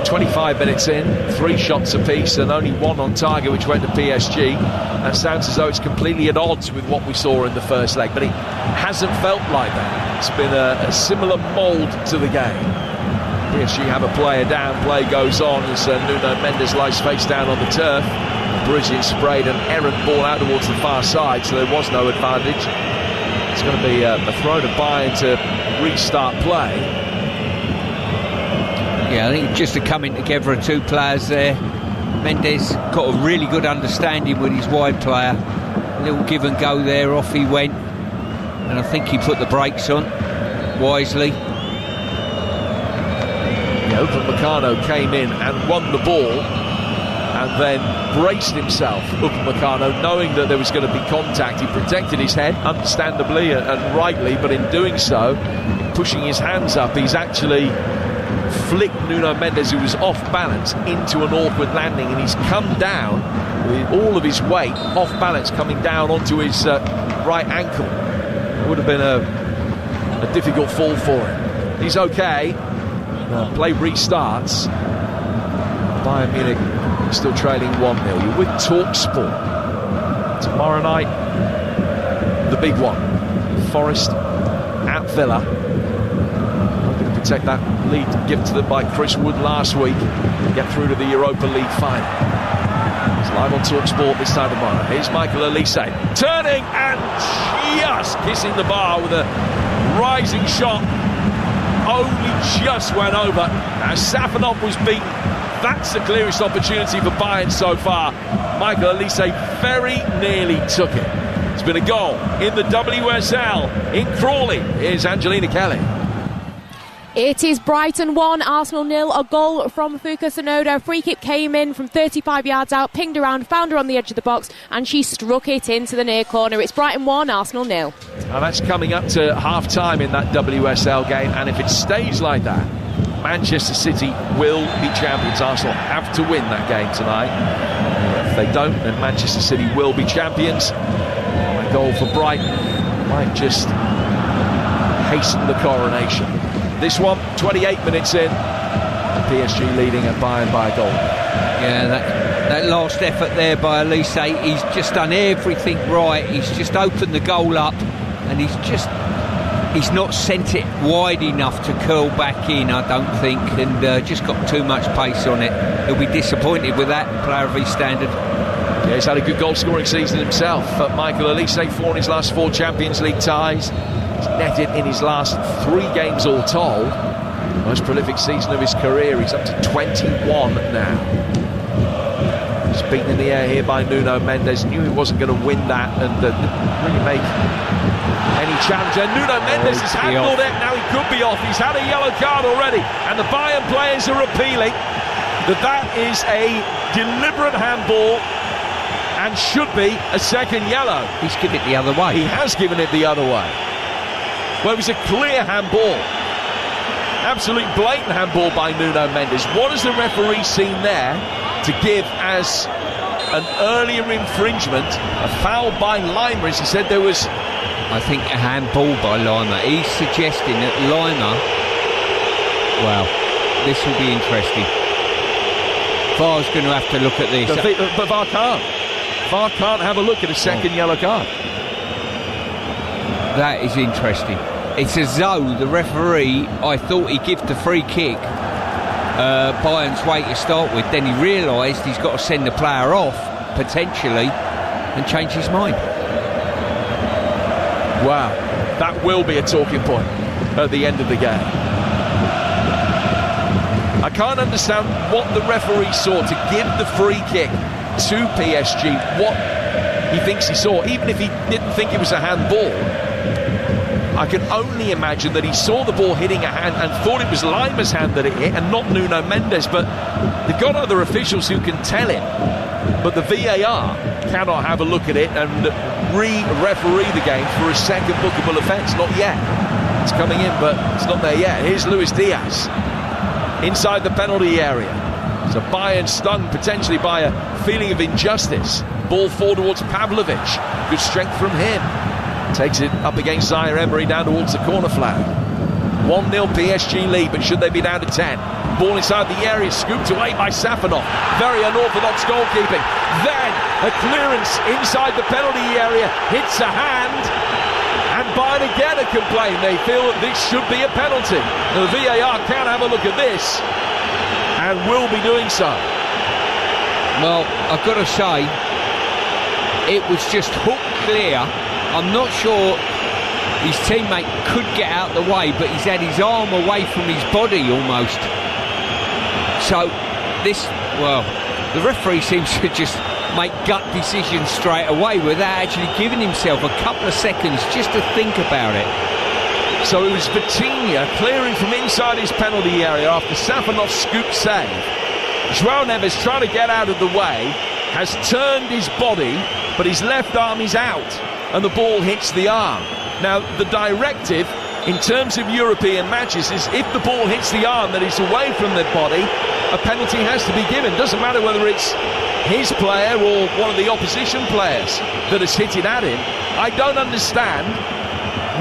25 minutes in, 3 shots apiece and only 1 on target, which went to PSG. That sounds as though it's completely at odds with what we saw in the first leg, but it hasn't felt like that. It's been a similar mould to the game. PSG have a player down, play goes on as Nuno Mendes lies face down on the turf. Parisian sprayed an errant ball out towards the far side, so there was no advantage. It's going to be a throw to Bayern to restart play. Yeah, I think just the coming together of 2 players there. Mendes got a really good understanding with his wide player. A little give and go there, off he went. And I think he put the brakes on wisely. Yeah, Upamecano came in and won the ball and then braced himself, Upamecano, knowing that there was going to be contact. He protected his head, understandably and rightly, but in doing so, pushing his hands up, he's actually flicked Nuno Mendes, who was off balance, into an awkward landing, and he's come down with all of his weight off balance, coming down onto his right ankle. It would have been a difficult fall for him. He's okay. Play restarts. Bayern Munich still trailing 1-0. You're with TalkSport. Tomorrow night, the big one. Forest at Villa. Hoping to protect that lead given to them by Chris Wood last week and get through to the Europa League final. It's live on TalkSport this time tomorrow. Here's Michael Elise turning and just kissing the bar with a rising shot. Only just went over as Safanov was beaten. That's the clearest opportunity for Bayern so far. Michael Elise very nearly took it. It's been a goal in the WSL in Crawley. Here's Angelina Kelly. It is Brighton 1, Arsenal 0. A goal from Fuka Tsunoda. Free kick came in from 35 yards out, pinged around, found her on the edge of the box, and she struck it into the near corner. It's Brighton 1, Arsenal 0. Now that's coming up to half-time in that WSL game, and if it stays like that, Manchester City will be champions. Arsenal have to win that game tonight. If they don't, then Manchester City will be champions. A goal for Brighton might just hasten the coronation. This one, 28 minutes in, PSG leading at Bayern by a goal. Yeah, that last effort there by Elise, he's just done everything right. He's just opened the goal up, and he's not sent it wide enough to curl back in, I don't think, and just got too much pace on it. He'll be disappointed with that, player of his standard. Yeah, he's had a good goal-scoring season himself. Michael Elise, 4 in his last 4 Champions League ties. He's netted in his last 3 games all told. Most prolific season of his career. He's up to 21 now. He's beaten in the air here by Nuno Mendes. Knew he wasn't going to win that and really make any challenge. And Nuno Mendes has handled it. Now he could be off. He's had a yellow card already. And the Bayern players are appealing that is a deliberate handball and should be a second yellow. He's given it the other way. He has given it the other way. Well, it was a clear handball. Absolute blatant handball by Nuno Mendes. What has the referee seen there to give as an earlier infringement, a foul by Lima, as he said there was... I think a handball by Lima. He's suggesting that Lima... Well, this will be interesting. VAR's going to have to look at this. But VAR can't. VAR can't have a look at a second yellow card. That is interesting. It's as though the referee, I thought he'd give the free kick Bayern's way to start with, then he realised he's got to send the player off, potentially, and change his mind. Wow, that will be a talking point at the end of the game. I can't understand what the referee saw to give the free kick to PSG, what he thinks he saw, even if he didn't think it was a handball. I can only imagine that he saw the ball hitting a hand and thought it was Lima's hand that it hit and not Nuno Mendes, but they've got other officials who can tell him. But the VAR cannot have a look at it and re-referee the game for a second bookable offence. Not yet. It's coming in, but it's not there yet. Here's Luis Diaz inside the penalty area. So Bayern stung potentially by a feeling of injustice. Ball forward towards Pavlovic. Good strength from him. Takes it up against Zaire Emery down towards the corner flag. 1-0 PSG lead, but should they be down to 10? Ball inside the area, scooped away by Safanov. Very unorthodox goalkeeping. Then a clearance inside the penalty area, hits a hand, and Bayern again a complaint. They feel that this should be a penalty. The VAR can have a look at this, and will be doing so. Well, I've got to say, it was just hook clear. I'm not sure his teammate could get out the way, but he's had his arm away from his body almost. So this, well, the referee seems to just make gut decisions straight away without actually giving himself a couple of seconds just to think about it. So it was Vitinha clearing from inside his penalty area after Safanov's scoop save. João Neves trying to get out of the way, has turned his body, but his left arm is out, and the ball hits the arm. Now, the directive in terms of European matches is if the ball hits the arm that is away from the body, a penalty has to be given. Doesn't matter whether it's his player or one of the opposition players that has hit it at him. I don't understand,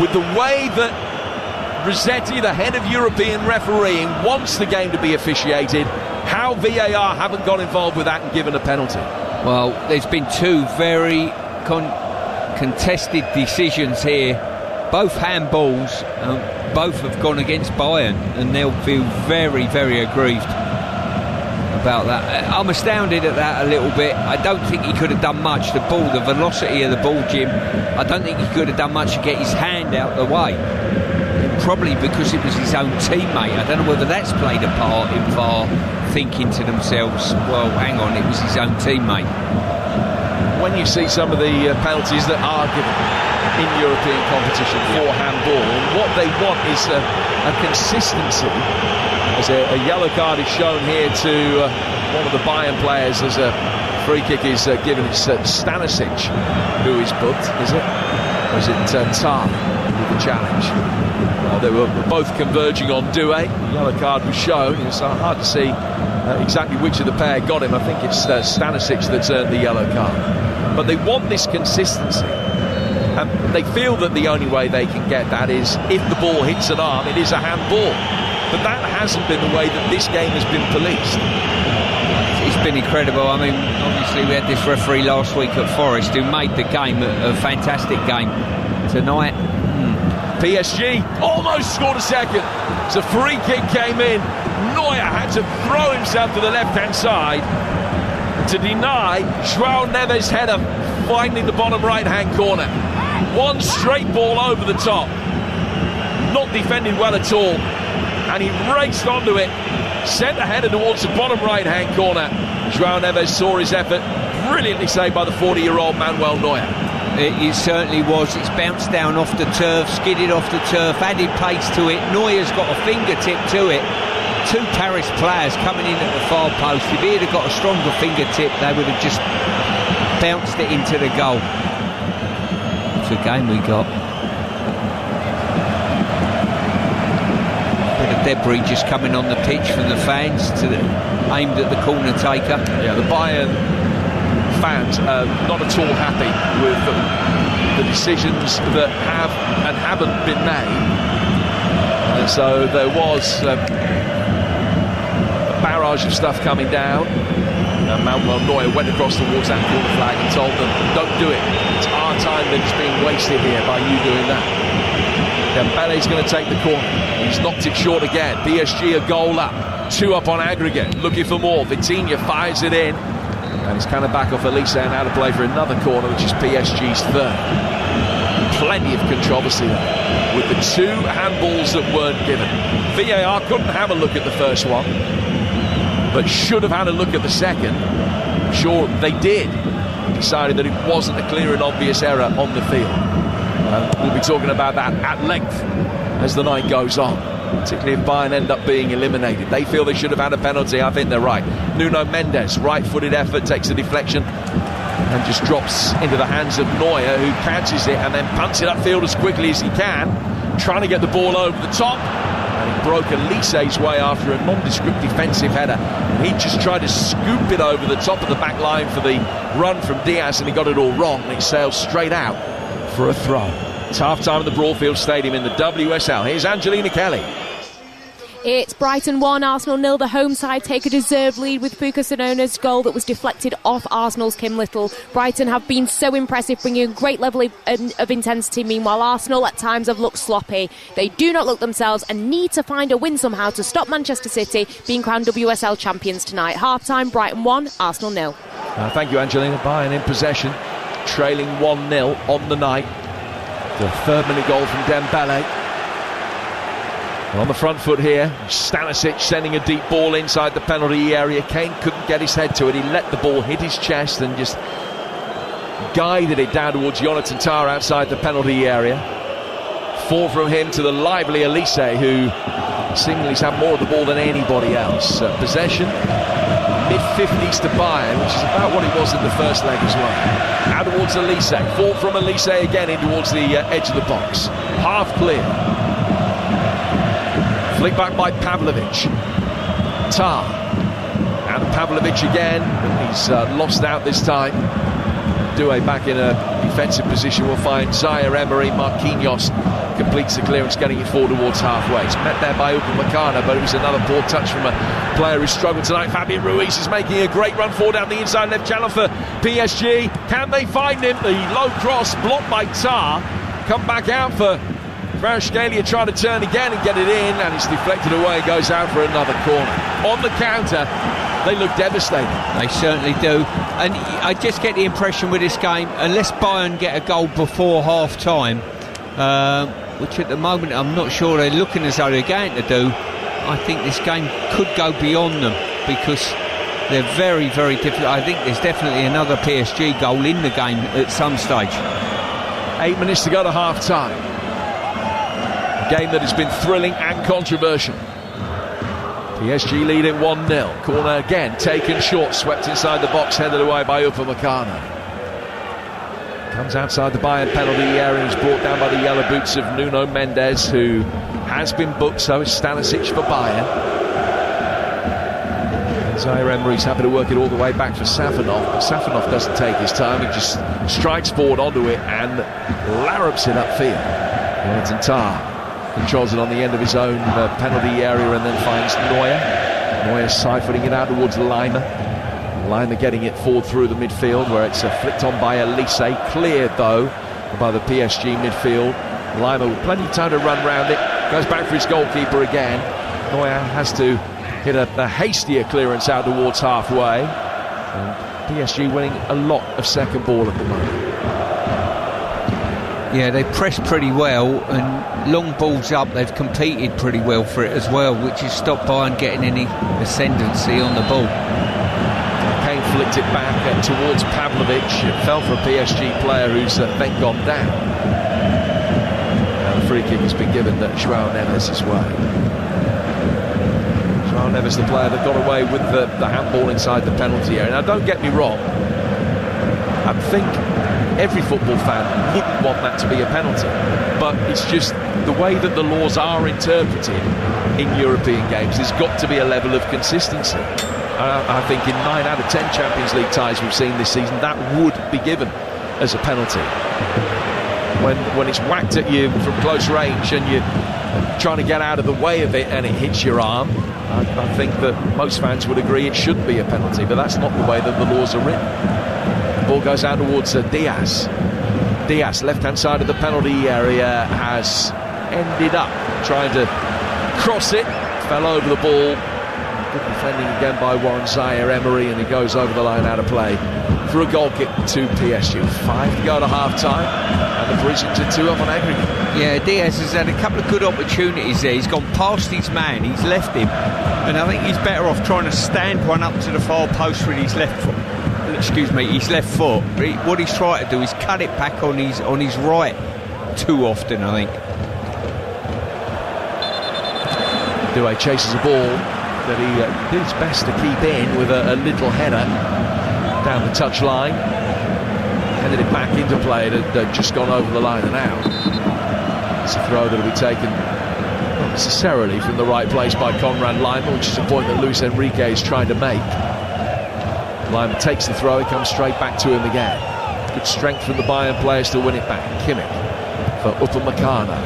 with the way that Rossetti, the head of European refereeing, wants the game to be officiated, how VAR haven't got involved with that and given a penalty. Well, there's been two very contested decisions here, both handballs, both have gone against Bayern, and they'll feel very, very aggrieved about that. I'm astounded at that a little bit. I don't think he could have done much. The ball, the velocity of the ball, Jim, I don't think he could have done much to get his hand out the way. Probably because it was his own teammate. I don't know whether that's played a part in VAR thinking to themselves, well, hang on, it was his own teammate. When you see some of the penalties that are given in European competition for handball, what they want is a consistency. As a yellow card is shown here to one of the Bayern players as a free kick is given. It's Stanisic who is booked, is it? Or is it Tar with the challenge? They were both converging on Doué. The yellow card was shown. It's hard to see exactly which of the pair got him. I think it's Stanisic that's earned the yellow card. But they want this consistency. And they feel that the only way they can get that is if the ball hits an arm, it is a handball. But that hasn't been the way that this game has been policed. It's been incredible. I mean, obviously we had this referee last week at Forest who made the game a fantastic game. Tonight, PSG almost scored a second. So free kick came in. Neuer had to throw himself to the left-hand side to deny João Neves' header, finding the bottom right-hand corner. One straight ball over the top. Not defended well at all. And he raced onto it, sent the header towards the bottom right-hand corner. João Neves saw his effort, brilliantly saved by the 40-year-old Manuel Neuer. It certainly was. It's bounced down off the turf, skidded off the turf, added pace to it. Neuer's got a fingertip to it. Two Paris players coming in at the far post. If he'd have got a stronger fingertip, they would have just bounced it into the goal. It's a game we got. Bit of debris just coming on the pitch from the fans aimed at the corner taker. Yeah, the Bayern fans are not at all happy with the decisions that have and haven't been made. So there was a barrage of stuff coming down. Manuel Neuer went across towards that corner flag and told them, don't do it. It's our time that's being wasted here by you doing that. Dembele's going to take the corner. He's knocked it short again. PSG a goal up. 2 up on aggregate. Looking for more. Vitinha fires it in. And he's kind of back off Elise and out of play for another corner, which is PSG's third. Plenty of controversy there, with the 2 handballs that weren't given. VAR couldn't have a look at the first one, but should have had a look at the second. I'm sure they did. Decided that it wasn't a clear and obvious error on the field. We'll be talking about that at length as the night goes on, particularly if Bayern end up being eliminated. They feel they should have had a penalty. I think they're right. Nuno Mendes, right-footed effort, takes a deflection and just drops into the hands of Neuer, who catches it and then punts it upfield as quickly as he can, trying to get the ball over the top. And he broke Elise's way after a nondescript defensive header. And he just tried to scoop it over the top of the back line for the run from Diaz, and he got it all wrong, and it sails straight out for a throw. It's half-time at the Broadfield Stadium in the WSL. Here's Angelina Kelly. It's Brighton 1, Arsenal 0. The home side take a deserved lead with Fuka Sonona's goal that was deflected off Arsenal's Kim Little. Brighton have been so impressive, bringing a great level of intensity. Meanwhile, Arsenal at times have looked sloppy. They do not look themselves and need to find a win somehow to stop Manchester City being crowned WSL champions tonight. Half-time, Brighton 1, Arsenal 0. Thank you, Angelina. Bayern in possession, trailing 1-0 on the night. The 3rd-minute goal from Dembele. On the front foot here, Stanisic sending a deep ball inside the penalty area. Kane couldn't get his head to it. He let the ball hit his chest and just guided it down towards Jonathan Tah outside the penalty area. 4 from him to the lively Elise, who seemingly has had more of the ball than anybody else. Possession, mid-50s to Bayern, which is about what it was in the first leg as well. Now towards Elise. 4 from Elise again in towards the edge of the box. Half clear. Flick back by Pavlovic. Tah. And Pavlovic again. He's lost out this time. Doué back in a defensive position. We'll find Zaire Emery. Marquinhos completes the clearance, getting it forward towards halfway. It's met there by Upamecano, but it was another poor touch from a player who struggled tonight. Fabian Ruiz is making a great run forward down the inside left channel for PSG. Can they find him? The low cross blocked by Tah. Come back out for Kvaratskhelia, trying to turn again and get it in, and it's deflected away, goes out for another corner. On the counter, they look devastated. They certainly do. And I just get the impression with this game, unless Bayern get a goal before half-time, which at the moment I'm not sure they're looking as though they're going to do, I think this game could go beyond them, because they're very, very difficult. I think there's definitely another PSG goal in the game at some stage. 8 minutes to go to half-time. Game that has been thrilling and controversial. PSG lead it 1-0. Corner again taken short, swept inside the box, headed away by Upamecano. Comes outside the Bayern penalty area and is brought down by the yellow boots of Nuno Mendes, who has been booked. So is Stanisic for Bayern. Zaire Emery's happy to work it all the way back for Safanov, but Safanov doesn't take his time. He just strikes forward onto it and larrups it upfield. Jonathan Tah controls it on the end of his own penalty area and then finds Neuer. Neuer siphoning it out towards Lima. Lima getting it forward through the midfield, where it's flicked on by Elise. Cleared though by the PSG midfield. Lima with plenty of time to run round it. Goes back for his goalkeeper again. Neuer has to hit a hastier clearance out towards halfway. And PSG winning a lot of second ball at the moment. Yeah, they pressed pretty well, and long balls up, they've competed pretty well for it as well, which has stopped Bayern getting any ascendancy on the ball. Kane flicked it back towards Pavlovic. It fell for a PSG player who's then gone down. And the free kick has been given João Neves' way. João Neves, the player that got away with the handball inside the penalty area. Now, don't get me wrong, I think every football fan wouldn't want that to be a penalty, but it's just the way that the laws are interpreted in European games. There's got to be a level of consistency. I think in 9 out of 10 Champions League ties we've seen this season, that would be given as a penalty. When it's whacked at you from close range and you're trying to get out of the way of it and it hits your arm, I think that most fans would agree it should be a penalty, but that's not the way that the laws are written. The ball goes out towards Diaz. Diaz, left-hand side of the penalty area, has ended up trying to cross it, fell over the ball. Good defending again by Warren Zaire-Emery, and he goes over the line out of play for a goal kick to PSG. 5 to go to half-time, and the Parisians are 2 up on aggregate. Yeah, Diaz has had a couple of good opportunities there. He's gone past his man, he's left him, and I think he's better off trying to stand one up to the far post with his left foot. His left foot. What he's trying to do is cut it back on his right too often, I think. Doué chases a ball that he did his best to keep in with a little header down the touchline. Headed it back into play. It had just gone over the line and out. It's a throw that will be taken not necessarily from the right place by Conrad Lima, which is a point that Luis Enrique is trying to make. Lima takes the throw, it comes straight back to him again. Good strength from the Bayern players to win it back. Kimmich for Upamecano,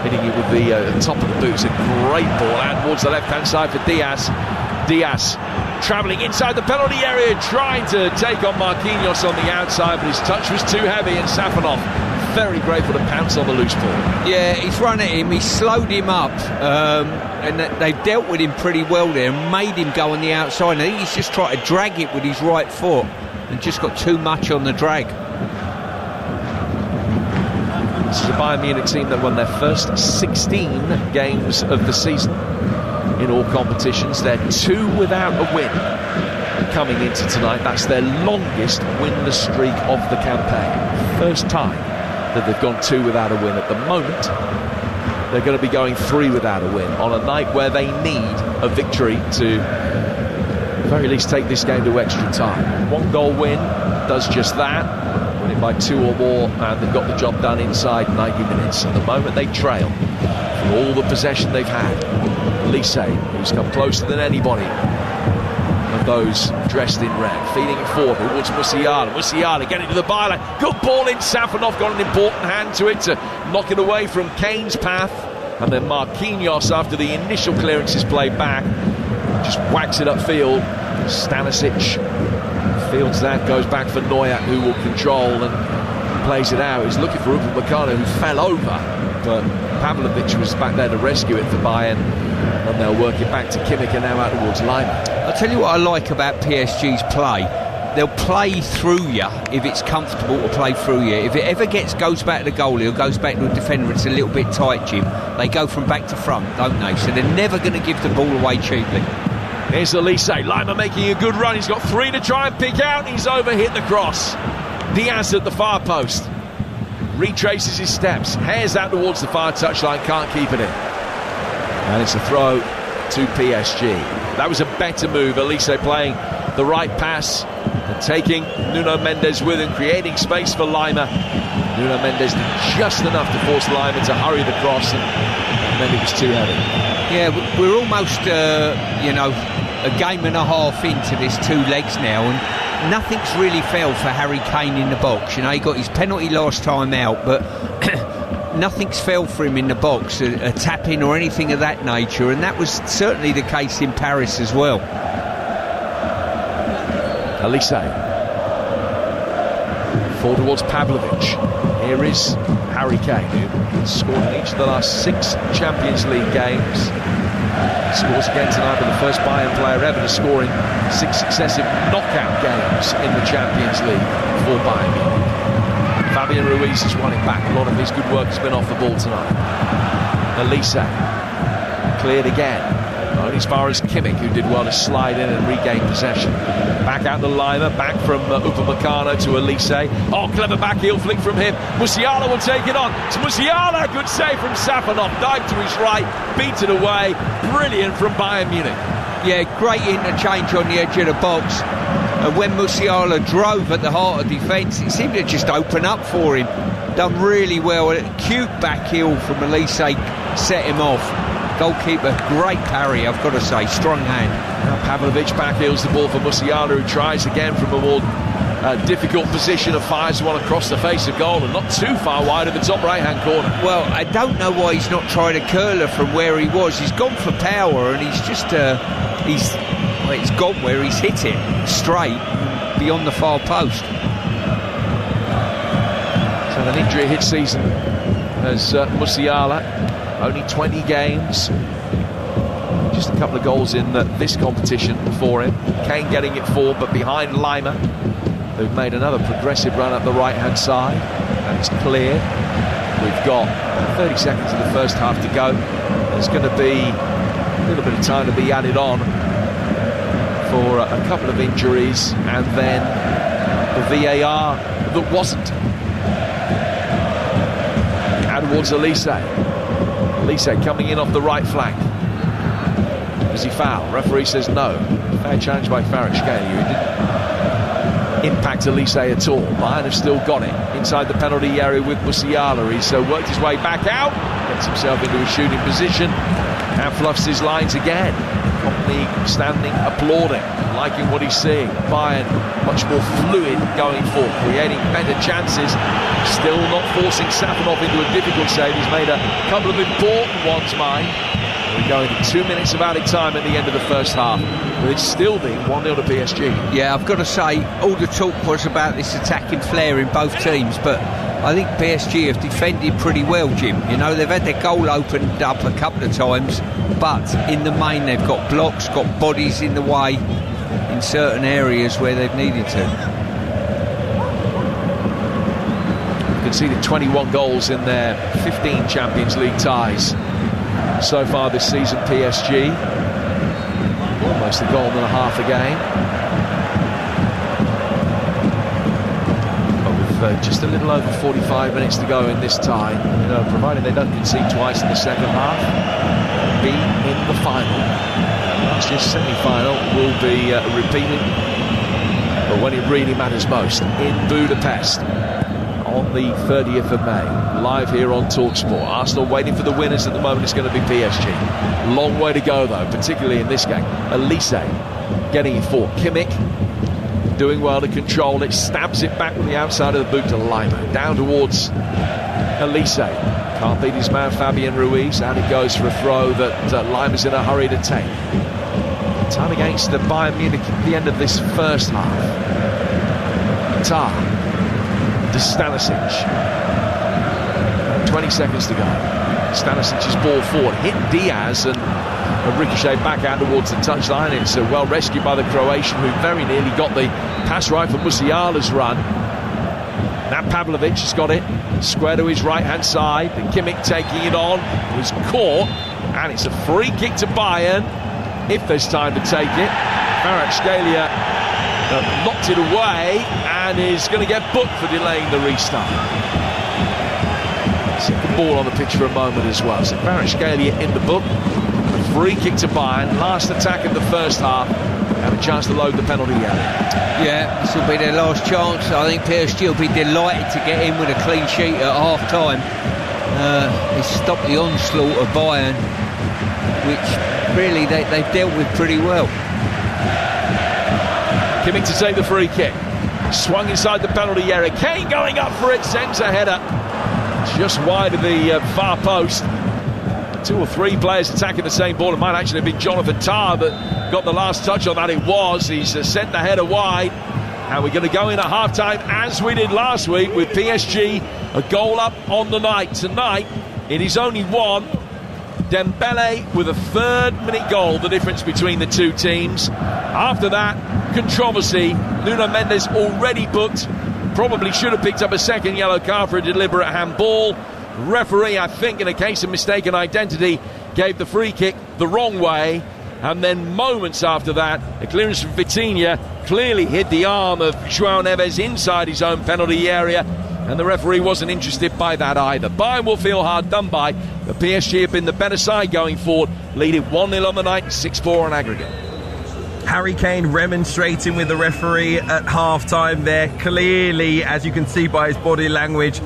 hitting it with the top of the boots. A great ball out towards the left-hand side for Diaz. Diaz travelling inside the penalty area, trying to take on Marquinhos on the outside, but his touch was too heavy, and Safanov very grateful to pounce on the loose ball. Yeah, he's run at him, he's slowed him up, and they've dealt with him pretty well there and made him go on the outside. I think he's just tried to drag it with his right foot and just got too much on the drag. This is a Bayern Munich team that won their first 16 games of the season in all competitions. They're 2 without a win coming into tonight. That's their longest winless streak of the campaign. First time that they've gone 2 without a win. At the moment, they're going to be going 3 without a win on a night where they need a victory to at the very least take this game to extra time. 1 goal win does just that, winning by 2 or more, and they've got the job done inside 90 minutes. At the moment, they trail from all the possession they've had. Lise, who's come closer than anybody of those dressed in red, feeding it forward towards Musiala. Musiala getting to the byline. Good ball in. Safanov got an important hand to it to knock it away from Kane's path. And then Marquinhos, after the initial clearance is played back, just whacks it upfield. Stanisic fields that, goes back for Neuer, who will control and plays it out. He's looking for Upamecano, who fell over, but Pavlovic was back there to rescue it for Bayern, and they'll work it back to Kimmich and now out towards Lima. I'll tell you what I like about PSG's play. They'll play through you if it's comfortable to play through you. If it ever goes back to the goalie or goes back to a defender, it's a little bit tight, Jim. They go from back to front, don't they? So they're never going to give the ball away cheaply. Here's Elise. Lima making a good run. He's got 3 to try and pick out. He's overhit the cross. Diaz at the far post. Retraces his steps. Hares out towards the far touchline. Can't keep it in. And it's a throw to PSG. That was a better move. Elise playing the right pass and taking Nuno Mendes with him, creating space for Lima. Nuno Mendes did just enough to force Lima to hurry the cross, and then it was too heavy. Yeah, we're almost, a game and a half into this 2 legs now, and nothing's really fell for Harry Kane in the box. You know, he got his penalty last time out, but nothing's fell for him in the box, a tap-in or anything of that nature, and that was certainly the case in Paris as well. Elise. Forward towards Pavlovic. Here is Harry Kane, who scored in each of the last 6 Champions League games. Scores again tonight, but the first Bayern player ever to score in 6 successive knockout games in the Champions League for Bayern Munich. Fabian Ruiz has won it back. A lot of his good work has been off the ball tonight. Elise cleared again. Only as far as Kimmich, who did well to slide in and regain possession. Back out the Lima, back from Upamecano to Elise. Oh, clever back heel flick from him. Musiala will take it on. It's Musiala, good save from Safanov. Dive to his right, beat it away. Brilliant from Bayern Munich. Yeah, great interchange on the edge of the box. And when Musiala drove at the heart of defence, it seemed to just open up for him. Done really well. A cute back heel from Elise set him off. Goalkeeper, great parry, I've got to say, strong hand. Now Pavlovic backheels the ball for Musiala, who tries again from a more difficult position and fires one across the face of goal and not too far wide of the top right-hand corner. Well, I don't know why he's not tried a curler from where he was. He's gone for power and he's just he's gone where he's hit it straight beyond the far post. So an injury hit season as Musiala. Only 20 games, just a couple of goals in this competition for him. Kane getting it forward, but behind Lima, who've made another progressive run up the right-hand side, and it's cleared. We've got 30 seconds of the first half to go. There's going to be a little bit of time to be added on for a couple of injuries, and then the VAR that wasn't. Out towards Elise. Elise coming in off the right flank. Does he foul? Referee says no. Fair challenge by Kvaratskhelia, who didn't impact Elise at all. Bayern have still got it inside the penalty area with Musiala. He's worked his way back out, gets himself into a shooting position, and fluffs his lines again. Company standing, applauding, liking what he's seeing. Bayern much more fluid going forward, creating better chances, still not forcing Safanov into a difficult save. He's made a couple of important ones, mind. We're going to 2 minutes of added time at the end of the first half, but it's still been 1-0 to PSG. Yeah, I've got to say, all the talk was about this attacking flair in both teams, but I think PSG have defended pretty well, Jim. You know, they've had their goal opened up a couple of times, but in the main they've got blocks, got bodies in the way in certain areas where they've needed to. Conceded 21 goals in their 15 Champions League ties so far this season, PSG. Almost a goal and a half a game. Just a little over 45 minutes to go in this tie. You know, provided they don't concede twice in the second half, be in the final. Last year's semi-final will be repeated, but when it really matters most, in Budapest on the 30th of May, live here on TalkSport. Arsenal waiting for the winners at the moment. It's going to be PSG. Long way to go though, particularly in this game. Elise getting it for Kimmich. Doing well to control it, stabs it back with the outside of the boot to Lima. Down towards Elise. Can't beat his man Fabian Ruiz. Out it goes for a throw that Lima's in a hurry to take. Time against the Bayern Munich at the end of this first half. Tar to Stanisic. 20 seconds to go. Stanisic's ball forward, hit Diaz and a ricochet back out towards the touchline. It's well rescued by the Croatian, who very nearly got the pass right for Musiala's run. Now Pavlovic has got it, square to his right-hand side. And Kimmich taking it on, was caught, and it's a free kick to Bayern, if there's time to take it. Kvaratskhelia knocked it away and is going to get booked for delaying the restart. Second ball on the pitch for a moment as well. So Kvaratskhelia in the book. Free kick to Bayern, last attack of the first half, and a chance to load the penalty area. Yeah, this will be their last chance. I think PSG will be delighted to get in with a clean sheet at half-time. They stopped the onslaught of Bayern, which really they've dealt with pretty well. Kimmich to take the free kick. Swung inside the penalty area. Kane going up for it, sends a header just wide of the far post. 2 or 3 players attacking the same ball. It might actually have been Jonathan Tah that got the last touch on that. It was. He's sent the header wide. And we're going to go in at half-time, as we did last week, with PSG a goal up on the night. Tonight, it is only 1 Dembele with a 3rd-minute goal, the difference between the two teams. After that, controversy. Nuno Mendes already booked. Probably should have picked up a second yellow card for a deliberate handball. Referee, I think, in a case of mistaken identity, gave the free kick the wrong way. And then moments after that, a clearance from Vitinha clearly hit the arm of João Neves inside his own penalty area. And the referee wasn't interested by that either. Bayern will feel hard done by, but PSG have been the better side going forward, leading 1-0 on the night, 6-4 on aggregate. Harry Kane remonstrating with the referee at half-time there. Clearly, as you can see by his body language,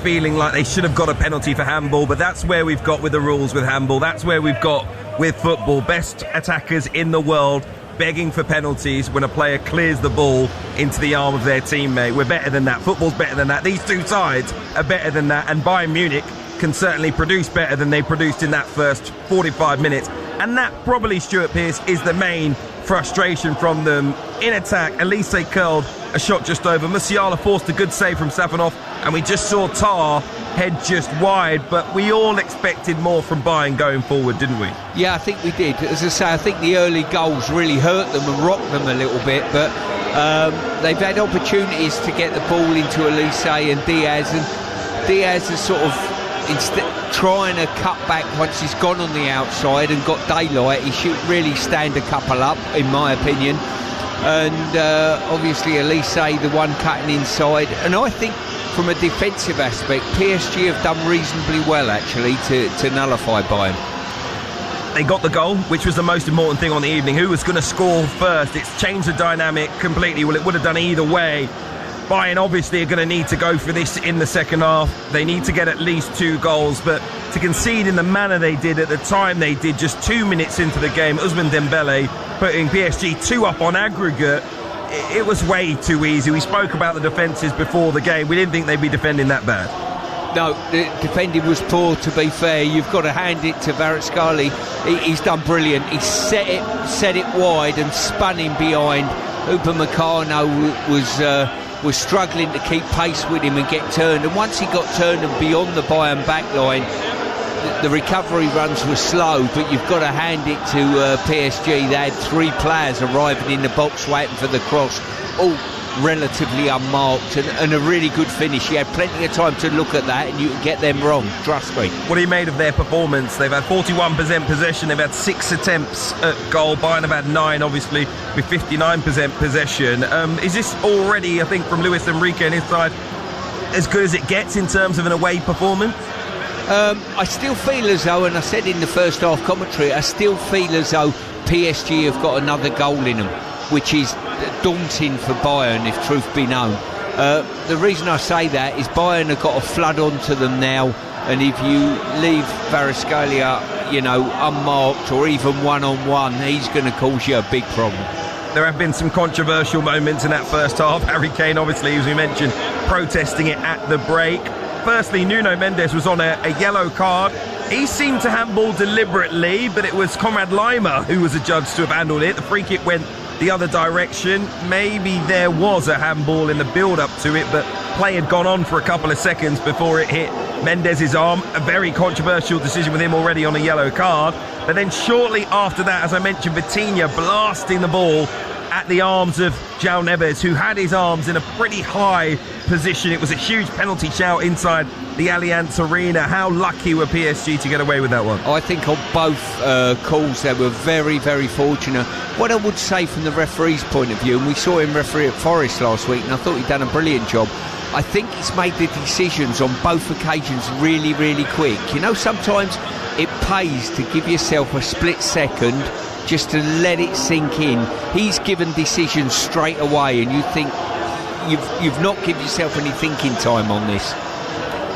feeling like they should have got a penalty for handball. But that's where we've got with the rules with handball. That's where we've got with football. Best attackers in the world begging for penalties when a player clears the ball into the arm of their teammate. We're better than that. Football's better than that. These two sides are better than that. And Bayern Munich can certainly produce better than they produced in that first 45 minutes. And that probably, Stuart Pearce, is the main frustration from them. In attack, Elise curled a shot just over. Musiala forced a good save from Safanov, and we just saw Tar head just wide, but we all expected more from Bayern going forward, didn't we? Yeah, I think we did. As I say, I think the early goals really hurt them and rocked them a little bit, but they've had opportunities to get the ball into Elise and Diaz has sort of, instead trying to cut back once he's gone on the outside and got daylight, he should really stand a couple up, in my opinion. And obviously Elise, the one cutting inside. And I think from a defensive aspect, PSG have done reasonably well, actually, to nullify Bayern. They got the goal, which was the most important thing on the evening. Who was going to score first? It's changed the dynamic completely. Well, it would have done either way. Bayern obviously are going to need to go for this in the second half. They need to get at least 2 goals, but to concede in the manner they did at the time they did, just 2 minutes into the game, Ousmane Dembele putting PSG 2 up on aggregate, it was way too easy. We spoke about the defences before the game. We didn't think they'd be defending that bad. No, the defending was poor, to be fair. You've got to hand it to Kvaratskhelia. He's done brilliant. He set it wide and spun him behind. Upamecano was struggling to keep pace with him and get turned, and once he got turned and beyond the Bayern backline, the recovery runs were slow, but you've got to hand it to PSG. They had 3 players arriving in the box waiting for the cross, all relatively unmarked, and a really good finish. You had plenty of time to look at that, and you can get them wrong, trust me. What do you made of their performance? They've had 41% possession, they've had 6 attempts at goal. Bayern have had 9, obviously, with 59% possession. Is this already, I think, from Luis Enrique and his side, as good as it gets in terms of an away performance? I still feel as though, and I said in the first half commentary, I still feel as though PSG have got another goal in them, which is daunting for Bayern, if truth be known. The reason I say that is Bayern have got a flood onto them now, and if you leave Kvaratskhelia, unmarked or even one-on-one, he's going to cause you a big problem. There have been some controversial moments in that first half. Harry Kane, obviously, as we mentioned, protesting it at the break. Firstly, Nuno Mendes was on a yellow card. He seemed to handball deliberately, but it was Conrad Lima who was adjudged to have handled it. The free kick went the other direction. Maybe there was a handball in the build-up to it, but play had gone on for a couple of seconds before it hit Mendes' arm. A very controversial decision with him already on a yellow card. But then shortly after that, as I mentioned, Vitinha blasting the ball at the arms of João Neves, who had his arms in a pretty high position. It was a huge penalty shout inside the Allianz Arena. How lucky were PSG to get away with that one? I think on both calls they were very, very fortunate. What I would say from the referee's point of view, and we saw him referee at Forest last week, and I thought he'd done a brilliant job, I think he's made the decisions on both occasions really, really quick. Sometimes it pays to give yourself a split second just to let it sink in. He's given decisions straight away, and you think you've not given yourself any thinking time on this.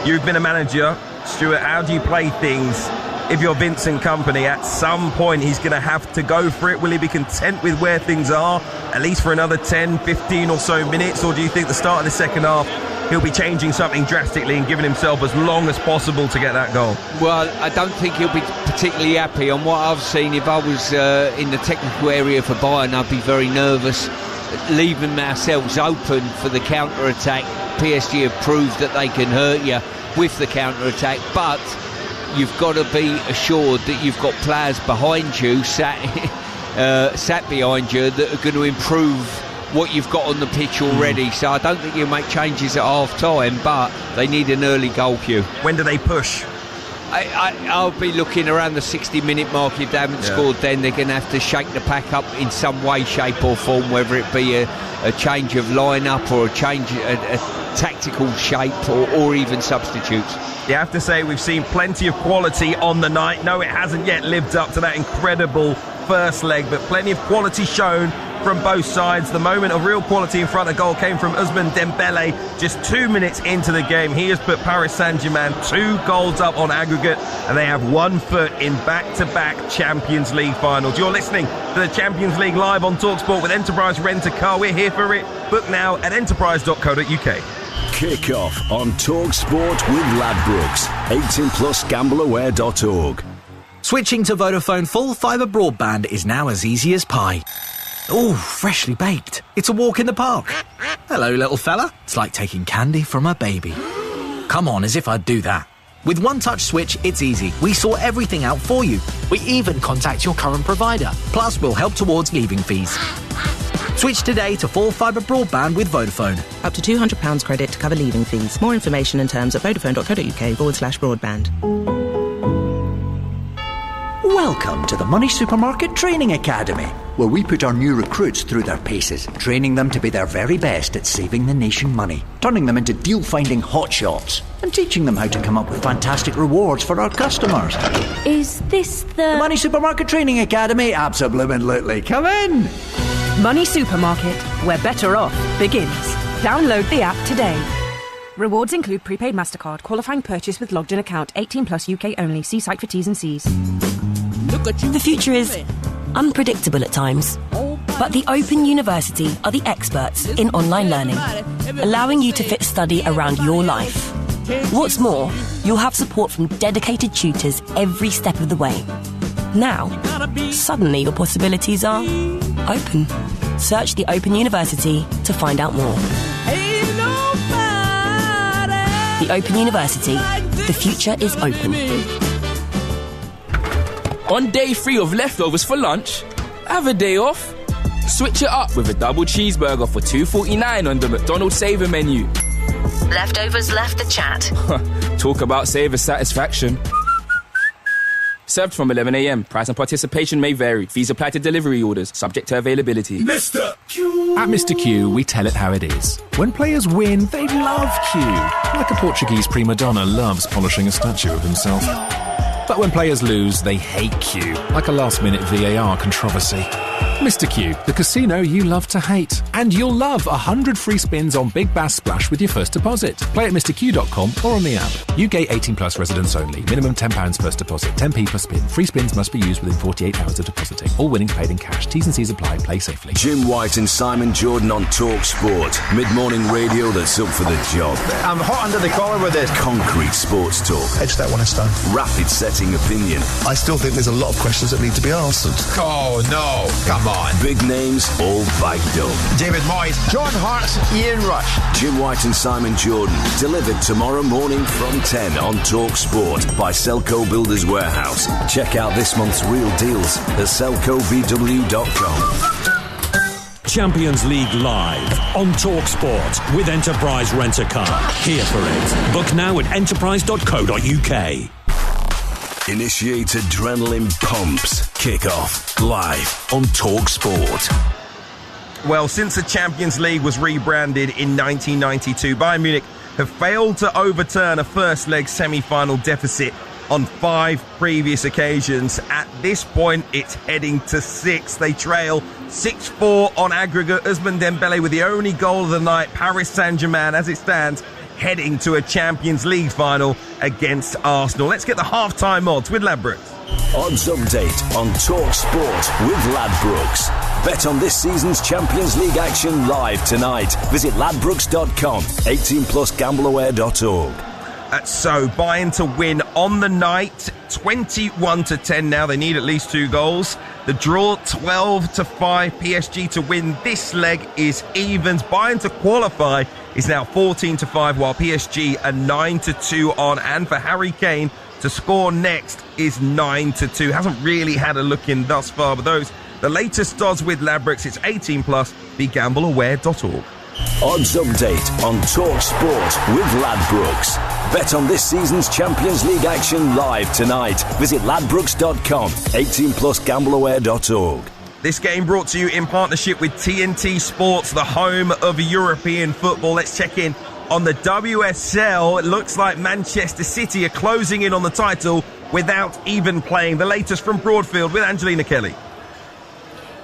You've been a manager, Stuart. How do you play things if you're Vincent Kompany? At some point he's going to have to go for it. Will he be content with where things are, at least for another 10, 15 or so minutes? Or do you think the start of the second half he'll be changing something drastically and giving himself as long as possible to get that goal? Well, I don't think he'll be particularly happy. On what I've seen, if I was in the technical area for Bayern, I'd be very nervous, leaving ourselves open for the counter-attack. PSG have proved that they can hurt you with the counter-attack, but you've got to be assured that you've got players behind you, sat behind you, that are going to improve what you've got on the pitch already. So I don't think you'll make changes at half-time, but they need an early goal cue. When do they push? I'll be looking around the 60-minute mark. If they haven't scored, then they're going to have to shake the pack up in some way, shape or form, whether it be a change of line-up or a tactical shape or even substitutes. You have to say we've seen plenty of quality on the night. No, it hasn't yet lived up to that incredible first leg, but plenty of quality shown from both sides. The moment of real quality in front of goal came from Ousmane Dembele just 2 minutes into the game. He has put Paris Saint-Germain 2 goals up on aggregate, and they have 1 foot in back-to-back Champions League finals. You're listening to the Champions League live on TalkSport with Enterprise Rent-A-Car. We're here for it. Book now at enterprise.co.uk. Kickoff on TalkSport with Ladbrokes. 18+ gambleaware.org. Switching to Vodafone full fibre broadband is now as easy as pie. Ooh, freshly baked. It's a walk in the park. Hello, little fella. It's like taking candy from a baby. Come on, as if I'd do that. With One Touch Switch, it's easy. We sort everything out for you. We even contact your current provider. Plus, we'll help towards leaving fees. Switch today to full fibre broadband with Vodafone. Up to £200 credit to cover leaving fees. More information and terms at vodafone.co.uk/broadband. Welcome to the Money Supermarket Training Academy, where we put our new recruits through their paces, training them to be their very best at saving the nation money, turning them into deal-finding hotshots, and teaching them how to come up with fantastic rewards for our customers. Is this the Money Supermarket Training Academy? Absolutely. Come in! Money Supermarket, where better off begins. Download the app today. Rewards include prepaid MasterCard, qualifying purchase with logged-in account, 18+ UK only. See site for T's and C's. The future is unpredictable at times, but the Open University are the experts in online learning, allowing you to fit study around your life. What's more, you'll have support from dedicated tutors every step of the way. Now, suddenly your possibilities are open. Search the Open University to find out more. The Open University. The future is open. On day 3 of leftovers for lunch, have a day off. Switch it up with a double cheeseburger for $2.49 on the McDonald's Saver menu. Leftovers left the chat. Talk about Saver satisfaction. Served from 11 a.m. Price and participation may vary. Fees apply to delivery orders, subject to availability. Mr. Q. At Mr. Q, we tell it how it is. When players win, they love Q. Like a Portuguese prima donna loves polishing a statue of himself. But when players lose, they hate Q. Like a last-minute VAR controversy. Mr. Q, the casino you love to hate. And you'll love 100 free spins on Big Bass Splash with your first deposit. Play at mrq.com or on the app. UK 18+ residents only. Minimum £10 first deposit. 10p per spin. Free spins must be used within 48 hours of depositing. All winnings paid in cash. T's and C's apply. Play safely. Jim White and Simon Jordan on Talk Sport. Mid-morning radio that's up for the job. I'm hot under the collar with this. Concrete sports talk. Edge that one in stone. Rapid setting opinion. I still think there's a lot of questions that need to be answered. Oh, no. Come on. Big names all backed up. David Moyes, John Hart, Ian Rush. Jim White and Simon Jordan. Delivered tomorrow morning from 10 on Talk Sport by Selco Builders Warehouse. Check out this month's real deals at selcovw.com. Champions League live on TalkSport with Enterprise Rent-A-Car. Here for it. Book now at enterprise.co.uk. Initiate adrenaline pumps. Kickoff live on TalkSport. Well, since the Champions League was rebranded in 1992, Bayern Munich have failed to overturn a first leg semi-final deficit on 5 previous occasions. At this point, it's heading to 6. They trail 6-4 on aggregate. Ousmane Dembele with the only goal of the night. Paris Saint-Germain, as it stands, heading to a Champions League final against Arsenal. Let's get the half-time odds with Ladbrokes. Odds update on Talk Sport with Ladbrokes. Bet on this season's Champions League action live tonight. Visit ladbrokes.com. 18+ gambleaware.org. So Bayern to win on the night, 21-10 now. They need at least 2 goals. The draw, 12-5. PSG to win this leg is evens. Bayern to qualify is now 14-5, while PSG are 9-2 on. And for Harry Kane To score next is 9-2. Hasn't really had a look in thus far, but the latest odds with Ladbrokes. It's 18+. BeGambleAware.org. Odds update on Talk Sport with Ladbrokes. Bet on this season's Champions League action live tonight. Visit ladbrokes.com. 18+ gambleaware.org. This game brought to you in partnership with TNT Sports, the home of European football. Let's check in on the WSL. It looks like Manchester City are closing in on the title without even playing. The latest from Broadfield with Angelina Kelly.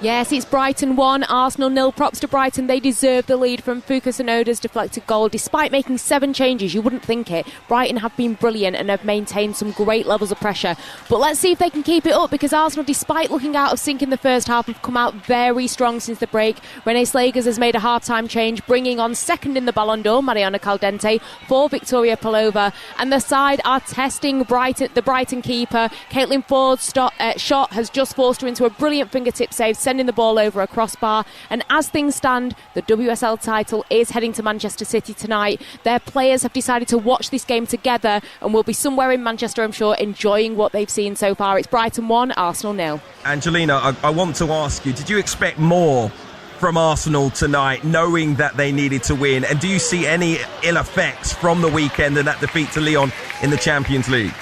Yes, it's Brighton 1, Arsenal 0. Props to Brighton. They deserve the lead from Fuka Tsunoda's deflected goal. Despite making 7 changes, you wouldn't think it. Brighton have been brilliant and have maintained some great levels of pressure. But let's see if they can keep it up, because Arsenal, despite looking out of sync in the first half, have come out very strong since the break. Renée Slagers has made a half-time change, bringing on second in the Ballon d'Or, Mariana Caldente, for Victoria Pelova. And the side are testing the Brighton keeper. Caitlin Ford's shot has just forced her into a brilliant fingertip save, sending the ball over a crossbar. And as things stand, the WSL title is heading to Manchester City tonight. Their players have decided to watch this game together and will be somewhere in Manchester, I'm sure, enjoying what they've seen so far. It's Brighton 1, Arsenal 0. Angelina, I want to ask you, did you expect more from Arsenal tonight, knowing that they needed to win? And do you see any ill effects from the weekend and that defeat to Lyon in the Champions League?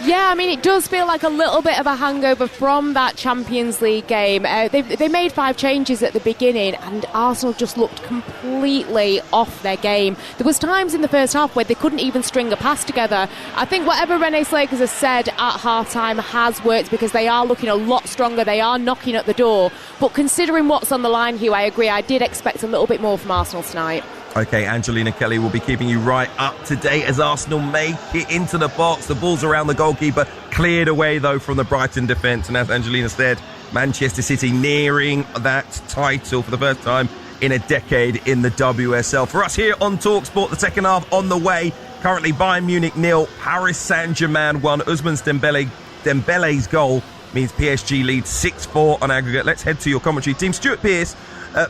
Yeah, I mean, it does feel like a little bit of a hangover from that Champions League game. They made 5 changes at the beginning and Arsenal just looked completely off their game. There was times in the first half where they couldn't even string a pass together. I think whatever Renée Slagers has said at half-time has worked, because they are looking a lot stronger. They are knocking at the door. But considering what's on the line, Hugh, I agree. I did expect a little bit more from Arsenal tonight. OK, Angelina Kelly will be keeping you right up to date as Arsenal make it into the box. The ball's around the goalkeeper, cleared away, though, from the Brighton defence. And as Angelina said, Manchester City nearing that title for the first time in a decade in the WSL. For us here on TalkSport, the second half on the way. Currently, Bayern Munich 0, Paris Saint-Germain 1. Ousmane Dembele's goal means PSG leads 6-4 on aggregate. Let's head to your commentary team. Stuart Pearce.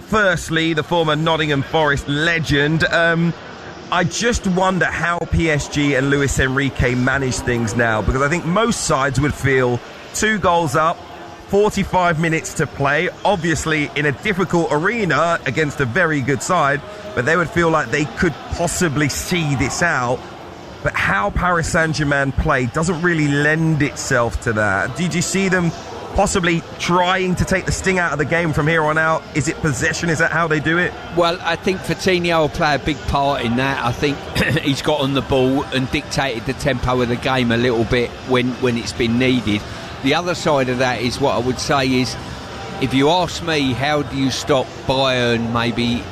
Firstly, the former Nottingham Forest legend. I just wonder how PSG and Luis Enrique manage things now, because I think most sides would feel 2 goals up, 45 minutes to play, obviously in a difficult arena against a very good side, but they would feel like they could possibly see this out. But how Paris Saint-Germain play doesn't really lend itself to that. Did you see them possibly trying to take the sting out of the game from here on out? Is it possession? Is that how they do it? Well, I think Coutinho will play a big part in that. I think he's got on the ball and dictated the tempo of the game a little bit when it's been needed. The other side of that is, what I would say is, if you ask me, how do you stop Bayern maybe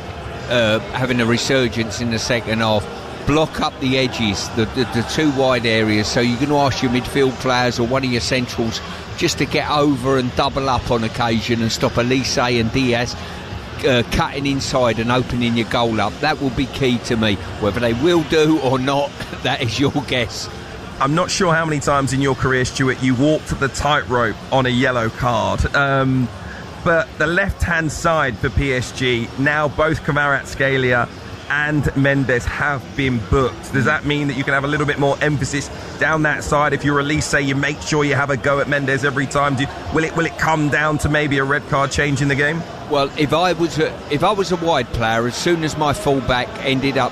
having a resurgence in the second half? Block up the edges, the 2 wide areas, so you can ask your midfield players or one of your centrals just to get over and double up on occasion and stop Elise and Diaz cutting inside and opening your goal up. That will be key to me. Whether they will do or not, that is your guess. I'm not sure how many times in your career, Stuart, you walked the tightrope on a yellow card. But the left-hand side for PSG, now both Kvaratskhelia and Mendes have been booked. Does that mean that you can have a little bit more emphasis down that side? If you release, say, you make sure you have a go at Mendes every time. Will it come down to maybe a red card change in the game? Well, if I was a wide player, as soon as my fullback ended up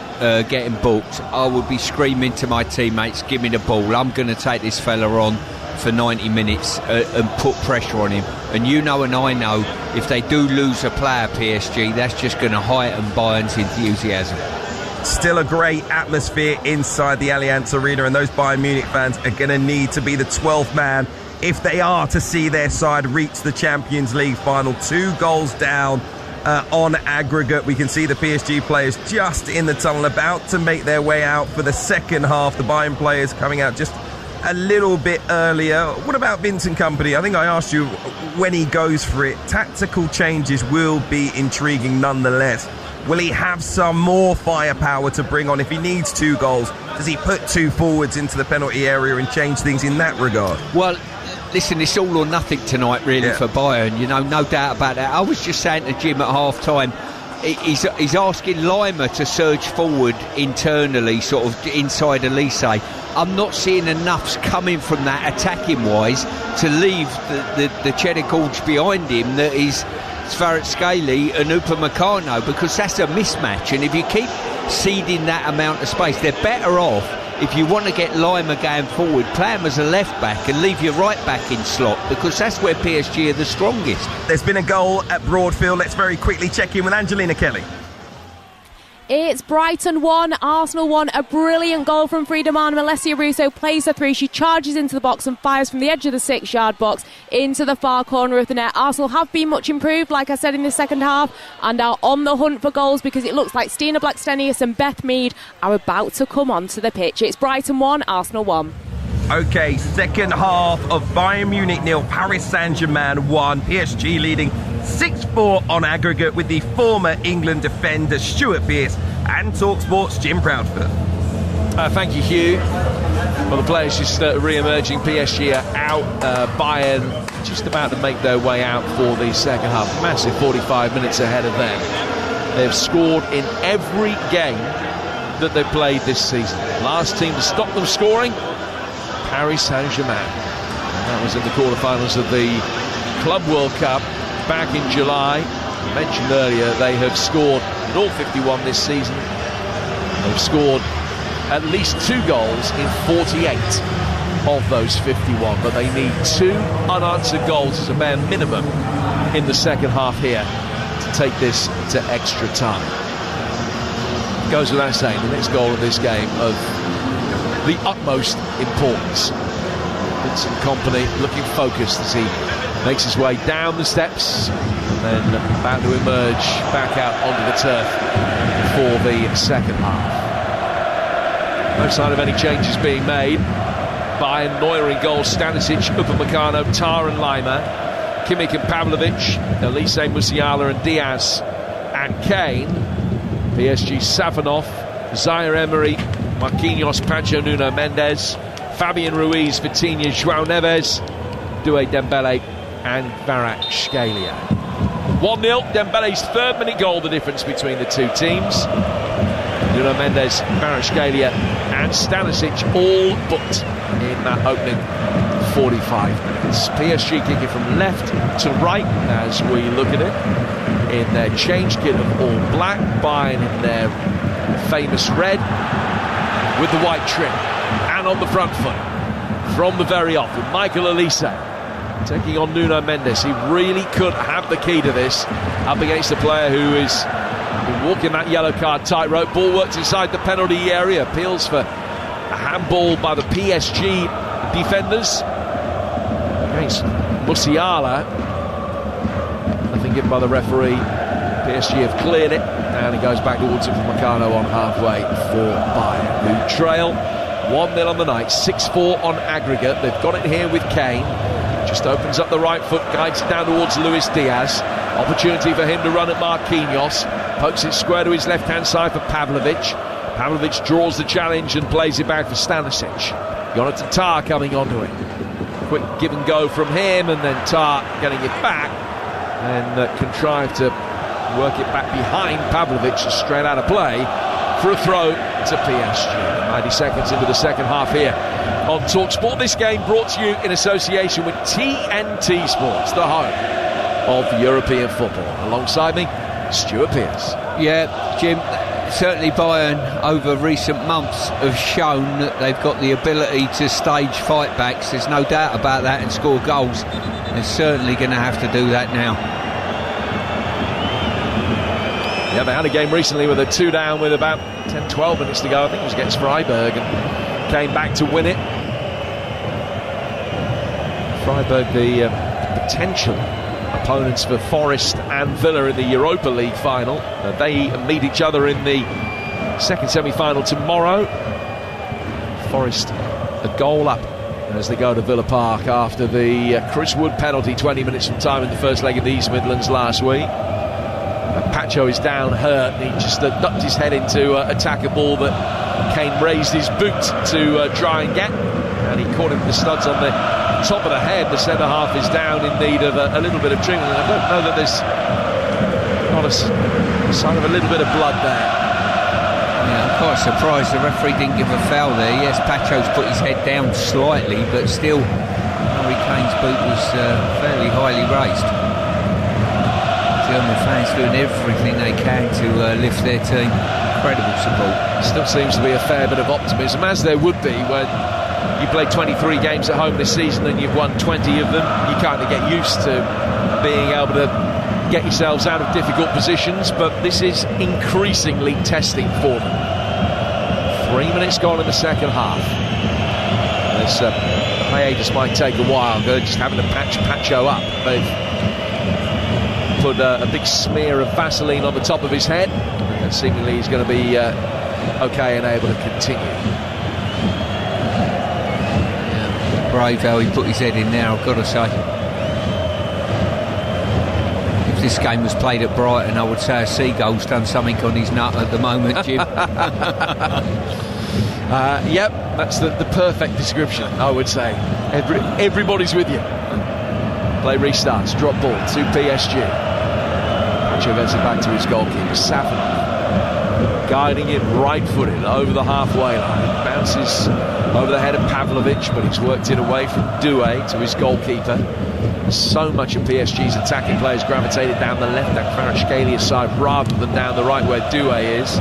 getting booked, I would be screaming to my teammates, "Give me the ball! I'm going to take this fella on for 90 minutes and put pressure on him." And you know, and I know, if they do lose a player, PSG, that's just going to heighten Bayern's enthusiasm. Still a great atmosphere inside the Allianz Arena, and those Bayern Munich fans are going to need to be the 12th man if they are to see their side reach the Champions League final. 2 goals down on aggregate. We can see the PSG players just in the tunnel, about to make their way out for the second half. The Bayern players coming out just a little bit earlier. What about Vincent Kompany? I think I asked you when he goes for it. Tactical changes will be intriguing nonetheless. Will he have some more firepower to bring on if he needs 2 goals? Does he put 2 forwards into the penalty area and change things in that regard? Well, listen, it's all or nothing tonight, really, for Bayern. You know, no doubt about that. I was just saying to Jim at half-time, he's asking Lima to surge forward internally, sort of inside Elise. I'm not seeing enough's coming from that attacking wise to leave the Cheddar Gorge behind him that is Kvaratskhelia and Upamecano, because that's a mismatch. And if you keep ceding that amount of space, they're better off, if you want to get Lima going forward, play him as a left back and leave your right back in slot, because that's where PSG are the strongest. There's been a goal at Broadfield. Let's very quickly check in with Angelina Kelly. It's Brighton 1, Arsenal 1. A brilliant goal from Friedemann. Alessia Russo plays the through. She charges into the box and fires from the edge of the 6-yard box into the far corner of the net. Arsenal have been much improved, like I said, in the second half, and are on the hunt for goals, because it looks like Stina Blackstenius and Beth Mead are about to come onto the pitch. It's Brighton 1, Arsenal 1. OK, second half of Bayern Munich 0, Paris Saint-Germain 1. PSG leading 6-4 on aggregate, with the former England defender Stuart Pearce and TalkSport's Jim Proudfoot. Thank you, Hugh. Well, the players just re-emerging. PSG are out. Bayern just about to make their way out for the second half. Massive 45 minutes ahead of them. They've scored in every game that they've played this season. Last team to stop them scoring, Paris Saint-Germain. That was in the quarterfinals of the Club World Cup back in July. I mentioned earlier they have scored in all 51 this season. They've scored at least 2 goals in 48 of those 51, but they need 2 unanswered goals as a bare minimum in the second half here to take this to extra time. Goes without saying, the next goal of this game of the utmost importance. Vincent Kompany looking focused as he makes his way down the steps and then about to emerge back out onto the turf for the second half. No sign of any changes being made. Bayern, Neuer in goal, Stanisic, Upamecano, Tar and Lima, Kimmich and Pavlovic, Elise Musiala and Diaz and Kane. PSG Safanov, Zaire Emery, Marquinhos, Pancho, Nuno Mendes, Fabian Ruiz, Vitinha, João Neves, Doué Dembélé and Kvaratskhelia. 1-0, Dembele's 3rd minute goal, the difference between the two teams. Nuno Mendes, Kvaratskhelia and Stanisic all booked in that opening 45 minutes. PSG kicking from left to right as we look at it in their change kit of all black, Bayern in their famous red with the white trim, and on the front foot from the very off with Michael Elise taking on Nuno Mendes. He really could have the key to this up against a player who is walking that yellow card tightrope. Ball worked inside the penalty area, appeals for a handball by the PSG defenders against Musiala. Nothing given by the referee. PSG have cleared it, and it goes back towards Upamecano on halfway for Bayern, who trail 1-0 on the night, 6-4 on aggregate. They've got it here with Kane. Just opens up the right foot, guides it down towards Luis Diaz. Opportunity for him to run at Marquinhos. Pokes it square to his left-hand side for Pavlovic. Pavlovic draws the challenge and plays it back for Stanisic. Jonathan Tah coming onto it. Quick give and go from him, and then Tah getting it back and contrived to work it back behind Pavlovic, straight out of play for a throw to PSG. 90 seconds into the second half here on TalkSport. This game brought to you in association with TNT Sports, the home of European football. Alongside me, Stuart Pearce. Yeah, Jim, certainly Bayern over recent months have shown that they've got the ability to stage fight backs. There's no doubt about that, and score goals. They're certainly going to have to do that now. Yeah, they had a game recently with a 2 down with about 10-12 minutes to go. I think it was against Freiburg, and came back to win it. Freiburg, the potential opponents for Forest and Villa in the Europa League final. They meet each other in the second semi-final tomorrow. Forest a goal up as they go to Villa Park after the Chris Wood penalty 20 minutes from time in the first leg of the East Midlands last week. Pacho is down hurt, and he just ducked his head in to attack a ball that Kane raised his boot to try and get, and he caught him with the studs on the top of the head. The centre half is down in need of a little bit of treatment. I don't know that there's not Sign of a little bit of blood there. Yeah, I'm quite surprised the referee didn't give a foul there. Yes, Pacho's put his head down slightly, but still, Harry Kane's boot was fairly highly raised. German fans doing everything they can to lift their team. Incredible support. Still seems to be a fair bit of optimism, as there would be when you played 23 games at home this season and you've won 20 of them. You kind of get used to being able to get yourselves out of difficult positions, but this is increasingly testing for them. 3 minutes gone in the second half. This hiatus might take a while. They're just having to patch Pacho up. They've put a big smear of Vaseline on the top of his head, and seemingly he's going to be okay and able to continue. Yeah, brave how he put his head in there, I've got to say. If this game was played at Brighton, I would say a seagull's done something on his nut at the moment, Jim. Yep, that's the perfect description, I would say. Everybody's with you. Play restarts, drop ball to PSG. Pacho gets it back to his goalkeeper, Safanov. Guiding him right-footed over the halfway line. Bounces over the head of Pavlovic, but he's worked it away from Doué to his goalkeeper. So much of PSG's attacking players gravitated down the left, that Kvaratskhelia side, rather than down the right where Doué is.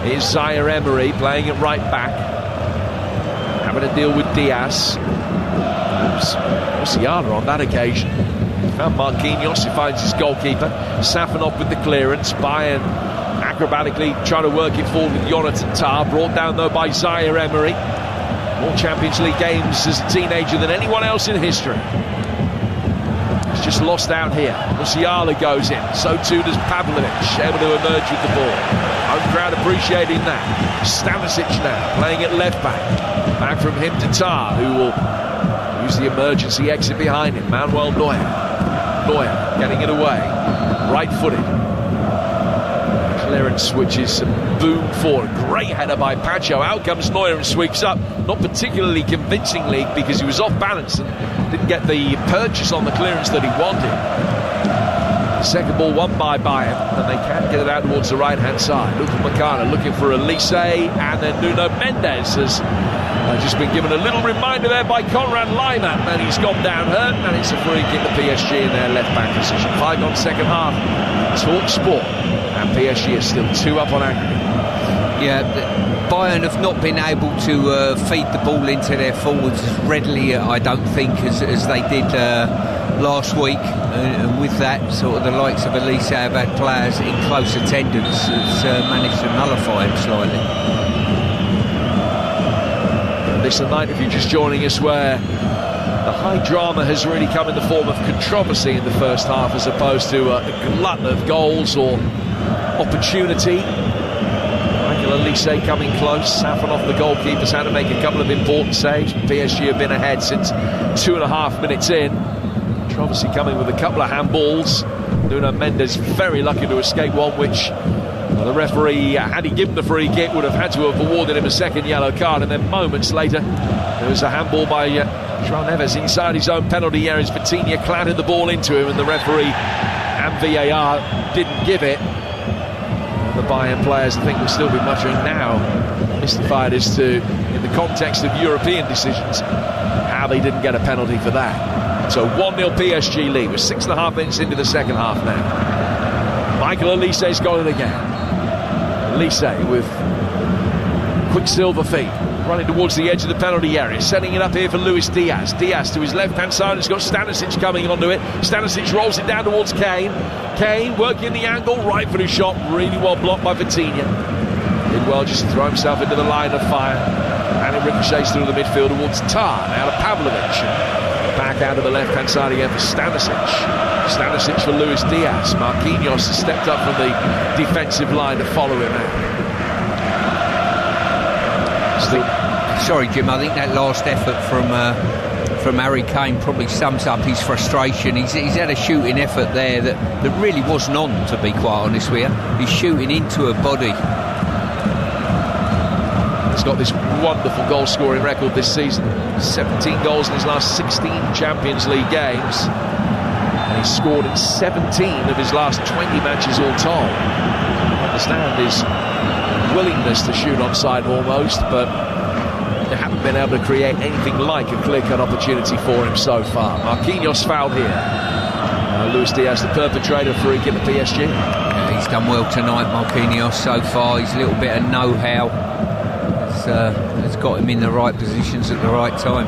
Here's Zaire Emery playing it right back, having to deal with Diaz. Musiala on that occasion. Found Marquinhos, who finds his goalkeeper. Safanov with the clearance. Bayern acrobatically trying to work it forward with Jonathan Tah, brought down though by Zaire Emery. More Champions League games as a teenager than anyone else in history. He's just lost out here. Musiala goes in, so too does Pavlovic, able to emerge with the ball. Home crowd appreciating that. Stanisic now playing at left back. Back from him to Tah, who will use the emergency exit behind him. Manuel Neuer. Neuer getting it away. Right-footed. Clearance which is boom forward. Great header by Pacho. Out comes Neuer and sweeps up. Not particularly convincingly because he was off balance and didn't get the purchase on the clearance that he wanted. Second ball won by Bayern, and they can get it out towards the right-hand side. Luka Makana looking for Elise, and then Nuno Mendes has just been given a little reminder there by Konrad Laiman, and he's gone down hurt, and it's a free kick to PSG in their left-back position. 5 on second half. Talk Sport, and PSG is still 2 up on aggregate. Yeah, Bayern have not been able to feed the ball into their forwards as readily, I don't think, as they did last week, and with that, sort of the likes of Elise have had players in close attendance that's managed to nullify him slightly. This is the night, if you're just joining us, where the high drama has really come in the form of controversy in the first half as opposed to a glut of goals or opportunity. Elise coming close. Safanov, the goalkeeper's had to make a couple of important saves. PSG have been ahead since 2.5 minutes in. Controversy coming with a couple of handballs. Nuno Mendes very lucky to escape one, which the referee, had he given the free kick, would have had to have awarded him a second yellow card. And then moments later, there was a handball by João Neves inside his own penalty area as Vitinha clattered the ball into him, and the referee and VAR didn't give it. The Bayern players, I think, will still be muttering now, mystified as to, in the context of European decisions, how they didn't get a penalty for that. So 1-0 PSG lead. We're 6.5 minutes into the second half now. Michael Elise's got it again. Elise with quicksilver feet, running towards the edge of the penalty area, setting it up here for Luis Diaz. Diaz to his left-hand side, has got Stanisic coming onto it. Stanisic rolls it down towards Kane. Kane working the angle, right for the shot, really well blocked by Vitinha. Did well just to throw himself into the line of fire, and it ricochets through the midfield towards Tah, out of Pavlovic. Back out of the left-hand side again for Stanisic. Stanisic for Luis Diaz. Marquinhos has stepped up from the defensive line to follow him out. Sorry, Jim, I think that last effort from Harry Kane probably sums up his frustration. He's had a shooting effort there that really wasn't on, to be quite honest with you. He's shooting into a body. He's got this wonderful goal-scoring record this season. 17 goals in his last 16 Champions League games. And He's scored in 17 of his last 20 matches all told. I understand his willingness to shoot onside almost, but they haven't been able to create anything like a clear-cut opportunity for him so far. Marquinhos fouled here. Luis Diaz, the perpetrator, free kick at PSG. Yeah, he's done well tonight, Marquinhos, so far. His little bit of know-how has got him in the right positions at the right time.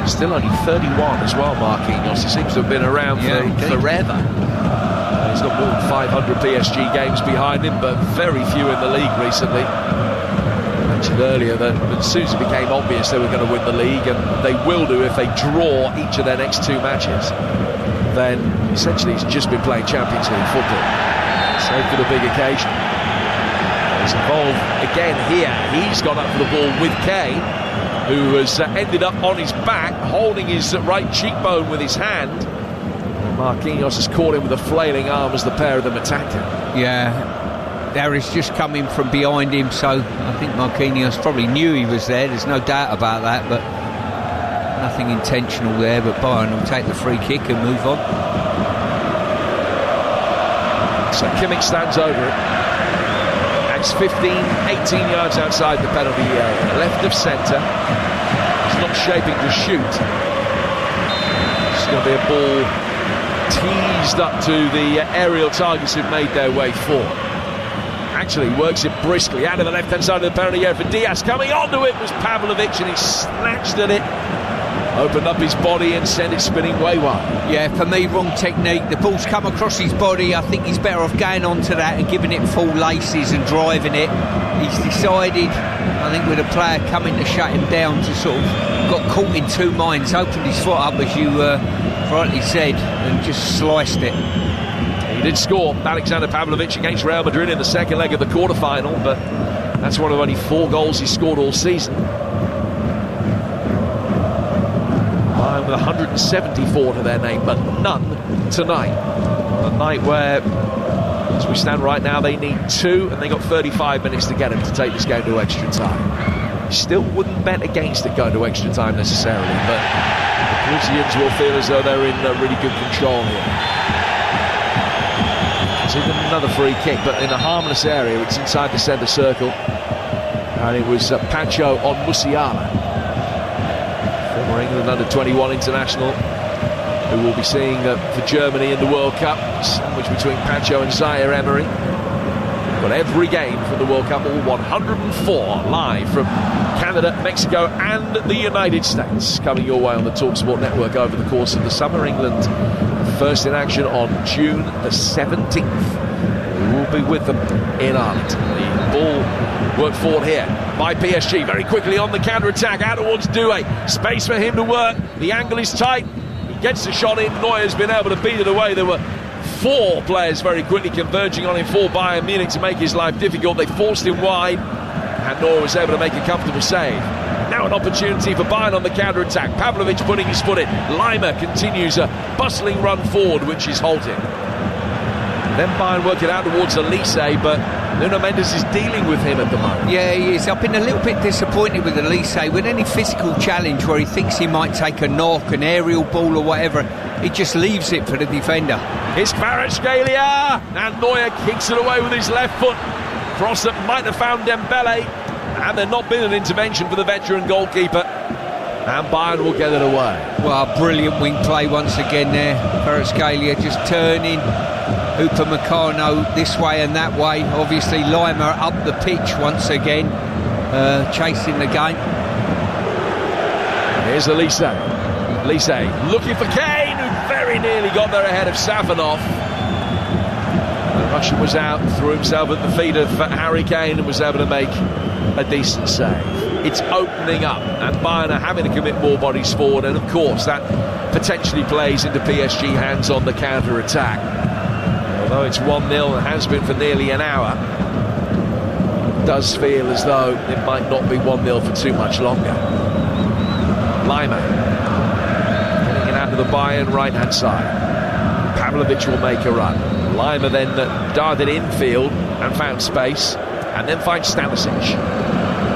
Still only 31 as well, Marquinhos. He seems to have been around for forever. He's got more than 500 PSG games behind him, but very few in the league recently. I mentioned earlier that as soon as it became obvious they were going to win the league, and they will do if they draw each of their next 2 matches, then essentially he's just been playing Champions League football. Save for the big occasion. He's involved again here. He's gone up for the ball with Kane, who has ended up on his back, holding his right cheekbone with his hand. Marquinhos has caught him with a flailing arm as the pair of them attacked him. Yeah, Harry's just come in from behind him, so I think Marquinhos probably knew he was there. There's no doubt about that, but nothing intentional there. But Bayern will take the free kick and move on. So Kimmich stands over it. It's 15, 18 yards outside the penalty area, left of centre. He's not shaping to shoot. It's going to be a ball teased up to the aerial targets who've made their way forward. Actually works it briskly out of the left-hand side of the penalty area for Diaz. Coming onto it was Pavlovic, and he snatched at it, opened up his body and sent it spinning way wide. Yeah, for me, wrong technique. The ball's come across his body. I think he's better off going onto that and giving it full laces and driving it. He's decided, I think, with a player coming to shut him down, to sort of got caught in 2 minds, opened his foot up, as you rightly said, and just sliced it. He did score, Alexander Pavlovic, against Real Madrid in the second leg of the quarter-final, but that's one of only 4 goals he scored all season. With 174 to their name, but none tonight. On a night where, as we stand right now, they need 2, and they got 35 minutes to get him to take this game to extra time. Still wouldn't bet against it going to extra time necessarily, but the Parisians will feel as though they're in really good control here. It's even another free kick, but in a harmless area. It's inside the centre circle, and it was Pancho on Musiala, former England under-21 international, who will be seeing for Germany in the World Cup, sandwiched between Pancho and Zaire Emery. Got every game from the World Cup, all 104, live from Canada, Mexico and the United States, coming your way on the TalkSport network over the course of the summer. England first in action on June the 17th. We will be with them in Ireland. The ball worked forward here by PSG, very quickly on the counter-attack, out towards Doué. Space for him to work. The angle is tight. He gets the shot in. Neuer's been able to beat it away. There were 4 players very quickly converging on him for Bayern Munich to make his life difficult. They forced him wide, and Neuer was able to make a comfortable save. Now an opportunity for Bayern on the counter-attack. Pavlovic putting his foot in. Lima continues a bustling run forward, which is halting. Then Bayern work it out towards Elise, but Nuno Mendes is dealing with him at the moment. Yeah, he is. I've been a little bit disappointed with Elise. With any physical challenge where he thinks he might take a knock, an aerial ball or whatever, he just leaves it for the defender. It's Kvaratskhelia, and Neuer kicks it away with his left foot. Cross that might have found Dembele, and there's not been an intervention for the veteran goalkeeper, and Bayern will get it away. Well, brilliant wing play once again there. Kvaratskhelia just turning Upamecano this way and that way. Obviously Lima up the pitch once again, chasing the game. Here's Elise looking for Kane, who very nearly got there ahead of Safanov. The Russian was out, threw himself at the feet of Harry Kane and was able to make a decent save. It's opening up, and Bayern are having to commit more bodies forward, and of course that potentially plays into PSG hands on the counter-attack. Although it's 1-0 and has been for nearly an hour, it does feel as though it might not be 1-0 for too much longer. Lima getting it out to the Bayern right-hand side. Pavlovic will make a run. Lima then darted infield and found space, and then finds Stanisic.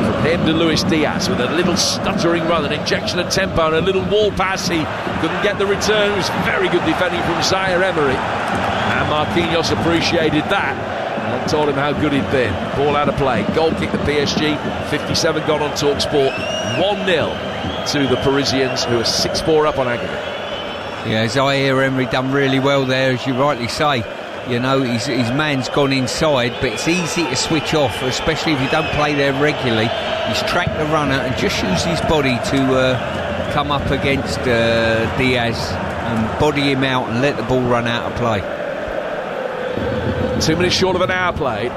From Him to Luis Diaz with a little stuttering run, an injection of tempo and a little wall pass. He couldn't get the return. It was very good defending from Zaire Emery. And Marquinhos appreciated that and told him how good he'd been. Ball out of play. Goal kick to PSG. 57 gone on TalkSport. 1-0 to the Parisians, who are 6-4 up on aggregate. Yeah, Zaire Emery done really well there, as you rightly say. You know, his man's gone inside, but it's easy to switch off, especially if you don't play there regularly. He's tracked the runner and just used his body to come up against Diaz and body him out and let the ball run out of play. 2 minutes short of an hour played.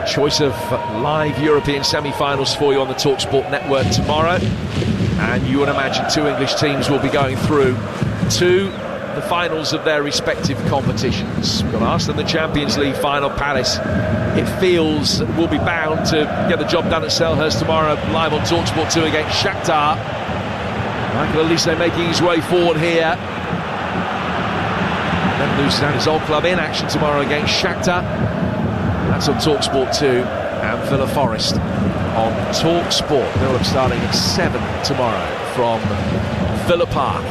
Choice of live European semi-finals for you on the TalkSport network tomorrow. And you would imagine 2 English teams will be going through to the finals of their respective competitions. We've got Arsenal in the Champions League final. Palace, it feels, will be bound to get the job done at Selhurst tomorrow, live on TalkSport 2 against Shakhtar. Michael Elise making his way forward here. Then loses out his old club in action tomorrow against Shakhtar. That's on TalkSport 2, and Villa Forest on TalkSport. They'll be starting at 7 tomorrow from Villa Park.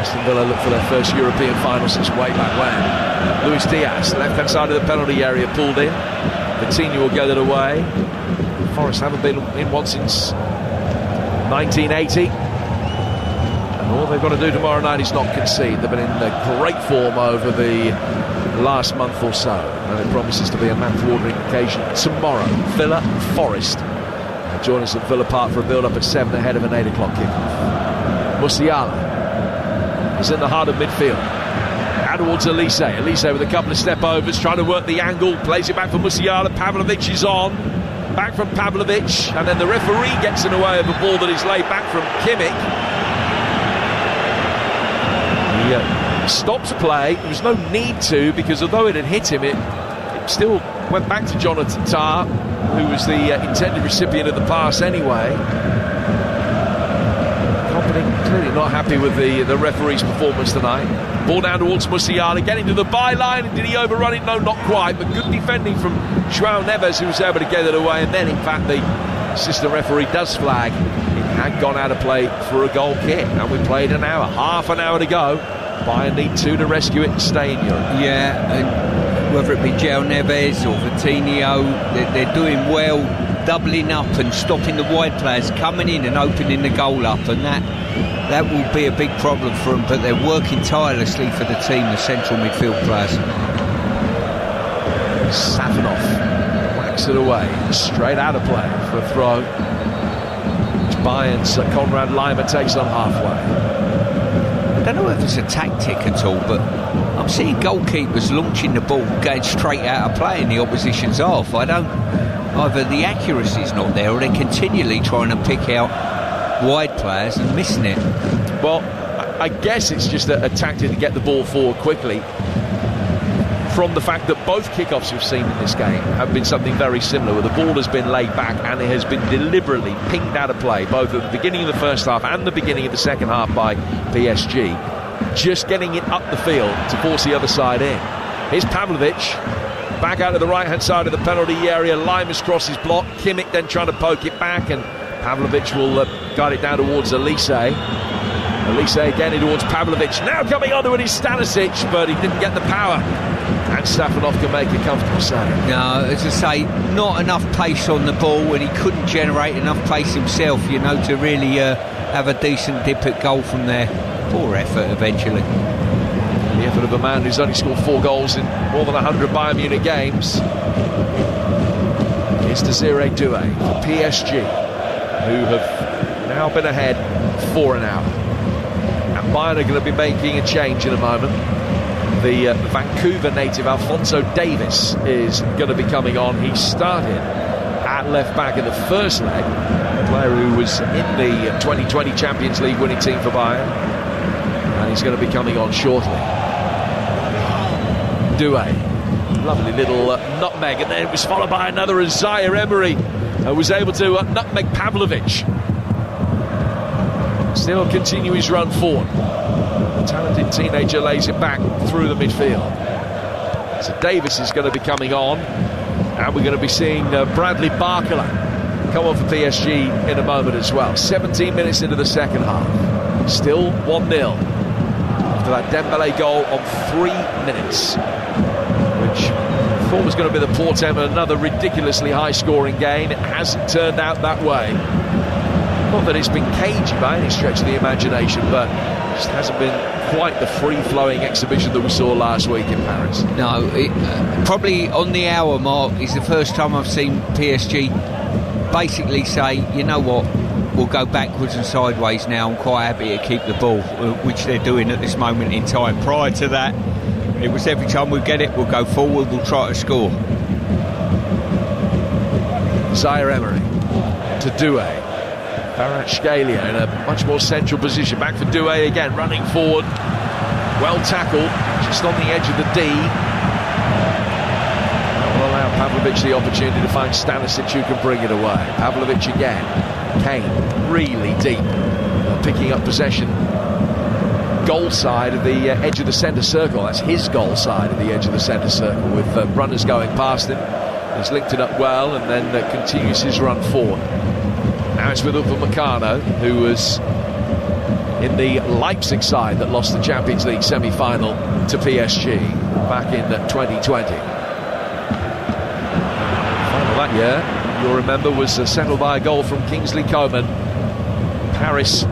Aston Villa look for their first European final since way back when. Luis Diaz, left-hand side of the penalty area, pulled in. Coutinho will get it away. Forest haven't been in one since 1980. And all they've got to do tomorrow night is not concede. They've been in great form over the last month or so, and it promises to be a mouth-watering occasion tomorrow. Villa Forest join us at Villa Park for a build-up at 7 ahead of an 8 o'clock kickoff. Musiala is in the heart of midfield. Out towards Elise. Elise with a couple of step-overs, trying to work the angle, plays it back for Musiala. Pavlovic is on. Back from Pavlovic, and then the referee gets in the way of a ball that is laid back from Kimmich. He stops play. There was no need to, because although it had hit him, it still went back to Jonathan Tah, who was the intended recipient of the pass anyway. Company clearly not happy with the referee's performance tonight. Ball down towards Musiala, getting to the byline. Did he overrun it? No, not quite, but good defending from João Neves, who was able to get it away. And then, in fact, the assistant referee does flag it had gone out of play for a goal kick. And we played an hour, half an hour to go. Bayern need 2 to rescue it and stay in Europe. Yeah, and whether it be João Neves or Coutinho, they're doing well, doubling up and stopping the wide players coming in and opening the goal up, and that will be a big problem for them, but they're working tirelessly for the team, the central midfield players. Safanov whacks it away, straight out of play for a throw, which Bayern's Konrad Laimer takes on halfway. I don't know if it's a tactic at all, but I'm seeing goalkeepers launching the ball, going straight out of play in the opposition's half. Either the accuracy's not there, or they're continually trying to pick out wide players and missing it. Well, I guess it's just a tactic to get the ball forward quickly, from the fact that both kickoffs we've seen in this game have been something very similar, where the ball has been laid back and it has been deliberately pinged out of play, both at the beginning of the first half and the beginning of the second half by PSG, just getting it up the field to force the other side in. Here's Pavlovic, back out to the right-hand side of the penalty area. Limas crosses block, Kimmich then trying to poke it back, and Pavlovic will guide it down towards Elise. Elise again in towards Pavlovic, now coming onto it is Stanisic, but he didn't get the power, and Safanov can make a comfortable save. No, as I say, not enough pace on the ball, and he couldn't generate enough pace himself, to really have a decent dip at goal from there. Poor effort eventually. The effort of a man who's only scored 4 goals in more than 100 Bayern Munich games. It's Desiree Doué for PSG, who have now been ahead 4 and out. And Bayern are going to be making a change in a moment. The Vancouver native Alphonso Davies is going to be coming on. He started at left back in the first leg, a player who was in the 2020 Champions League winning team for Bayern, and he's going to be coming on shortly. Doué, lovely little nutmeg, and then it was followed by another as Zaire Emery was able to nutmeg Pavlovic. Still continue his run forward. The talented teenager lays it back through the midfield. So Davis is going to be coming on, and we're going to be seeing Bradley Barcola come on for PSG in a moment as well. 17 minutes into the second half. Still 1-0. After that Dembele goal on 3 minutes. Which I thought was going to be the portent of another ridiculously high-scoring game. It hasn't turned out that way. Not that it's been cagey by any stretch of the imagination, but it just hasn't been quite the free-flowing exhibition that we saw last week in Paris. No, probably on the hour mark is the first time I've seen PSG basically say, you know what, we'll go backwards and sideways now. I'm quite happy to keep the ball, which they're doing at this moment in time. Prior to that, it was every time we get it, we'll go forward, we'll try to score. Zaire Emery to Doué. Kvaratskhelia in a much more central position. Back for Doué again, running forward. Well tackled, just on the edge of the D. That will allow Pavlovic the opportunity to find Stanisic, who can bring it away. Pavlovic again. Kane really deep, picking up possession. Goal side of the edge of the centre circle. That's his goal side of the edge of the centre circle, with runners going past him. He's linked it up well and then continues his run forward. Now it's with Upamecano, who was in the Leipzig side that lost the Champions League semi-final to PSG back in 2020. Final that year, you'll remember, was settled by a goal from Kingsley Coman. Paris,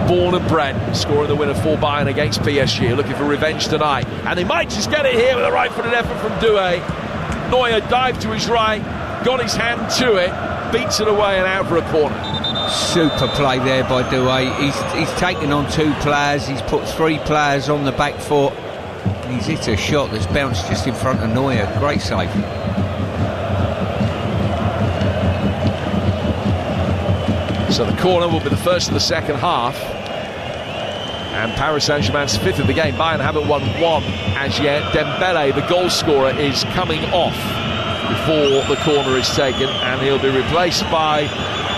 born and bred, scoring the winner for Bayern against PSG, looking for revenge tonight. And they might just get it here with a right-footed effort from Doué. Neuer dived to his right, got his hand to it, beats it away and out for a corner. Super play there by Doué. He's taken on 2 players, he's put 3 players on the back foot. He's hit a shot that's bounced just in front of Neuer. Great save. So the corner will be the first of the second half. And Paris Saint-Germain's 5th of the game. Bayern haven't won 1 as yet. Dembele, the goal scorer, is coming off before the corner is taken, and he'll be replaced by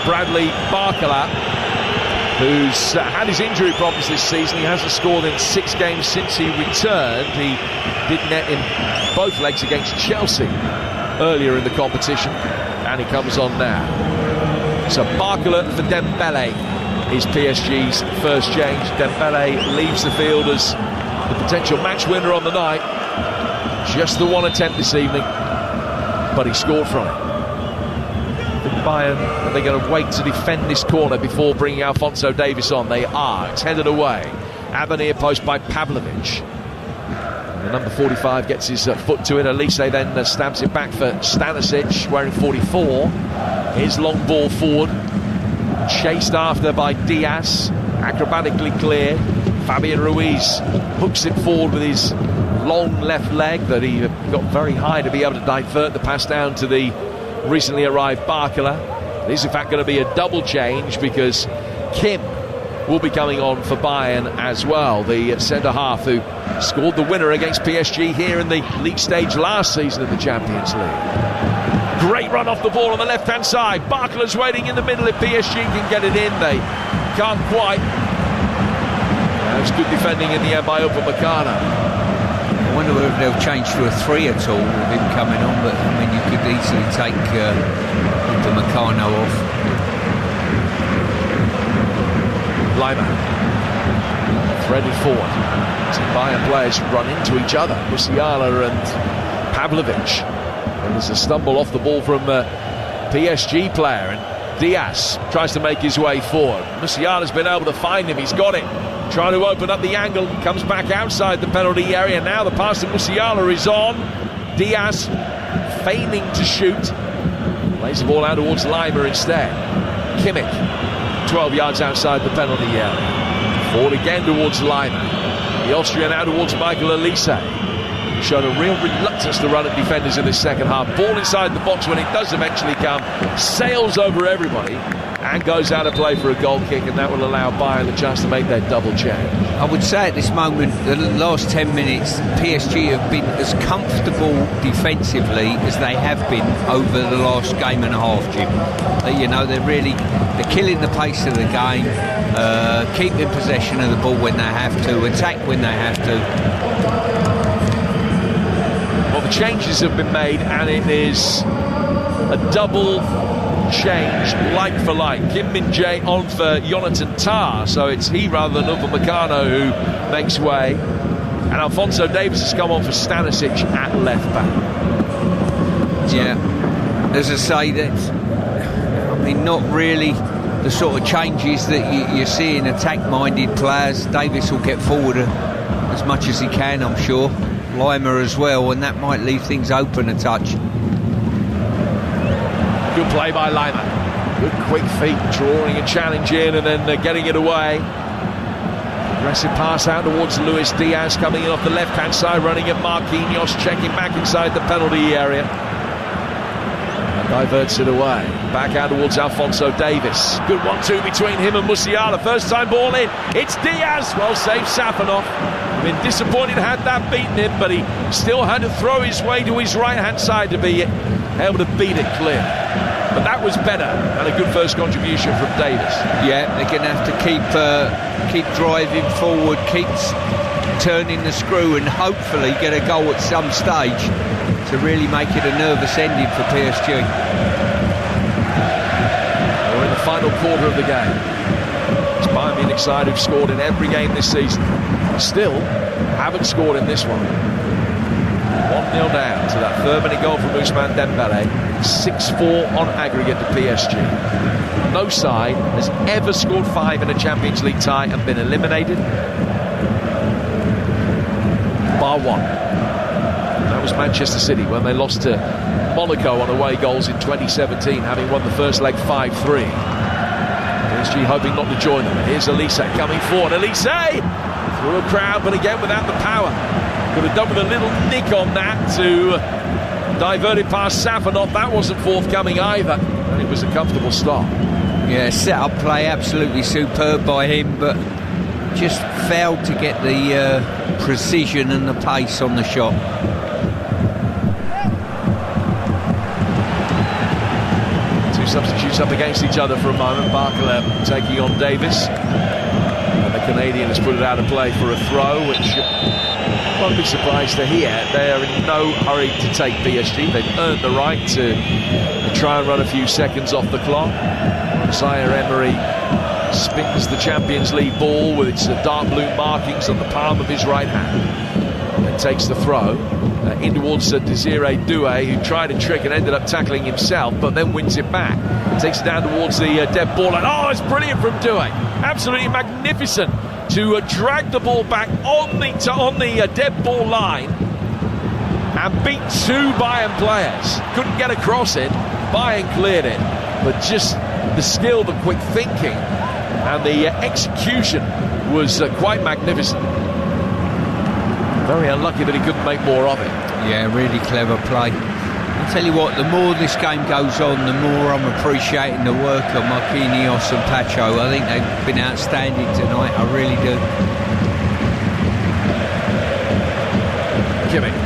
Bradley Barcola, who's had his injury problems this season. He hasn't scored in 6 games since he returned. He did net in both legs against Chelsea earlier in the competition, and he comes on now. So Barcola for Dembele is PSG's first change. Dembele leaves the field as the potential match winner on the night. Just the one attempt this evening, but he scored from it. The Bayern, are they going to wait to defend this corner before bringing Alphonso Davies on? They are. It's headed away at the near post by Pavlovic. And the number 45 gets his foot to it. Elise then stabs it back for Stanisic, wearing 44. His long ball forward, chased after by Diaz, acrobatically cleared. Fabian Ruiz hooks it forward with his long left leg that he got very high to be able to divert the pass down to the recently arrived Barcola. It is in fact going to be a double change, because Kim will be coming on for Bayern as well, the centre-half who scored the winner against PSG here in the league stage last season of the Champions League. Great run off the ball on the left-hand side. Barcola's waiting in the middle. If PSG can get it in, they can't quite. That was good defending in the end by Upamecano. I wonder whether they'll change to a 3 at all with him coming on, but I mean, you could easily take Upamecano off. Lima threaded forward. Two Bayern players run into each other, Musiala and Pavlovic. And there's a stumble off the ball from PSG player, and Diaz tries to make his way forward. Musiala's been able to find him, he's got it. Trying to open up the angle, comes back outside the penalty area. Now the pass to Musiala is on. Diaz feigning to shoot. Plays the ball out towards Lima instead. Kimmich, 12 yards outside the penalty area. Forward again towards Lima. The Austrian out towards Michael Elise. Showed a real reluctance to run at defenders in this second half. Ball inside the box when it does eventually come. Sails over everybody and goes out of play for a goal kick, and that will allow Bayern the chance to make their double change. I would say at this moment, the last 10 minutes, PSG have been as comfortable defensively as they have been over the last game and a half, Jim. You know, they're killing the pace of the game, keeping possession of the ball when they have to, attack when they have to. Well, the changes have been made, and it is a double changed like for like. Kim Min-jae on for Jonathan Tah, so it's he rather than Upamecano who makes way. And Alphonso Davies has come on for Stanisic at left back. Yeah, as I say, not really the sort of changes that you see in attack-minded players. Davies will get forward as much as he can, I'm sure. Lima as well, and that might leave things open a touch. Good play by Lima. Good quick feet, drawing a challenge in and then getting it away. Aggressive pass out towards Luis Diaz, coming in off the left-hand side, running at Marquinhos, checking back inside the penalty area. And diverts it away. Back out towards Alphonso Davies. Good 1-2 between him and Musiala. First time ball in. It's Diaz. Well saved, Safanov. Been disappointed had that beaten him, but he still had to throw his way to his right-hand side to be able to beat it clear. But that was better and a good first contribution from Davies. Yeah, they're going to have to keep driving forward, keep turning the screw, and hopefully get a goal at some stage to really make it a nervous ending for PSG. We're in the final quarter of the game. It's Bayern Munich side who've scored in every game this season. Still haven't scored in this one. 1-0 down to that third-minute goal from Ousmane Dembele. 6-4 on aggregate to PSG. No side has ever scored 5 in a Champions League tie and been eliminated. Bar one. That was Manchester City when they lost to Monaco on away goals in 2017, having won the first leg 5-3. PSG hoping not to join them. Here's Elise coming forward. Elise through a crowd, but again without the power. Could have done with a little nick on that to divert it past Safanov. That wasn't forthcoming either, and it was a comfortable stop. Yeah, set-up play absolutely superb by him, but just failed to get the precision and the pace on the shot. Two substitutes up against each other for a moment. Barcola taking on Davis. And the Canadian has put it out of play for a throw, which won't be surprised to hear. They are in no hurry to take PSG. They've earned the right to try and run a few seconds off the clock. Zaire Emery spins the Champions League ball with its dark blue markings on the palm of his right hand and takes the throw in towards Desiree Doué, who tried a trick and ended up tackling himself, but then wins it back. Takes it down towards the dead ball line. Oh, it's brilliant from Doué. Absolutely magnificent to drag the ball back on the dead ball line and beat 2 Bayern players. Couldn't get across it. Bayern cleared it, but just the skill, the quick thinking and the execution was quite magnificent. Very unlucky that he couldn't make more of it. Yeah, really clever play. I'll tell you what, the more this game goes on, the more I'm appreciating the work of Marquinhos and Pacho. I think they've been outstanding tonight, I really do. Kimmich.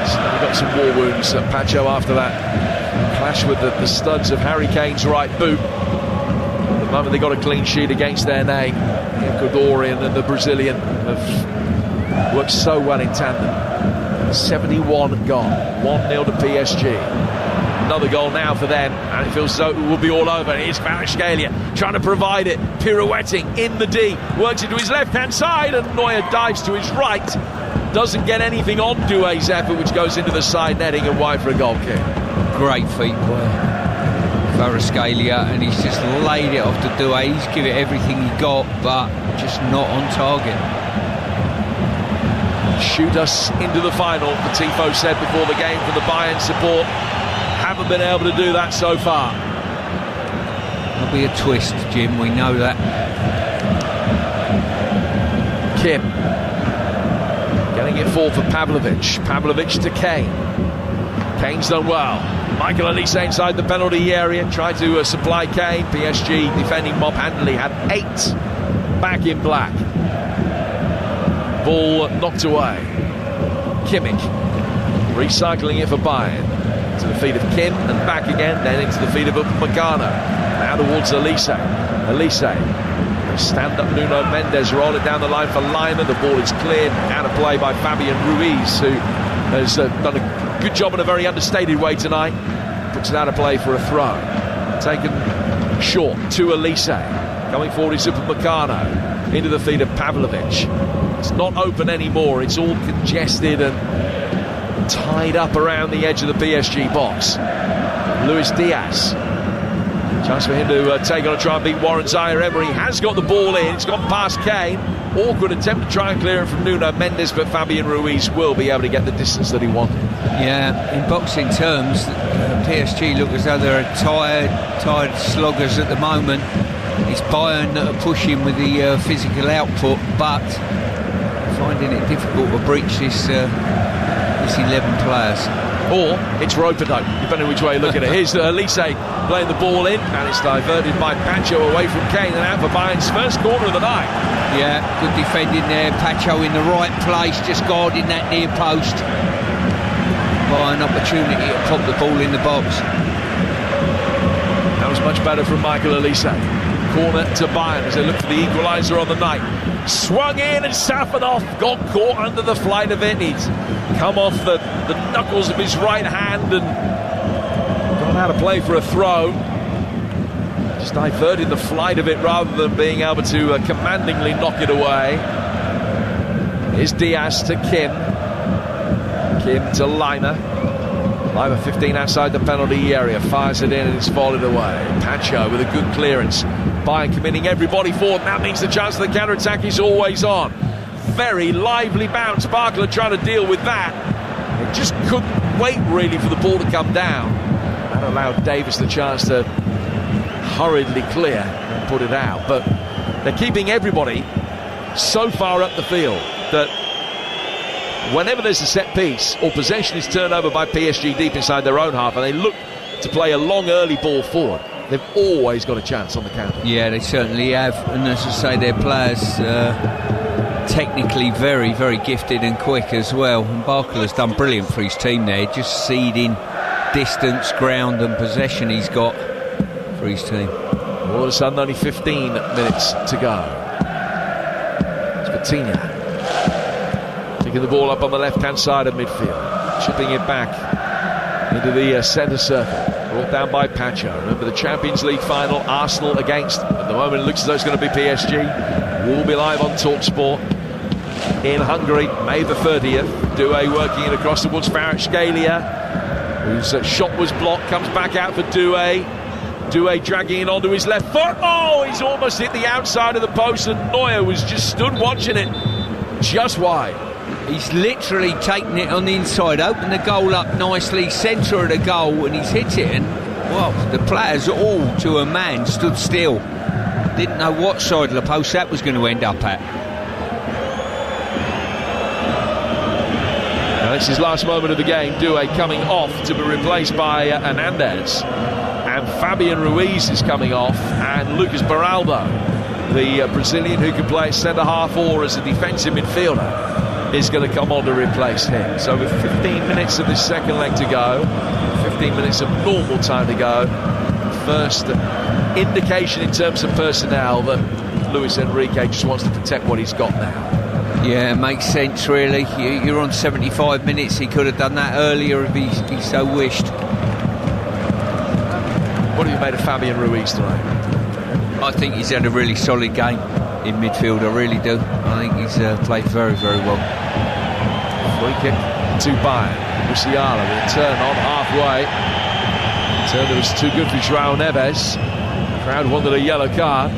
So we've got some war wounds at Pacho after that clash with the studs of Harry Kane's right boot. At the moment they got a clean sheet against their name. The Ecuadorian and the Brazilian have worked so well in tandem. 71 gone, 1-0 to PSG. Another goal now for them, and it feels so it will be all over. Here's Kvaratskhelia trying to provide it, pirouetting in the D, works into his left-hand side, and Neuer dives to his right. Doesn't get anything on Doué's effort, which goes into the side netting and wide for a goal kick. Great feet by Kvaratskhelia, and he's just laid it off to Doué. He's given it everything he got, but just not on target. Shoot us into the final, the Tifo said before the game for the Bayern support. Haven't been able to do that so far. There'll be a twist, Jim, we know that. Kim getting it forward for Pavlovic. Pavlovic to Kane. Kane's done well. Michael Elise inside the penalty area, tried to supply Kane. PSG defending mob handily, had 8 back in black. Ball knocked away. Kimmich recycling it for Bayern. To the feet of Kim and back again, then into the feet of Upamecano. Now towards Elise. Stand up Nuno Mendes, roll it down the line for Lima. The ball is cleared out of play by Fabian Ruiz, who has done a good job in a very understated way tonight. puts it out of play for a throw. Taken short to Elise. Coming forward is Upamecano. Into the feet of Pavlovic. It's not open anymore. It's all congested and tied up around the edge of the PSG box. Luis Diaz. Chance for him to take on a try and beat Warren Zaire-Emery. Has got the ball in. It's gone past Kane. Awkward attempt to try and clear it from Nuno Mendes, but Fabian Ruiz will be able to get the distance that he wanted. Yeah, in boxing terms, PSG look as though they're tired sloggers at the moment. It's Bayern that are pushing with the physical output, but finding it difficult to breach this 11 players. Or it's rope-a-dope, depending which way you look at it. Here's Elise playing the ball in, and it's diverted by Pacho away from Kane and out for Bayern's first corner of the night. Yeah, good defending there. Pacho in the right place, just guarding that near post. By an opportunity to pop the ball in the box. That was much better from Michael Elise. Corner to Bayern as they look for the equaliser on the night. Swung in and Safanov got caught under the flight of it. He's come off the knuckles of his right hand and gone out of play for a throw. Just diverted the flight of it rather than being able to commandingly knock it away. Here's Diaz to Kim. Kim to Lima. Lima 15 outside the penalty area. Fires it in and it's fallen away. Pacho with a good clearance. Bayern committing everybody forward. That means the chance of the counter-attack is always on. Very lively bounce. Barkler trying to deal with that. It just couldn't wait really for the ball to come down. That allowed Davis the chance to hurriedly clear and put it out. But they're keeping everybody so far up the field that whenever there's a set piece or possession is turned over by PSG deep inside their own half and they look to play a long early ball forward, they've always got a chance on the counter. Yeah, they certainly have. And as I say, their players technically very, very gifted and quick as well. And Barkler's done brilliant for his team there, just seeding distance, ground and possession he's got for his team. All of a sudden, only 15 minutes to go. It's Coutinho picking the ball up on the left-hand side of midfield, chipping it back into the centre circle. Brought down by Pacho. Remember the Champions League final, Arsenal against, at the moment it looks as though it's going to be PSG. We'll be live on TalkSport in Hungary, May the 30th. Doué working it across towards Kvaratskhelia, whose shot was blocked, comes back out for Doué. Doué dragging it onto his left foot. Oh, he's almost hit the outside of the post and Neuer was just stood watching it just wide. He's literally taken it on the inside, opened the goal up nicely, centre of the goal, and he's hit it. And, well, the players all to a man stood still. Didn't know what side of the post that was going to end up at. Now, it's his last moment of the game. Doué coming off to be replaced by Hernandez. And Fabian Ruiz is coming off, and Lucas Beraldo, the Brazilian who can play at centre-half or as a defensive midfielder, is going to come on to replace him. So with 15 minutes of this second leg to go, 15 minutes of normal time to go, first indication in terms of personnel that Luis Enrique just wants to protect what he's got now. Yeah, it makes sense really. You're on 75 minutes. He could have done that earlier if he so wished. What have you made of Fabian Ruiz today? I think he's had a really solid game in midfield, I really do. I think he's played very, very well. Free kick to Bayern. Musiala with a turn on halfway. Turn that was too good for João Neves. The crowd wanted a yellow card.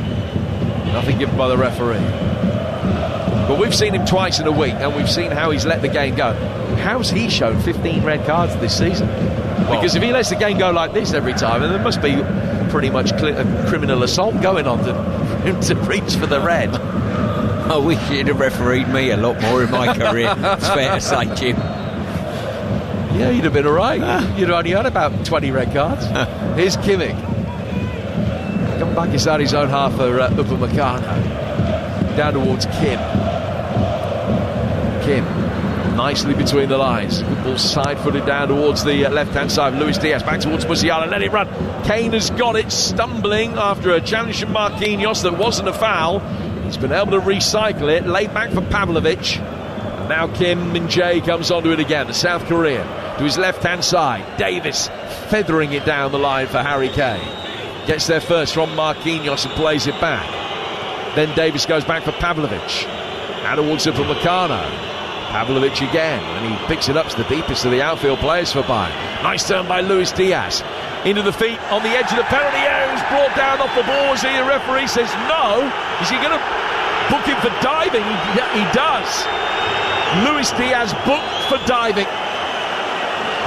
Nothing given by the referee. But we've seen him twice in a week and we've seen how he's let the game go. How's he shown 15 red cards this season? Because if he lets the game go like this every time, then there must be pretty much a criminal assault going on for him to reach for the red. I wish he'd have refereed me a lot more in my career. It's fair to say, Jim. Yeah, you'd have been alright. You'd have only had about 20 red cards. Here's Kimmich. Come back inside his own half for Upamecano. Down towards Kim. Kim, nicely between the lines. Good ball side-footed down towards the left-hand side. Luis Diaz back towards Musiala. Let it run. Kane has got it, stumbling after a challenge from Marquinhos that wasn't a foul. He's been able to recycle it. Laid back for Pavlovic. And now Kim Min-jae comes onto it again, the South Korean. to his left-hand side. Davis feathering it down the line for Harry Kane. Gets there first from Marquinhos and plays it back. Then Davis goes back for Pavlovic. Out towards Upamecano. Pavlovic again, and he picks it up to the deepest of the outfield players for Bayern. Nice turn by Luis Diaz. Into the feet on the edge of the penalty area. He's brought down off the ball. The referee says no. Is he going to book him for diving? He does. Luis Diaz booked for diving.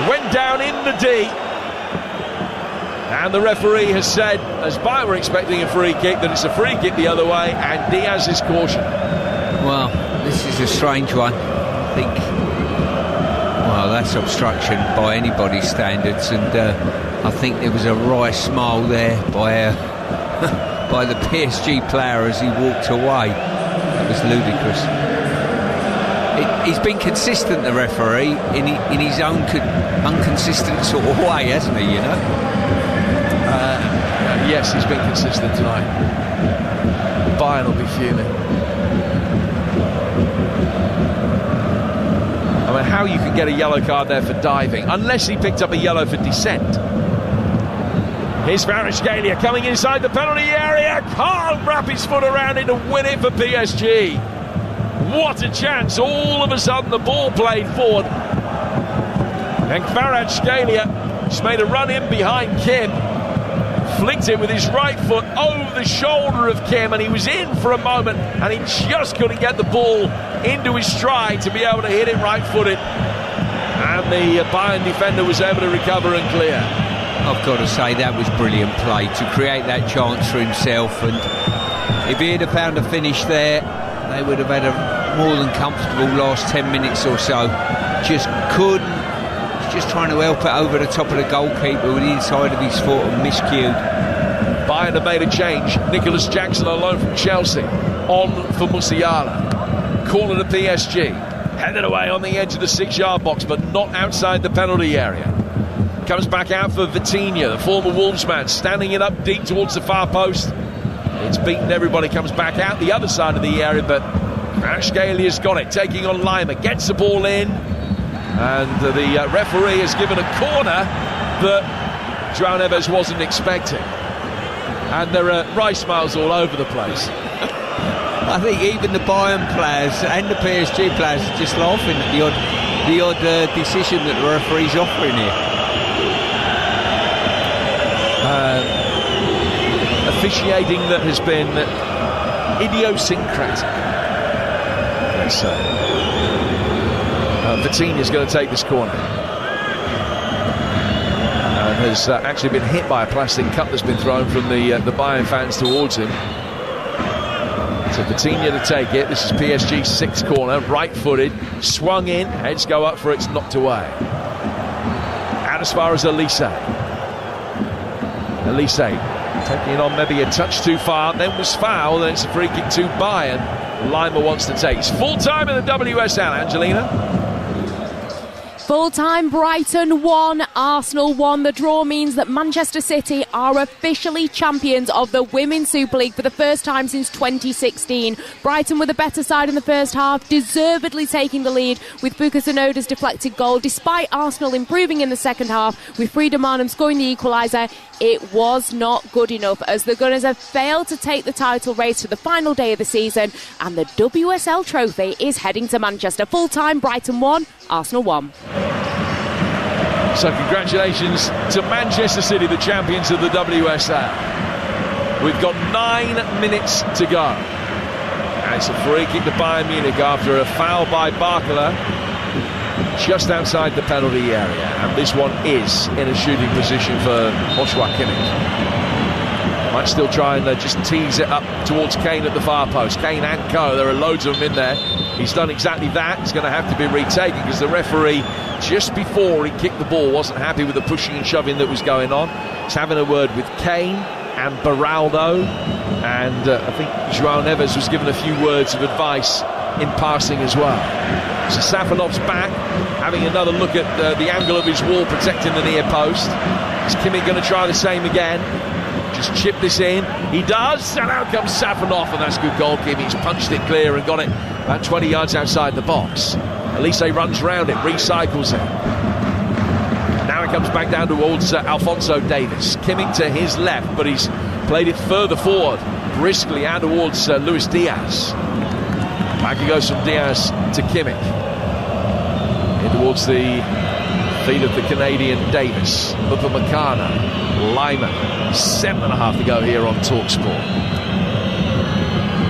Went down in the D. And the referee has said, as Bayern were expecting a free kick, that it's a free kick the other way, and Diaz is cautioned. Well, this is a strange one. I think, well, that's obstruction by anybody's standards, and I think there was a wry smile there by by the PSG player as he walked away. It was ludicrous. He's been consistent, the referee, in his own inconsistent sort of way, hasn't he, you know? Yes, he's been consistent tonight. Bayern will be fuming. I mean, how you can get a yellow card there for diving, unless he picked up a yellow for descent. Here's Kvaratskhelia coming inside the penalty area. Can't wrap his foot around it to win it for PSG. What a chance. All of a sudden the ball played forward. And Kvaratskhelia just made a run in behind Kim. Flicked it with his right foot over the shoulder of Kim, and he was in for a moment, and he just couldn't get the ball into his stride to be able to hit it right-footed. And the Bayern defender was able to recover and clear. I've got to say, that was brilliant play to create that chance for himself, and if he'd have found a finish there, they would have had a more than comfortable last 10 minutes or so. Just couldn't. Just trying to help it over the top of the goalkeeper with the inside of his foot and miscued. Bayern have made a change. Nicholas Jackson on loan from Chelsea. On for Musiala. Corner to PSG. Headed away on the edge of the 6-yard box, but not outside the penalty area. Comes back out for Vitinha, the former Wolves man, standing it up deep towards the far post. It's beaten everybody, comes back out the other side of the area, but Kvaratskhelia got it, taking on Lima, gets the ball in. And the referee has given a corner that João Neves wasn't expecting. And there are rice smiles all over the place. I think even the Bayern players and the PSG players are just laughing at the odd decision that the referee's offering here. Officiating that has been idiosyncratic, let's say. Vitinha's going to take this corner. And has actually been hit by a plastic cup that's been thrown from the Bayern fans towards him. So Vitinha to take it. This is PSG's 6th corner, right-footed, swung in, heads go up for it, it's knocked away. Out as far as Elise. Elise taking it on maybe a touch too far, then was fouled, and it's a free kick to Bayern. Lima wants to take. It's full time in the WSL, Angelina. Full-time, Brighton 1, Arsenal 1. The draw means that Manchester City are officially champions of the Women's Super League for the first time since 2016. Brighton were the better side in the first half, deservedly taking the lead with Bukayo Tsunoda's deflected goal. Despite Arsenal improving in the second half, with Frida Maanum scoring the equaliser, it was not good enough as the Gunners have failed to take the title race to the final day of the season, and the WSL trophy is heading to Manchester. Full-time, Brighton 1, Arsenal 1. So congratulations to Manchester City, the champions of the WSL. We've got 9 minutes to go. And it's a free kick to Bayern Munich after a foul by Barkala just outside the penalty area. And this one is in a shooting position for Joshua Kimmich. Might still try and just tease it up towards Kane at the far post. Kane and Co, there are loads of them in there. He's done exactly that. It's going to have to be retaken because the referee, just before he kicked the ball, wasn't happy with the pushing and shoving that was going on. He's having a word with Kane and Beraldo, and I think João Neves was given a few words of advice in passing as well. So Safanov's back, having another look at the angle of his wall protecting the near post. Is Kimmich going to try the same again? Just chip this in. He does, and out comes Safanov, and that's good goalkeeping. He's punched it clear and got it about 20 yards outside the box. Elise runs round it, recycles it. Now comes back down towards Alphonso Davies. Kimmich to his left, but he's played it further forward, briskly out towards Luis Diaz. Back he goes from Diaz to Kimmich. In towards the feet of the Canadian Davis. Upamecano, Lima. 7.5 to go here on TalkSport.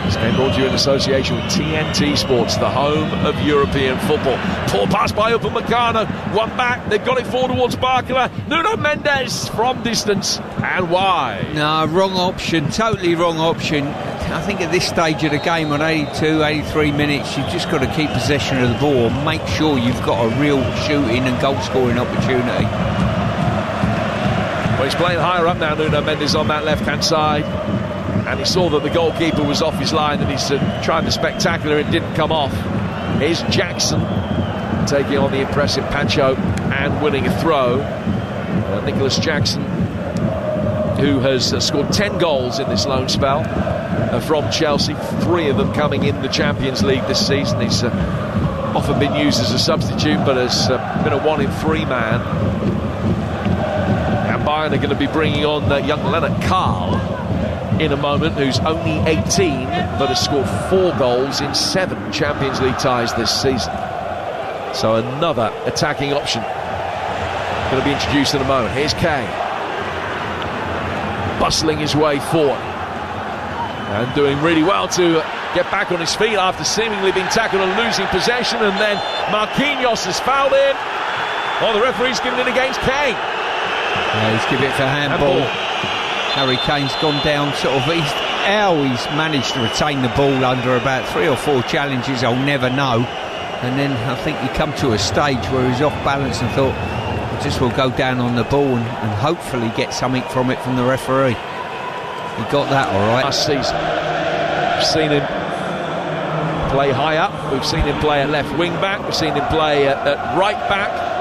This game brought to you in association with TNT Sports, the home of European football. Poor pass by Upamecano, one back, they've got it forward towards Barcola. Nuno Mendes from distance and wide. No, wrong option, totally wrong option. I think at this stage of the game, on 82, 83 minutes, you've just got to keep possession of the ball and make sure you've got a real shooting and goal-scoring opportunity. Well, he's playing higher up now, Nuno Mendes, on that left-hand side. And he saw that the goalkeeper was off his line, and he's tried the spectacular. It didn't come off. Here's Jackson taking on the impressive Pancho and winning a throw. Nicholas Jackson, who has scored 10 goals in this loan spell from Chelsea, 3 of them coming in the Champions League this season. He's often been used as a substitute, but has been a 1-in-3 man. And Bayern are going to be bringing on young Leonard Carl in a moment, who's only 18 but has scored 4 goals in 7 Champions League ties this season. So another attacking option going to be introduced in a moment. Here's Kane, bustling his way forward and doing really well to get back on his feet after seemingly being tackled and losing possession. And then Marquinhos has fouled in. Oh, the referee's given it against Kane. Yeah, he's given it for handball. Harry Kane's gone down how he's managed to retain the ball under about 3 or 4 challenges, I'll never know. And then I think he come to a stage where he's off balance and thought, I just will go down on the ball and hopefully get something from it from the referee. He got that all right. Last season, we've seen him play high up, we've seen him play at left wing back, we've seen him play at right back.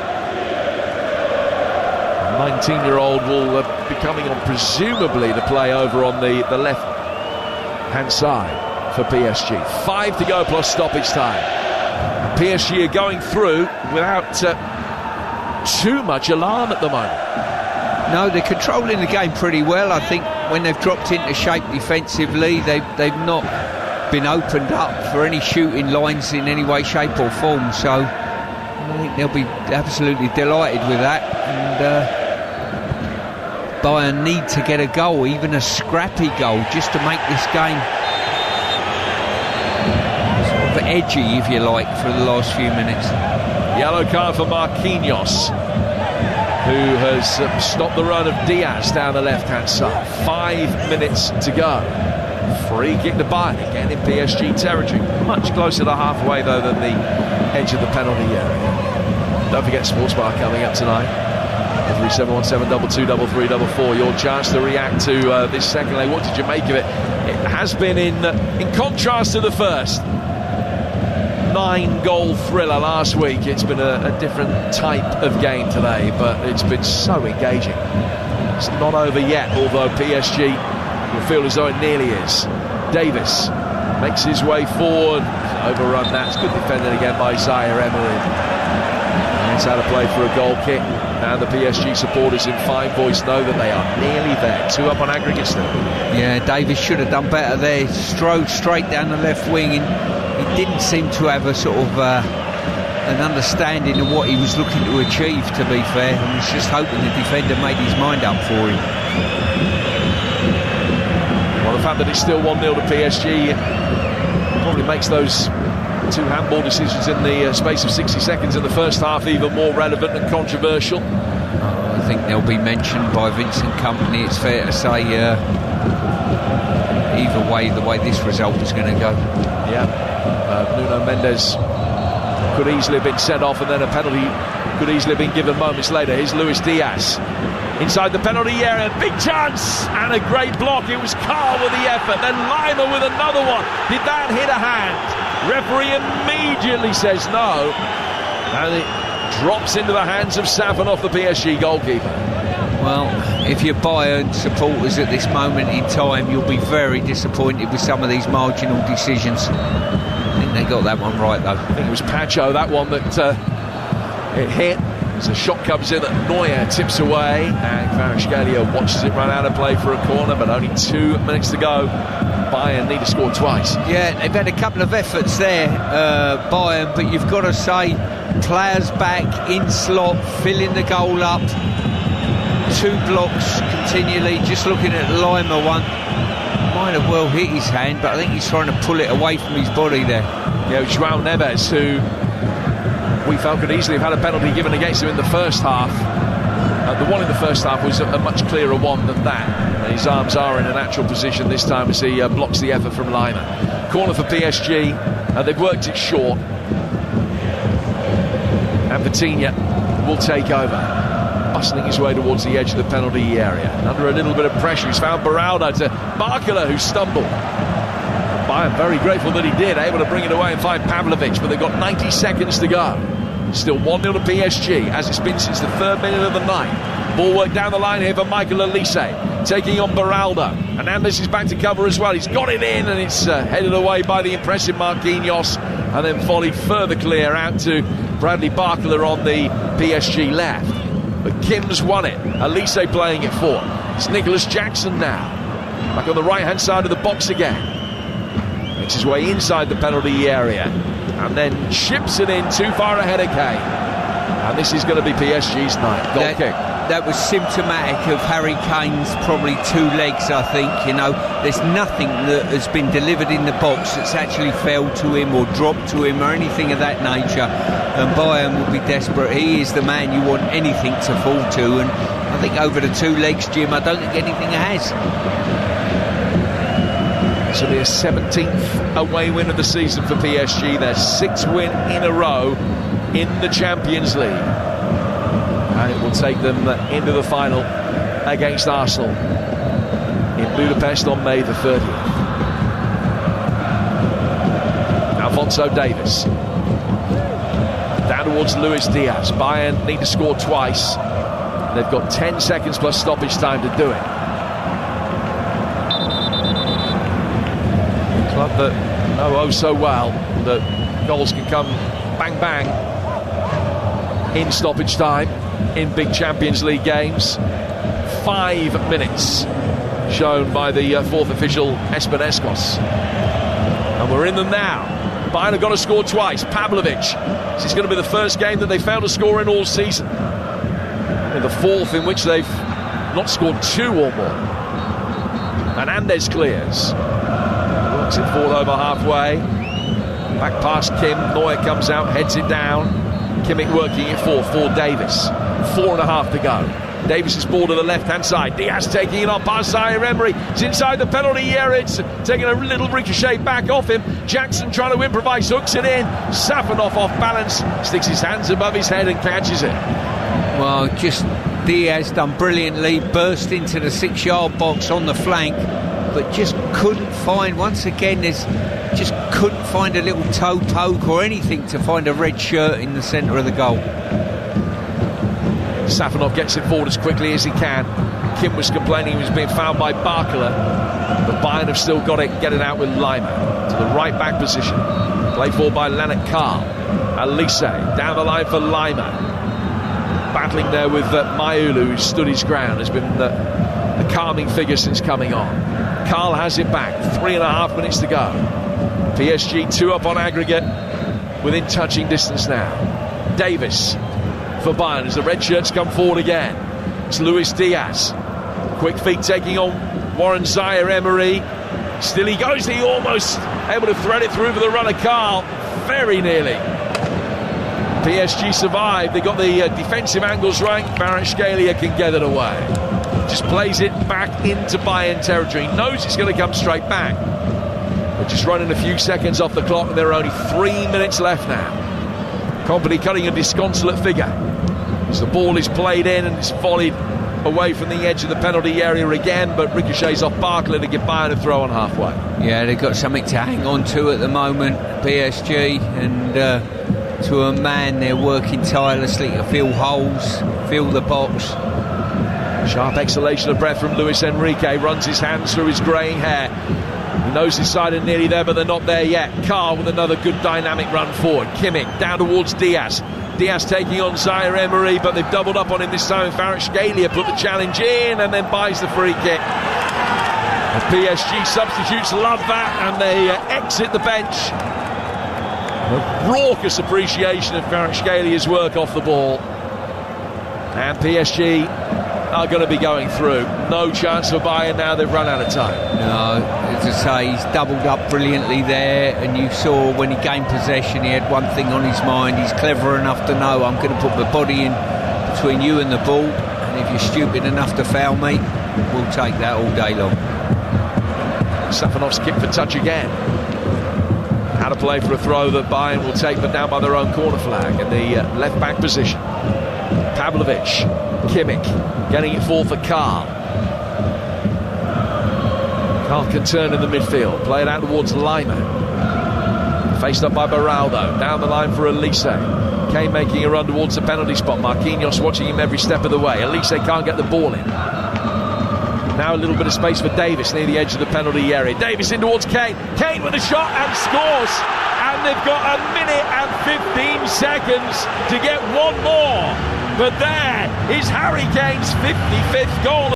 19-year-old will be coming on presumably to play over on the left-hand side for PSG. 5 to go plus stoppage time. PSG are going through without too much alarm at the moment. No, they're controlling the game pretty well. I think when they've dropped into shape defensively, they've not been opened up for any shooting lines in any way, shape or form. So I think they'll be absolutely delighted with that. And Bayern need to get a goal, even a scrappy goal, just to make this game sort of edgy, if you like, for the last few minutes. Yellow card for Marquinhos, who has stopped the run of Diaz down the left-hand side. 5 minutes to go. Free kick to Bayern, again in PSG territory. Much closer to halfway, though, than the edge of the penalty area. Don't forget Sportsbar coming up tonight. 3717223344. Your chance to react to this second leg. What did you make of it? It has been in contrast to the first 9-goal thriller last week. It's been a different type of game today, but it's been so engaging. It's not over yet, although PSG will feel as though it nearly is. Davis makes his way forward, overrun that. It's good defending again by Zaire Emery. It's how to play for a goal kick. Now the PSG supporters in fine voice know that they are nearly there. 2 up on aggregate still. Yeah, Davis should have done better there. Strode straight down the left wing, and he didn't seem to have a sort of an understanding of what he was looking to achieve, to be fair. I was just hoping the defender made his mind up for him. Well, the fact that it's still 1-0 to PSG probably makes those 2 handball decisions in the space of 60 seconds in the first half even more relevant and controversial. I think they'll be mentioned by Vincent Kompany. It's fair to say either way, the way this result is going to go. Yeah, Nuno Mendes could easily have been sent off, and then a penalty could easily have been given moments later. Here's Luis Diaz inside the penalty area, big chance and a great block. It was Carl with the effort, then Lima with another one. Did that hit a hand? Referee immediately says no, and it drops into the hands of Safin, the PSG goalkeeper. Well, if you're Bayern supporters at this moment in time, you'll be very disappointed with some of these marginal decisions. I think they got that one right, though. I think it was Pacho, that one that it hit. As the shot comes in that Neuer tips away, and Kvaratskhelia watches it run out of play for a corner, but only 2 minutes to go. Bayern need to score twice. Yeah, they've had a couple of efforts there, Bayern, but you've got to say, players back in slot, filling the goal up. 2 blocks continually. Just looking at Lima one, might have well hit his hand, but I think he's trying to pull it away from his body there. Yeah, João Neves, who we felt could easily have had a penalty given against him in the first half. The one in the first half was a much clearer one than that. And his arms are in a natural position this time as he blocks the effort from Lima. Corner for PSG. They've worked it short. And Vitinha will take over, bustling his way towards the edge of the penalty area. Under a little bit of pressure, he's found Beraldo to Barcola, who stumbled. Bayern very grateful that he did, able to bring it away and find Pavlovic, but they've got 90 seconds to go. Still 1-0 to PSG, as it's been since the 3rd minute of the night. Ball work down the line here for Michael Olise, taking on Beraldo. Hernandez is back to cover as well. He's got it in, and it's headed away by the impressive Marquinhos, and then volleyed further clear out to Bradley Barcola on the PSG left. But Kim's won it. Olise playing it for. It's Nicholas Jackson now. Back on the right-hand side of the box again. Makes his way inside the penalty area. And then chips it in too far ahead of Kane. And this is going to be PSG's night. Goal kick. That was symptomatic of Harry Kane's probably 2 legs, I think. You know, there's nothing that has been delivered in the box that's actually fell to him or dropped to him or anything of that nature. And Bayern will be desperate. He is the man you want anything to fall to. And I think over the 2 legs, Jim, I don't think anything has. This will be a 17th away win of the season for PSG. Their 6th win in a row in the Champions League. And it will take them into the final against Arsenal in Budapest on May the 30th. Alphonso Davies. Down towards Luis Diaz. Bayern need to score twice. They've got 10 seconds plus stoppage time to do it. A club that know oh so well that goals can come bang bang in stoppage time in big Champions League games. 5 minutes shown by the 4th official, Espeneskos. And we're in them now. Bayern have got to score twice. Pavlovic. This is going to be the first game that they failed to score in all season. And the 4th in which they've not scored 2 or more. Hernandez clears. Works it forward over halfway. Back past Kim. Neuer comes out, heads it down. Kimmich working it for Davies. 4.5 to go. Davies' ball to the left-hand side. Diaz taking it on past Zaire Emery. It's inside the penalty area. It's taking a little ricochet back off him. Jackson trying to improvise, hooks it in. Safanov off balance, sticks his hands above his head and catches it. Well, just Diaz done brilliantly. Burst into the 6-yard box on the flank, but just couldn't find, once again, just couldn't find a little toe poke or anything to find a red shirt in the centre of the goal. Safanov gets it forward as quickly as he can. Kim was complaining he was being fouled by Barcola, but Bayern have still got it, get it out with Lima to the right back position. Played for by Lennart Karl. Olise down the line for Lima, battling there with Mayulu, who stood his ground, has been a calming figure since coming on. Karl has it back, 3.5 minutes to go. PSG 2 up on aggregate, within touching distance now. Davies for Bayern as the red shirts come forward again. It's Luis Diaz. Quick feet taking on Warren Zaire Emery. Still he goes, he almost able to thread it through for the runner Karl. Very nearly. PSG survived. They got the defensive angles right. Kvaratskhelia can get it away. Just plays it back into Bayern territory. Knows it's going to come straight back. We're just running a few seconds off the clock and there are only 3 minutes left now. Company cutting a disconsolate figure as the ball is played in and it's volleyed away from the edge of the penalty area again, but ricochets off Barcola to give Bayern a throw on halfway. Yeah, they've got something to hang on to at the moment, PSG, and to a man they're working tirelessly to fill holes, fill the box. Sharp exhalation of breath from Luis Enrique, runs his hands through his greying hair. He knows his side are nearly there, but they're not there yet. Karl with another good dynamic run forward. Kimmich down towards Diaz. Diaz taking on Zaire Emery, but they've doubled up on him this time. Kvaratskhelia put the challenge in and then buys the free kick. The PSG substitutes love that, and they exit the bench. A raucous appreciation of Kvaratskelia's work off the ball. And PSG are going to be going through. No chance for Bayern now, they've run out of time. No, as I say, he's doubled up brilliantly there, and you saw when he gained possession, he had one thing on his mind. He's clever enough to know, I'm going to put my body in between you and the ball, and if you're stupid enough to foul me, we'll take that all day long. Safanov's kick for touch again. Out of play for a throw that Bayern will take, but down by their own corner flag in the left back position. Pavlovic, Kimmich getting it forward for Karl. Karl can turn in the midfield, play it out towards Lima. Faced up by Beraldo, down the line for Elise. Kane making a run towards the penalty spot. Marquinhos watching him every step of the way. Elise can't get the ball in. Now a little bit of space for Davis near the edge of the penalty area. Davis in towards Kane. Kane with a shot and scores. And they've got 1 minute and 15 seconds to get one more. But there is Harry Kane's 55th goal.